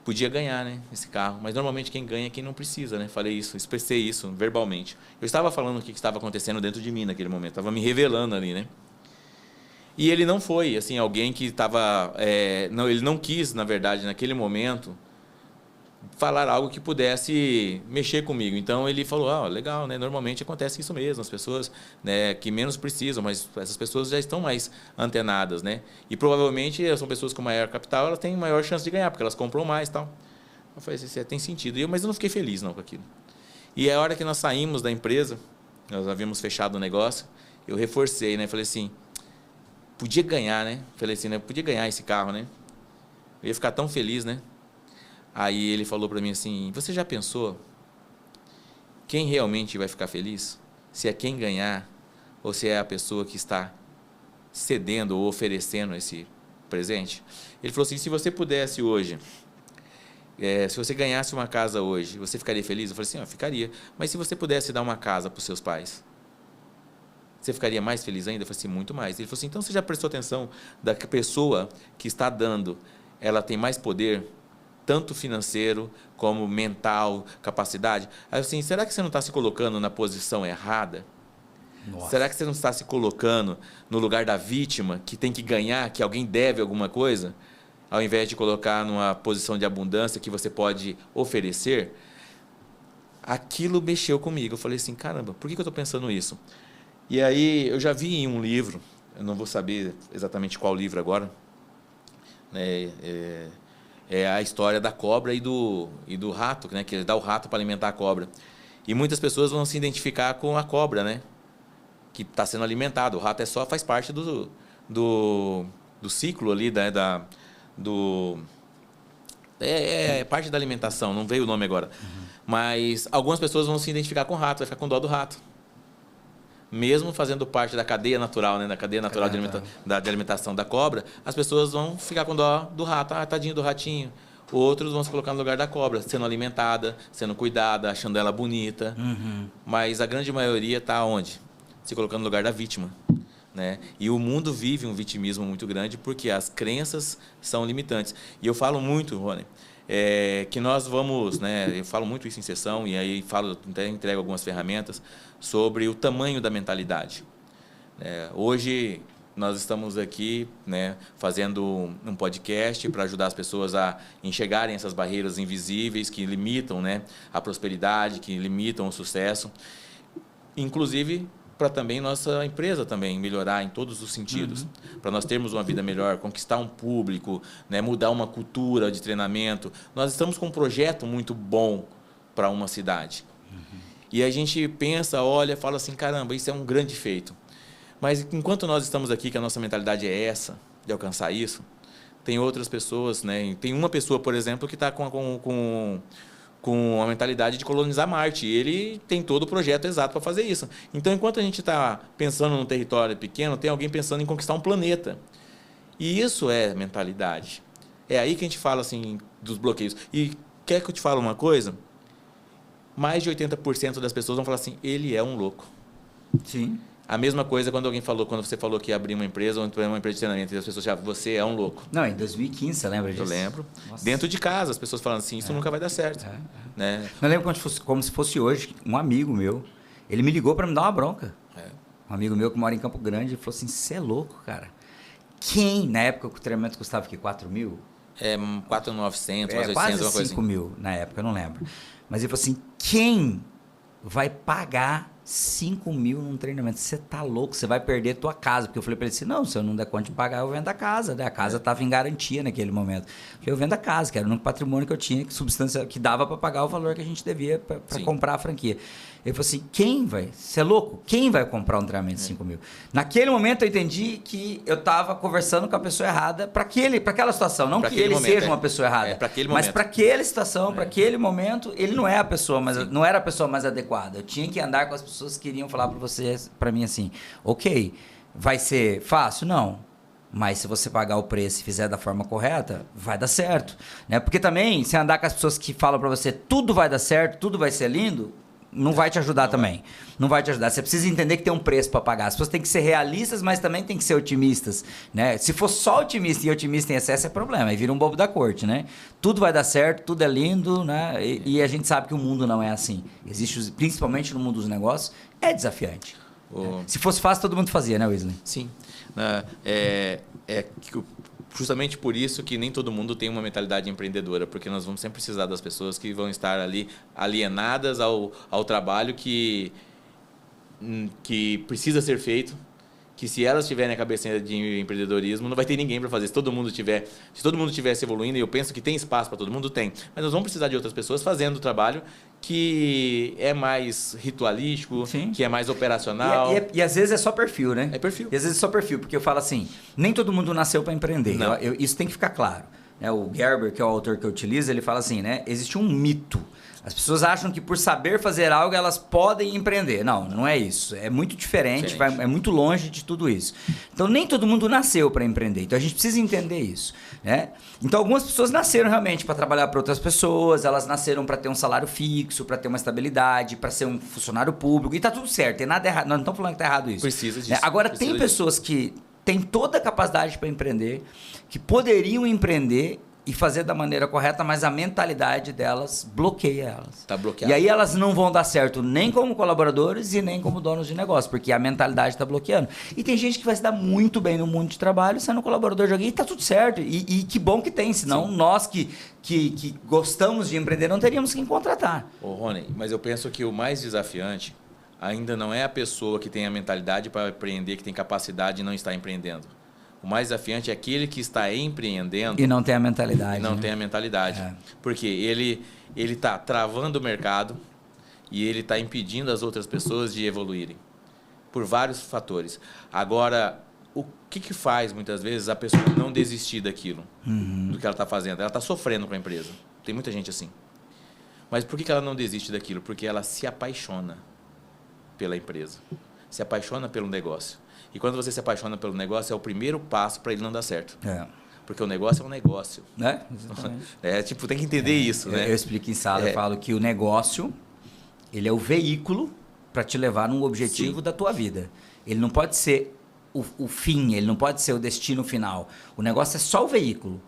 podia ganhar, né, esse carro, mas normalmente quem ganha é quem não precisa, né? Falei isso, expressei isso verbalmente. Eu estava falando o que estava acontecendo dentro de mim naquele momento, estava me revelando ali, né? E ele não foi, assim, alguém que estava... ele não quis, na verdade, naquele momento, falar algo que pudesse mexer comigo. Então, ele falou, legal, né? Normalmente acontece isso mesmo, as pessoas, né, que menos precisam, mas essas pessoas já estão mais antenadas, né? E provavelmente são pessoas com maior capital, elas têm maior chance de ganhar, porque elas compram mais e tal. Eu falei assim, tem sentido. Mas eu não fiquei feliz, não, com aquilo. E a hora que nós saímos da empresa, nós havíamos fechado o negócio, eu reforcei, né? Falei assim, podia ganhar, né? Falei assim, né? Podia ganhar esse carro, né? Eu ia ficar tão feliz, né? Aí ele falou para mim assim, você já pensou quem realmente vai ficar feliz? Se é quem ganhar ou se é a pessoa que está cedendo ou oferecendo esse presente? Ele falou assim, se você pudesse hoje, se você ganhasse uma casa hoje, você ficaria feliz? Eu falei assim, ficaria. Mas se você pudesse dar uma casa para os seus pais, você ficaria mais feliz ainda? Eu falei assim, muito mais. Ele falou assim, então você já prestou atenção da pessoa que está dando, ela tem mais poder, tanto financeiro como mental, capacidade? Aí assim, será que você não está se colocando na posição errada? Nossa. Será que você não está se colocando no lugar da vítima, que tem que ganhar, que alguém deve alguma coisa, ao invés de colocar numa posição de abundância que você pode oferecer? Aquilo mexeu comigo. Eu falei assim, caramba, por que eu estou pensando isso? E aí eu já vi em um livro, eu não vou saber exatamente qual livro agora, né, é a história da cobra e do rato, né? Que ele dá o rato para alimentar a cobra. E muitas pessoas vão se identificar com a cobra, né? Que está sendo alimentado. O rato faz parte do ciclo ali, é parte da alimentação, não veio o nome agora. Mas algumas pessoas vão se identificar com o rato, vai ficar com dó do rato. Mesmo fazendo parte da cadeia natural, né? Da cadeia natural de alimentação da cobra, as pessoas vão ficar com dó do rato. Tadinho do ratinho. Outros vão se colocar no lugar da cobra, sendo alimentada, sendo cuidada, achando ela bonita. Mas a grande maioria está onde? Se colocando no lugar da vítima. Né? E o mundo vive um vitimismo muito grande porque as crenças são limitantes. E eu falo muito, Rony, que nós vamos, né? Eu falo muito isso em sessão e aí até entrego algumas ferramentas sobre o tamanho da mentalidade. Hoje nós estamos aqui, né, fazendo um podcast para ajudar as pessoas a enxergarem essas barreiras invisíveis que limitam, né, a prosperidade, que limitam o sucesso, inclusive para também nossa empresa também melhorar em todos os sentidos, para nós termos uma vida melhor, conquistar um público, né, mudar uma cultura de treinamento. Nós estamos com um projeto muito bom para uma cidade. E a gente pensa, olha, fala assim, caramba, isso é um grande feito. Mas enquanto nós estamos aqui, que a nossa mentalidade é essa, de alcançar isso, tem outras pessoas, né? Tem uma pessoa, por exemplo, que está com a mentalidade de colonizar Marte. E ele tem todo o projeto exato para fazer isso. Então, enquanto a gente está pensando num território pequeno, tem alguém pensando em conquistar um planeta. E isso é mentalidade. É aí que a gente fala assim dos bloqueios. E quer que eu te fale uma coisa? Mais de 80% das pessoas vão falar assim, ele é um louco. Sim. A mesma coisa quando você falou que ia abrir uma empresa ou uma empresa de treinamento, e as pessoas já, você é um louco. Não, em 2015, você lembra disso? Eu lembro. Nossa. Dentro de casa, as pessoas falando assim, isso nunca vai dar certo. Né? Eu lembro como se fosse hoje, um amigo meu, ele me ligou para me dar uma bronca. Um amigo meu que mora em Campo Grande, ele falou assim, você é louco, cara. Quem, na época, o treinamento custava o quê? 4 mil? 4.900, 800, quase uma coisa 5 assim. mil na época, eu não lembro. Mas ele falou assim, quem vai pagar 5 mil num treinamento? Você tá louco, você vai perder tua casa. Porque eu falei para ele assim, não, se eu não der conta de pagar, eu vendo a casa. Né? A casa estava em garantia naquele momento. Eu vendo a casa, que era o único patrimônio que eu tinha, que substância que dava para pagar o valor que a gente devia para comprar a franquia. Ele falou assim, quem vai? Você é louco? Quem vai comprar um treinamento de 5 mil? Naquele momento eu entendi que eu estava conversando com a pessoa errada para aquela situação. Não que ele seja uma pessoa errada, mas para aquela situação, para aquele momento, ele não é a pessoa, não era a pessoa mais adequada. Eu tinha que andar com as pessoas que queriam falar para mim assim, ok, vai ser fácil? Não. Mas se você pagar o preço e fizer da forma correta, vai dar certo. Né? Porque também, se andar com as pessoas que falam para você tudo vai dar certo, tudo vai ser lindo, não vai te ajudar também. Não vai te ajudar. Você precisa entender que tem um preço para pagar. As pessoas têm que ser realistas, mas também tem que ser otimistas. Né? Se for só otimista e otimista em excesso, é problema. Aí vira um bobo da corte. Né? Tudo vai dar certo, tudo é lindo. Né? E a gente sabe que o mundo não é assim. Existe, principalmente no mundo dos negócios, é desafiante. Se fosse fácil, todo mundo fazia, né, Wesley? Sim. Justamente por isso que nem todo mundo tem uma mentalidade empreendedora, porque nós vamos sempre precisar das pessoas que vão estar ali alienadas ao trabalho que precisa ser feito, que se elas tiverem a cabeça de empreendedorismo, não vai ter ninguém para fazer. Se todo mundo tivesse evoluindo, e eu penso que tem espaço para todo mundo, tem. Mas nós vamos precisar de outras pessoas fazendo o trabalho que é mais ritualístico, Sim. que é mais operacional. E às vezes é só perfil, né? É perfil. E às vezes é só perfil, porque eu falo assim, nem todo mundo nasceu para empreender. Isso tem que ficar claro. O Gerber, que é o autor que eu utilizo, ele fala assim, né? Existe um mito. As pessoas acham que por saber fazer algo, elas podem empreender. Não, não é isso. É muito diferente. É muito longe de tudo isso. Então, nem todo mundo nasceu para empreender. Então, a gente precisa entender isso. Né? Então, algumas pessoas nasceram realmente para trabalhar para outras pessoas, elas nasceram para ter um salário fixo, para ter uma estabilidade, para ser um funcionário público. E tá tudo certo, tem nada errado. Nós não estamos falando que tá errado isso. Precisa disso. Agora, tem pessoas que têm toda a capacidade para empreender, que poderiam empreender e fazer da maneira correta, mas a mentalidade delas bloqueia elas. Tá bloqueado. E aí elas não vão dar certo nem como colaboradores e nem como donos de negócio, porque a mentalidade está bloqueando. E tem gente que vai se dar muito bem no mundo de trabalho sendo colaborador de alguém e tá tudo certo. E que bom que tem, senão Sim. nós que gostamos de empreender não teríamos quem contratar. Ô, Rony, mas eu penso que o mais desafiante ainda não é a pessoa que tem a mentalidade para empreender, que tem capacidade e não está empreendendo. O mais desafiante é aquele que está empreendendo... E não tem a mentalidade. E não tem a mentalidade. Porque ele está travando o mercado e ele está impedindo as outras pessoas de evoluírem. Por vários fatores. Agora, o que faz, muitas vezes, a pessoa não desistir daquilo, do que ela está fazendo? Ela está sofrendo com a empresa. Tem muita gente assim. Mas por que ela não desiste daquilo? Porque ela se apaixona pela empresa. Se apaixona pelo negócio. E quando você se apaixona pelo negócio, é o primeiro passo para ele não dar certo. Porque o negócio é um negócio. Tem que entender isso, né? Eu explico em sala, eu falo que o negócio, ele é o veículo para te levar num objetivo Sim. da tua vida. Ele não pode ser o fim, ele não pode ser o destino final. O negócio é só o veículo.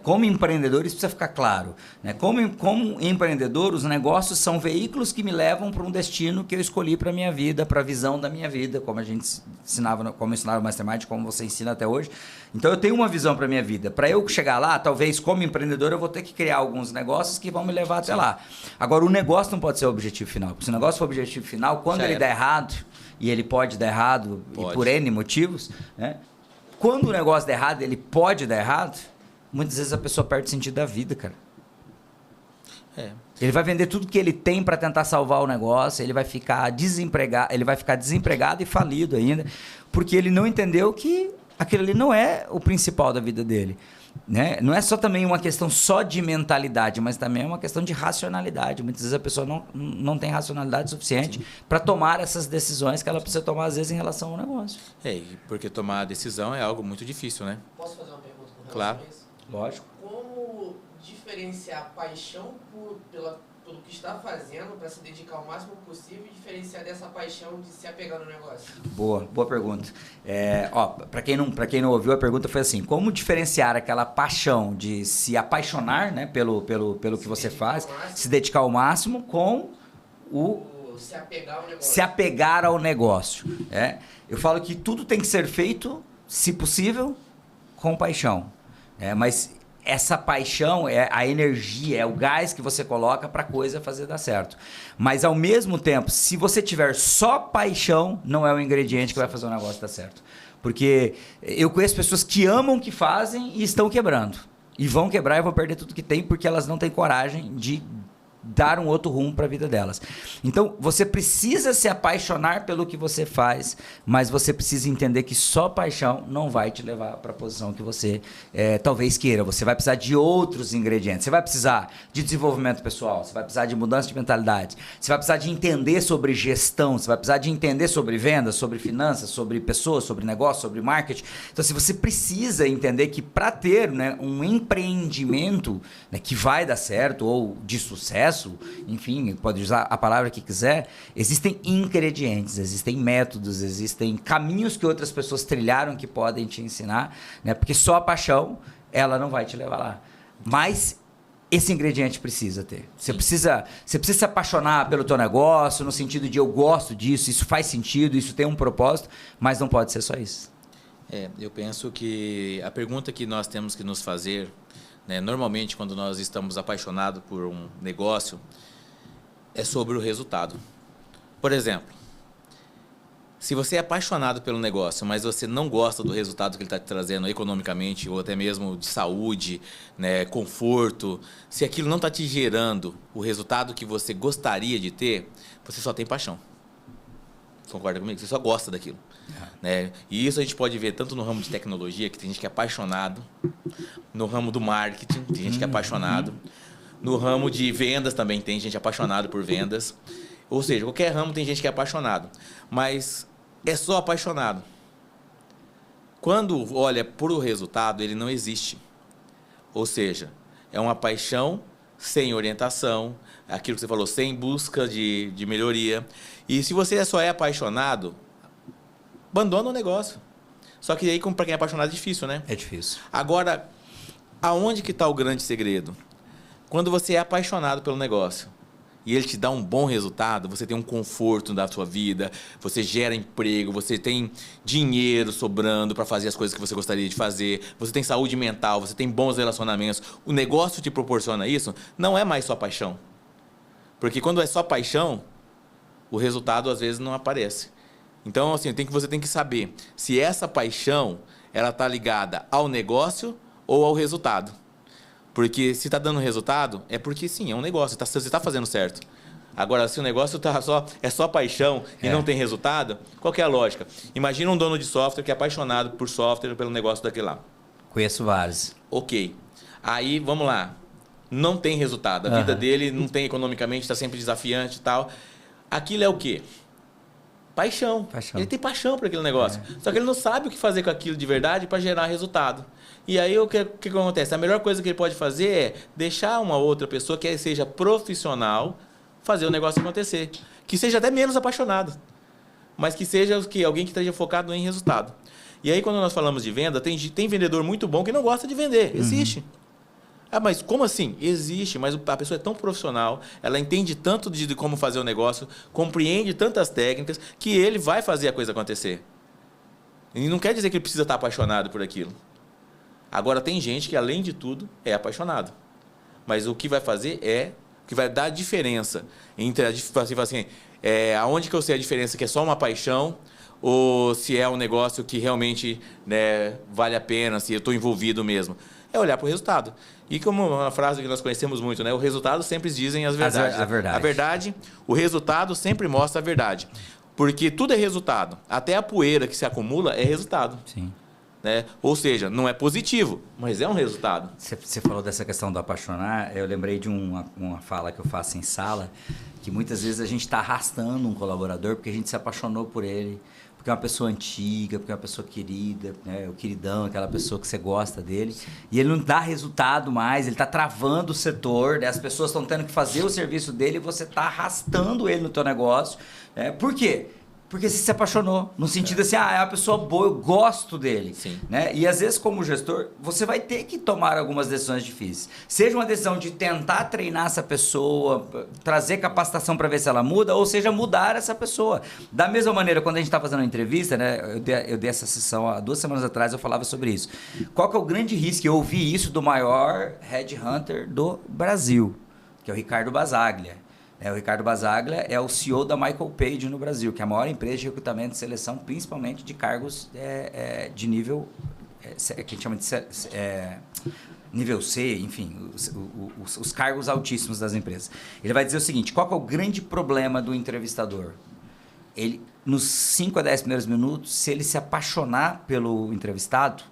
Como empreendedor, isso precisa ficar claro. Como empreendedor, os negócios são veículos que me levam para um destino que eu escolhi para a minha vida, para a visão da minha vida, como a gente ensinava, como eu ensinava no Mastermind, como você ensina até hoje. Então, eu tenho uma visão para a minha vida. Para eu chegar lá, talvez como empreendedor, eu vou ter que criar alguns negócios que vão me levar até lá. Agora, o negócio não pode ser o objetivo final. Porque se o negócio for o objetivo final, quando ele der errado, e ele pode dar errado e por N motivos, quando o negócio der errado, ele pode dar errado, muitas vezes a pessoa perde o sentido da vida, cara. Ele vai vender tudo que ele tem para tentar salvar o negócio, ele vai ficar desempregado e falido ainda, porque ele não entendeu que aquilo ali não é o principal da vida dele. né? Não é só também uma questão só de mentalidade, mas também é uma questão de racionalidade. Muitas vezes a pessoa não tem racionalidade suficiente para tomar essas decisões que ela precisa tomar, às vezes, em relação ao negócio. Porque tomar a decisão é algo muito difícil, né? Posso fazer uma pergunta com relação Claro. a isso? Lógico. Como diferenciar paixão pelo que está fazendo para se dedicar o máximo possível e diferenciar dessa paixão de se apegar no negócio? Boa pergunta. Para quem não ouviu, a pergunta foi assim: como diferenciar aquela paixão de se apaixonar, né, pelo que você faz, se dedicar ao máximo, com o se apegar ao negócio. Eu falo que tudo tem que ser feito, se possível, com paixão. Mas essa paixão é a energia, é o gás que você coloca para a coisa fazer dar certo. Mas, ao mesmo tempo, se você tiver só paixão, não é o ingrediente que vai fazer o negócio dar certo. Porque eu conheço pessoas que amam o que fazem e estão quebrando. E vão quebrar e vão perder tudo que tem porque elas não têm coragem de dar um outro rumo para a vida delas. Então, você precisa se apaixonar pelo que você faz, mas você precisa entender que só paixão não vai te levar para a posição que você talvez queira. Você vai precisar de outros ingredientes. Você vai precisar de desenvolvimento pessoal, você vai precisar de mudança de mentalidade, você vai precisar de entender sobre gestão, você vai precisar de entender sobre vendas, sobre finanças, sobre pessoas, sobre negócio, sobre marketing. Então, se você precisa entender que para ter, né, um empreendimento, né, que vai dar certo ou de sucesso, enfim, pode usar a palavra que quiser, existem ingredientes, existem métodos, existem caminhos que outras pessoas trilharam que podem te ensinar, né? Porque só a paixão, ela não vai te levar lá. Mas esse ingrediente precisa ter. Você precisa se apaixonar pelo teu negócio, no sentido de eu gosto disso, isso faz sentido, isso tem um propósito, mas não pode ser só isso. Eu penso que a pergunta que nós temos que nos fazer, né, normalmente, quando nós estamos apaixonados por um negócio, é sobre o resultado. Por exemplo, se você é apaixonado pelo negócio, mas você não gosta do resultado que ele está te trazendo economicamente, ou até mesmo de saúde, né, conforto, se aquilo não está te gerando o resultado que você gostaria de ter, você só tem paixão. Concorda comigo? Você só gosta daquilo. Né? E isso a gente pode ver tanto no ramo de tecnologia, que tem gente que é apaixonado, no ramo do marketing, tem gente que é apaixonado, no ramo de vendas também tem gente apaixonada por vendas. Ou seja, qualquer ramo tem gente que é apaixonado, mas é só apaixonado. Quando olha por o resultado, ele não existe. Ou seja, é uma paixão sem orientação, aquilo que você falou, sem busca de melhoria. E se você só é apaixonado, abandona o negócio. Só que aí, para quem é apaixonado, é difícil, né? É difícil. Agora, aonde que está o grande segredo? Quando você é apaixonado pelo negócio e ele te dá um bom resultado, você tem um conforto na sua vida, você gera emprego, você tem dinheiro sobrando para fazer as coisas que você gostaria de fazer, você tem saúde mental, você tem bons relacionamentos, o negócio te proporciona isso, não é mais só paixão. Porque quando é só paixão, o resultado às vezes não aparece. Então, assim, você tem que saber se essa paixão ela está ligada ao negócio ou ao resultado. Porque se está dando resultado, é porque sim, é um negócio, você está fazendo certo. Agora, se o negócio é só paixão e não tem resultado, qual que é a lógica? Imagina um dono de software que é apaixonado por software, pelo negócio daquele lá. Conheço vários. Ok. Aí, vamos lá. Não tem resultado. A vida dele não tem economicamente, está sempre desafiante e tal. Aquilo é o quê? Paixão. Ele tem paixão por aquele negócio. Só que ele não sabe o que fazer com aquilo de verdade para gerar resultado. E aí o que acontece? A melhor coisa que ele pode fazer é deixar uma outra pessoa que seja profissional fazer o negócio acontecer. Que seja até menos apaixonado. Mas que seja alguém que esteja focado em resultado. E aí quando nós falamos de venda, tem vendedor muito bom que não gosta de vender. Existe. Ah, mas como assim? Existe, mas a pessoa é tão profissional, ela entende tanto de como fazer o negócio, compreende tantas técnicas, que ele vai fazer a coisa acontecer. E não quer dizer que ele precisa estar apaixonado por aquilo. Agora, tem gente que, além de tudo, é apaixonado. Mas o que vai fazer o que vai dar a diferença entre, aonde que eu sei a diferença que é só uma paixão ou se é um negócio que realmente, né, vale a pena, se eu estou envolvido mesmo. É olhar para o resultado. E como uma frase que nós conhecemos muito, né? O resultado sempre dizem as verdades. A verdade, o resultado sempre mostra a verdade. Porque tudo é resultado. Até a poeira que se acumula é resultado. Sim. né? Ou seja, não é positivo, mas é um resultado. Você falou dessa questão do apaixonar, eu lembrei de uma fala que eu faço em sala, que muitas vezes a gente está arrastando um colaborador porque a gente se apaixonou por ele, porque é uma pessoa antiga, porque é uma pessoa querida, né? O queridão, aquela pessoa que você gosta dele, e ele não dá resultado mais, ele está travando o setor, né? As pessoas estão tendo que fazer o serviço dele e você está arrastando ele no teu negócio. Por quê? Porque você se apaixonou, no sentido assim, é uma pessoa boa, eu gosto dele. Sim. Né? E às vezes, como gestor, você vai ter que tomar algumas decisões difíceis. Seja uma decisão de tentar treinar essa pessoa, trazer capacitação para ver se ela muda, ou seja, mudar essa pessoa. Da mesma maneira, quando a gente está fazendo uma entrevista, né, eu dei essa sessão há 2 semanas atrás, eu falava sobre isso. Qual que é o grande risco? Eu ouvi isso do maior headhunter do Brasil, que é o Ricardo Basaglia. O Ricardo Basaglia é o CEO da Michael Page no Brasil, que é a maior empresa de recrutamento e seleção, principalmente de cargos de nível, que a gente chama de nível C, enfim, os cargos altíssimos das empresas. Ele vai dizer o seguinte, qual que é o grande problema do entrevistador? Ele, nos 5 a 10 primeiros minutos, se ele se apaixonar pelo entrevistado,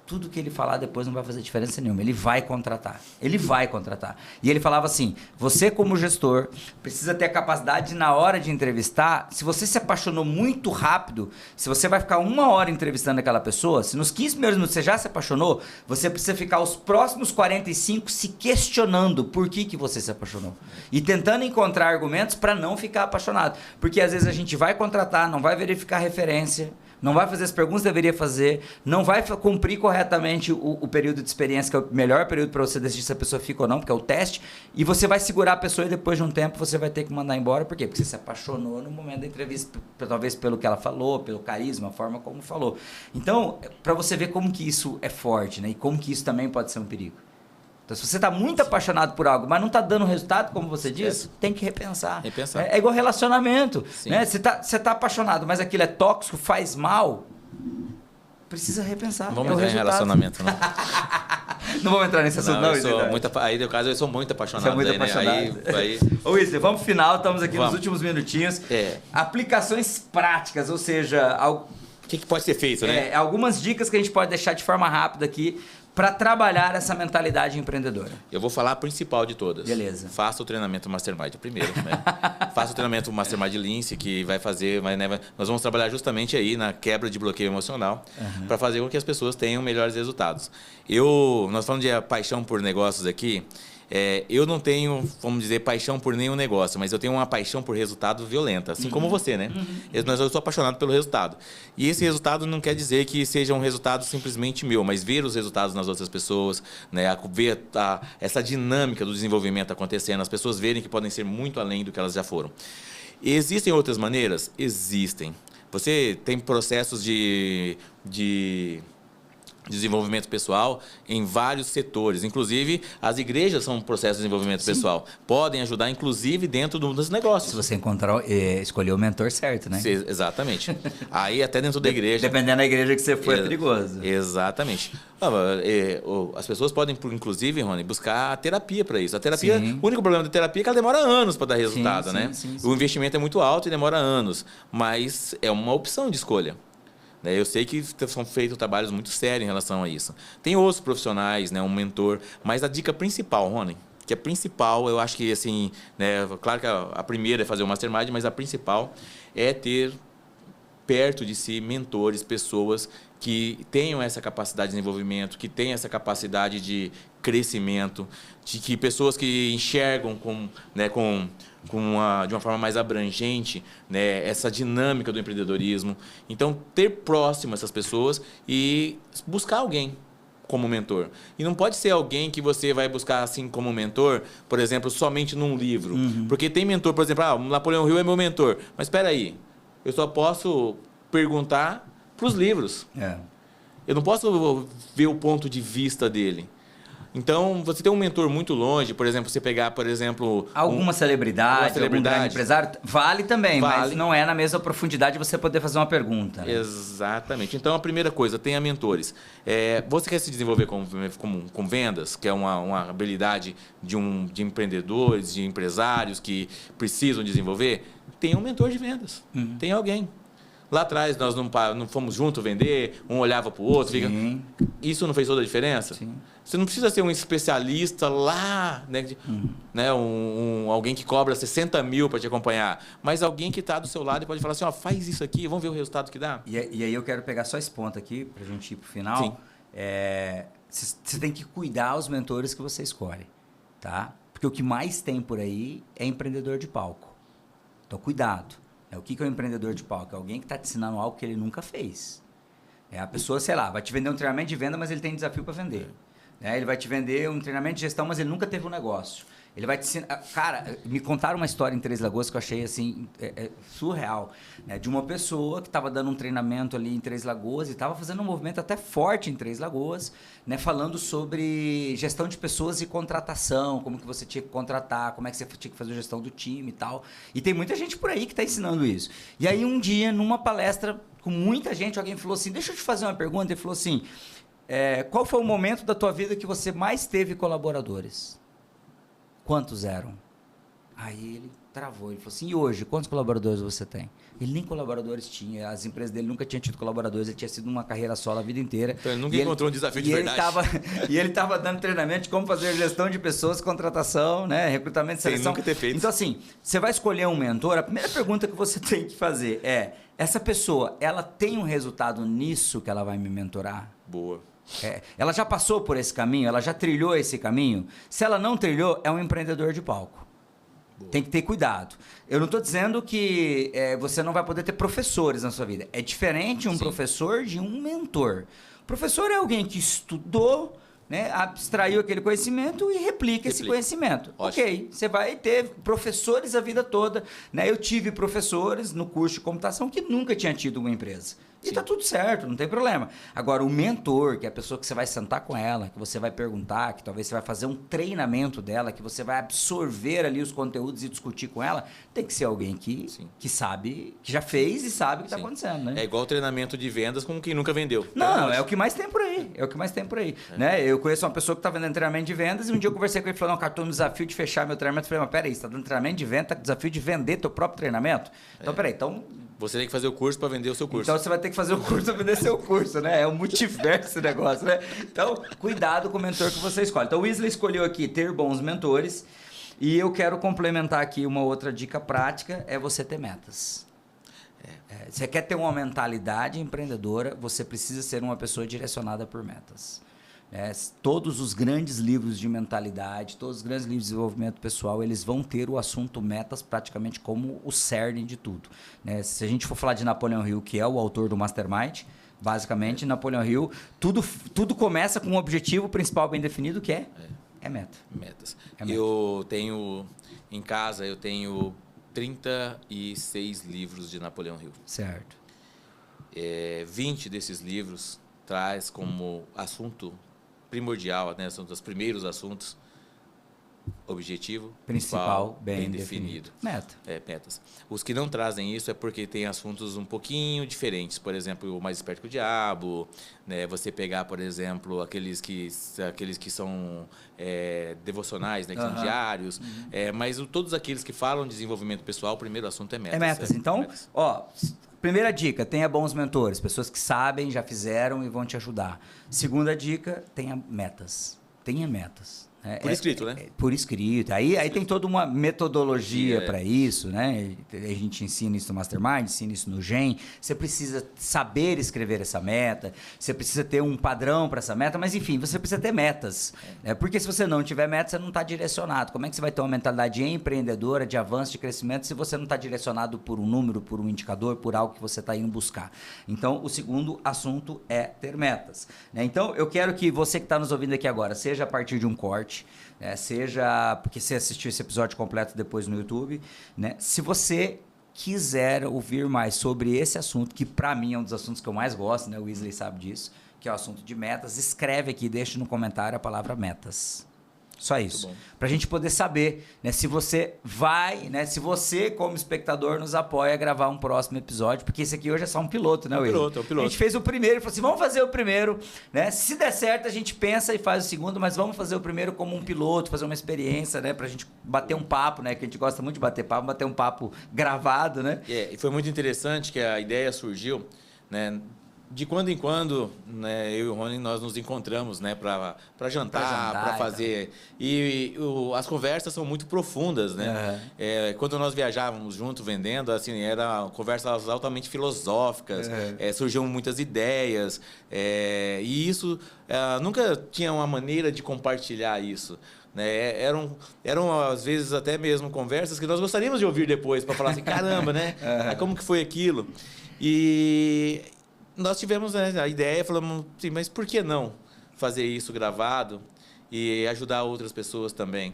tudo que ele falar depois não vai fazer diferença nenhuma. Ele vai contratar. Ele vai contratar. E ele falava assim, você como gestor precisa ter a capacidade de, na hora de entrevistar, se você se apaixonou muito rápido, se você vai ficar 1 hora entrevistando aquela pessoa, se nos 15 primeiros minutos você já se apaixonou, você precisa ficar os próximos 45 se questionando por que você se apaixonou. E tentando encontrar argumentos para não ficar apaixonado. Porque às vezes a gente vai contratar, não vai verificar referência, não vai fazer as perguntas que deveria fazer, não vai cumprir corretamente o período de experiência, que é o melhor período para você decidir se a pessoa fica ou não, porque é o teste, e você vai segurar a pessoa e depois de um tempo você vai ter que mandar embora. Por quê? Porque você se apaixonou no momento da entrevista, talvez pelo que ela falou, pelo carisma, a forma como falou. Então, para você ver como que isso é forte, né? E como que isso também pode ser um perigo. Então, se você está muito apaixonado por algo, mas não está dando resultado, como você disse, tem que repensar. É igual relacionamento. Né? Você tá apaixonado, mas aquilo é tóxico, faz mal, precisa repensar. Não vamos entrar em relacionamento, não. Não vamos entrar nesse assunto, não. Aí, no caso, eu sou muito apaixonado. Você é muito apaixonado. Aí... Ô, Wister, vamos pro final, estamos aqui nos últimos minutinhos. Aplicações práticas, ou seja... O que pode ser feito, né? Algumas dicas que a gente pode deixar de forma rápida aqui para trabalhar essa mentalidade empreendedora. Eu vou falar a principal de todas. Beleza. Faça o treinamento Mastermind primeiro. Né? Faça o treinamento Mastermind Lince, que vai fazer... Nós vamos trabalhar justamente aí na quebra de bloqueio emocional para fazer com que as pessoas tenham melhores resultados. Nós falamos de paixão por negócios aqui. Eu não tenho, vamos dizer, paixão por nenhum negócio, mas eu tenho uma paixão por resultado violenta, assim como você, né? Mas eu sou apaixonado pelo resultado. E esse resultado não quer dizer que seja um resultado simplesmente meu, mas ver os resultados nas outras pessoas, né? Ver essa dinâmica do desenvolvimento acontecendo, as pessoas verem que podem ser muito além do que elas já foram. Existem outras maneiras? Existem. Você tem processos de desenvolvimento pessoal em vários setores. Inclusive, as igrejas são um processo de desenvolvimento pessoal. Podem ajudar, inclusive, dentro dos negócios. Se você escolher o mentor certo, né? Exatamente. Aí, até dentro da igreja... Dependendo da igreja que você for, é perigoso. Exatamente. As pessoas podem, inclusive, Rony, buscar a terapia para isso. A terapia, o único problema da terapia é que ela demora anos para dar resultado, né? Sim. O investimento é muito alto e demora anos. Mas é uma opção de escolha. Eu sei que são feitos trabalhos muito sérios em relação a isso. Tem outros profissionais, né, um mentor, mas a dica principal, Rony, que a principal, eu acho que assim, né, claro que a primeira é fazer o Mastermind, mas a principal é ter perto de si mentores, pessoas que tenham essa capacidade de desenvolvimento, que tenham essa capacidade de crescimento, de pessoas que enxergam de uma forma mais abrangente, né, essa dinâmica do empreendedorismo. Então, ter próximo essas pessoas e buscar alguém como mentor. E não pode ser alguém que você vai buscar assim como mentor, por exemplo, somente num livro. Porque tem mentor, por exemplo, o Napoleão Hill é meu mentor. Mas espera aí, eu só posso perguntar para os livros. Eu não posso ver o ponto de vista dele. Então, você tem um mentor muito longe, por exemplo, você pegar, por exemplo... Alguma celebridade, algum grande empresário, vale também, mas não é na mesma profundidade você poder fazer uma pergunta. Né? Exatamente. Então, a primeira coisa, tenha mentores. Você quer se desenvolver com vendas, que é uma habilidade de empreendedores, de empresários que precisam desenvolver? Tenha um mentor de vendas. Tenha alguém. Lá atrás nós não fomos juntos vender, um olhava para o outro. Sim. Isso não fez toda a diferença? Sim. Você não precisa ser um especialista lá, né? Né? Alguém que cobra 60 mil para te acompanhar, mas alguém que está do seu lado e pode falar assim, ó, faz isso aqui, vamos ver o resultado que dá. E aí eu quero pegar só esse ponto aqui, para a gente ir para o final. Sim. Você tem que cuidar os mentores que você escolhe, tá? Porque o que mais tem por aí é empreendedor de palco. Então, cuidado. O que é um empreendedor de palco? É alguém que está te ensinando algo que ele nunca fez. A pessoa, sei lá, vai te vender um treinamento de venda, mas ele tem desafio para vender. Ele vai te vender um treinamento de gestão, mas ele nunca teve um negócio. Ele vai te ensinar... Cara, me contaram uma história em Três Lagoas que eu achei assim, surreal. De uma pessoa que estava dando um treinamento ali em Três Lagoas e estava fazendo um movimento até forte em Três Lagoas, falando sobre gestão de pessoas e contratação, como que você tinha que contratar, como é que você tinha que fazer a gestão do time e tal. E tem muita gente por aí que está ensinando isso. E aí um dia, numa palestra com muita gente, alguém falou assim, deixa eu te fazer uma pergunta. Ele falou assim, qual foi o momento da tua vida que você mais teve colaboradores? Quantos eram? Aí ele travou, ele falou assim, e hoje, quantos colaboradores você tem? Ele nem colaboradores tinha, as empresas dele nunca tinham tido colaboradores, ele tinha sido uma carreira solo a vida inteira. Então ele nunca encontrou um desafio de verdade. E ele estava dando treinamento de como fazer gestão de pessoas, contratação, recrutamento e seleção. Sem nunca ter feito. Então assim, você vai escolher um mentor, a primeira pergunta que você tem que fazer é, essa pessoa, ela tem um resultado nisso que ela vai me mentorar? Boa. Ela já passou por esse caminho? Ela já trilhou esse caminho? Se ela não trilhou, é um empreendedor de palco. Boa. Tem que ter cuidado. Eu não estou dizendo que você não vai poder ter professores na sua vida. É diferente um professor de um mentor. O professor é alguém que estudou, abstraiu aquele conhecimento e replica esse conhecimento. Ótimo. Ok, você vai ter professores a vida toda. Eu tive professores no curso de computação que nunca tinha tido uma empresa. E tá tudo certo, não tem problema. Agora, o mentor, que é a pessoa que você vai sentar com ela, que você vai perguntar, que talvez você vai fazer um treinamento dela, que você vai absorver ali os conteúdos e discutir com ela, tem que ser alguém que sabe, que já fez e sabe o que está acontecendo. É igual o treinamento de vendas com quem nunca vendeu. Não, é o que mais tem por aí. Eu conheço uma pessoa que está vendendo treinamento de vendas e um dia eu conversei com ele e falou, não, cara, estou no desafio de fechar meu treinamento. Eu falei, mas peraí, você está dando treinamento de venda, está com desafio de vender teu próprio treinamento? Então, peraí, você tem que fazer o curso para vender o seu curso. Então você vai ter que fazer o curso para vender seu curso, É um multiverso esse negócio, Então, cuidado com o mentor que você escolhe. Então, o Wesley escolheu aqui ter bons mentores. E eu quero complementar aqui uma outra dica prática, é você ter metas. Você quer ter uma mentalidade empreendedora, você precisa ser uma pessoa direcionada por metas. Todos os grandes livros de mentalidade, todos os grandes livros de desenvolvimento pessoal, eles vão ter o assunto metas praticamente como o cerne de tudo. Se a gente for falar de Napoleão Hill, que é o autor do Mastermind, basicamente, Napoleão Hill, tudo começa com um objetivo principal bem definido, que é meta. Metas. Eu tenho, em casa, 36 livros de Napoleão Hill. Certo. 20 desses livros traz como assunto primordial, são dos primeiros assuntos, objetivo principal bem definido. Meta. Metas. Os que não trazem isso é porque tem assuntos um pouquinho diferentes. Por exemplo, o Mais Esperto que o Diabo, você pegar, por exemplo, aqueles que são devocionais, que são diários, mas todos aqueles que falam de desenvolvimento pessoal, o primeiro assunto é metas. Metas. Então, primeira dica, tenha bons mentores, pessoas que sabem, já fizeram e vão te ajudar. Segunda dica, tenha metas. Por escrito, Por escrito. Aí tem toda uma metodologia para isso, A gente ensina isso no Mastermind, ensina isso no GEM. Você precisa saber escrever essa meta, você precisa ter um padrão para essa meta, mas enfim, você precisa ter metas. Porque se você não tiver metas, você não está direcionado. Como é que você vai ter uma mentalidade empreendedora, de avanço, de crescimento, se você não está direcionado por um número, por um indicador, por algo que você está indo buscar? Então, o segundo assunto é ter metas. Então, eu quero que você que está nos ouvindo aqui agora, seja a partir de um corte, seja porque você assistiu esse episódio completo depois no YouTube, se você quiser ouvir mais sobre esse assunto, que para mim é um dos assuntos que eu mais gosto, o Wesley sabe disso, que é o assunto de metas, escreve aqui, deixa no comentário a palavra metas. Só isso. Para a gente poder saber, né, se você vai, né, se você, como espectador, nos apoia a gravar um próximo episódio, porque esse aqui hoje é só um piloto, né, Will? É o piloto. A gente fez o primeiro e falou assim, vamos fazer o primeiro, né? Se der certo, a gente pensa e faz o segundo, mas vamos fazer o primeiro como um piloto, fazer uma experiência, né, pra gente bater um papo, né, que a gente gosta muito de bater um papo gravado, né? E foi muito interessante que a ideia surgiu, né? De quando em quando, né, eu e o Rony, nós nos encontramos, né, para jantar, para fazer. As conversas são muito profundas, né? Quando nós viajávamos junto vendendo, assim, eram conversas altamente filosóficas, surgiam muitas ideias, e isso nunca tinha uma maneira de compartilhar isso. Né? Eram, às vezes, até mesmo conversas que nós gostaríamos de ouvir depois, para falar assim, caramba, né? Como que foi aquilo? E nós tivemos, né, a ideia, falamos assim, mas por que não fazer isso gravado e ajudar outras pessoas também?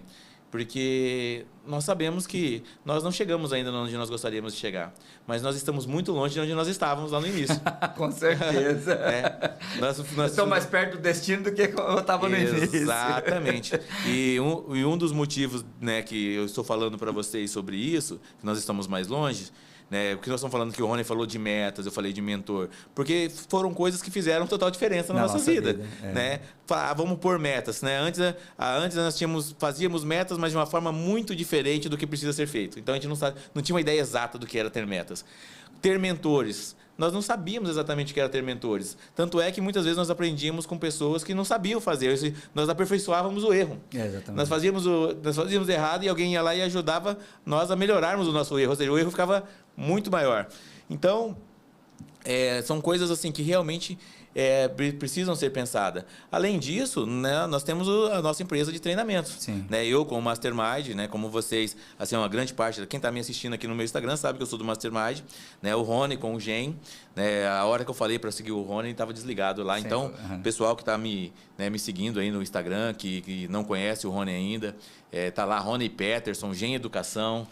Porque nós sabemos que nós não chegamos ainda onde nós gostaríamos de chegar, mas nós estamos muito longe de onde nós estávamos lá no início. Com certeza. Nós estamos mais perto do destino do que eu estava no início. Exatamente. E um dos motivos, né, que eu estou falando para vocês sobre isso, que nós estamos mais longe, né, porque nós estamos falando que o Rony falou de metas, eu falei de mentor, porque foram coisas que fizeram total diferença na nossa vida. Né? Vamos pôr metas. Né? Antes nós fazíamos metas, mas de uma forma muito diferente do que precisa ser feito. Então a gente não tinha uma ideia exata do que era ter metas. Ter mentores. Nós não sabíamos exatamente o que era ter mentores. Tanto é que muitas vezes nós aprendíamos com pessoas que não sabiam fazer. Nós aperfeiçoávamos o erro. Nós fazíamos errado e alguém ia lá e ajudava nós a melhorarmos o nosso erro. Ou seja, o erro ficava muito maior. Então, são coisas assim que realmente precisam ser pensadas. Além disso, né, nós temos a nossa empresa de treinamentos. Né? Eu, como Mastermind, né, como vocês, assim, uma grande parte, quem está me assistindo aqui no meu Instagram sabe que eu sou do Mastermind. Né? O Rony com o Gen. Né? A hora que eu falei para seguir o Rony, ele estava desligado lá. Então, o pessoal que está me seguindo aí no Instagram, que não conhece o Rony ainda, tá lá, Rony Peterson, Gen Educação.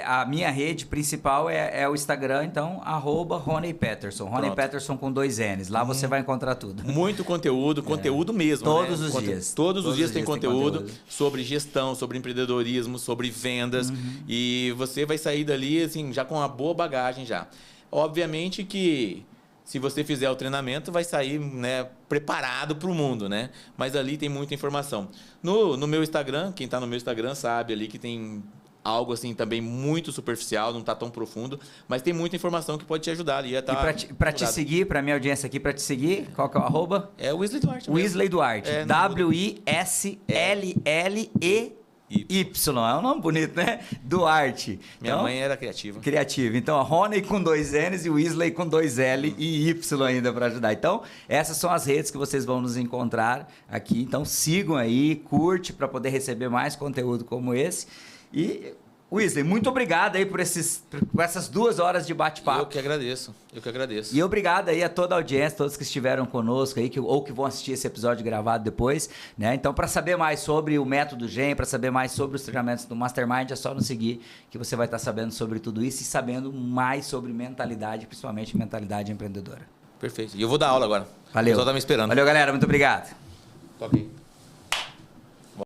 A minha rede principal é o Instagram, então, @Rony Peterson. Rony Peterson com 2 N's. Lá você vai encontrar tudo. Muito conteúdo mesmo. Todos os dias. Todos os dias tem conteúdo sobre gestão, sobre empreendedorismo, sobre vendas. E você vai sair dali assim, já com uma boa bagagem já. Obviamente que se você fizer o treinamento, vai sair, né, preparado para o mundo, né? Mas ali tem muita informação. No meu Instagram, quem está no meu Instagram sabe ali que tem algo assim também muito superficial, não está tão profundo, mas tem muita informação que pode te ajudar ali. E para te seguir, para minha audiência aqui, para te seguir, qual que é o @? É o Wesley Duarte. Wesley Duarte. WISLEY. É um nome bonito, né? Duarte. Minha mãe era criativa. Então, a Rony com 2 N's e o Wesley com 2 L e Y ainda para ajudar. Então, essas são as redes que vocês vão nos encontrar aqui. Então, sigam aí, curte para poder receber mais conteúdo como esse. E, Wesley, muito obrigado aí por essas 2 horas de bate-papo. Eu que agradeço. E obrigado aí a toda a audiência, todos que estiveram conosco aí, ou que vão assistir esse episódio gravado depois, né? Então, para saber mais sobre o método Gen, para saber mais sobre os treinamentos do Mastermind, é só nos seguir, que você vai estar sabendo sobre tudo isso e sabendo mais sobre mentalidade, principalmente mentalidade empreendedora. Perfeito. E eu vou dar aula agora. Valeu. O pessoal tá me esperando. Valeu, galera. Muito obrigado. Toca aí.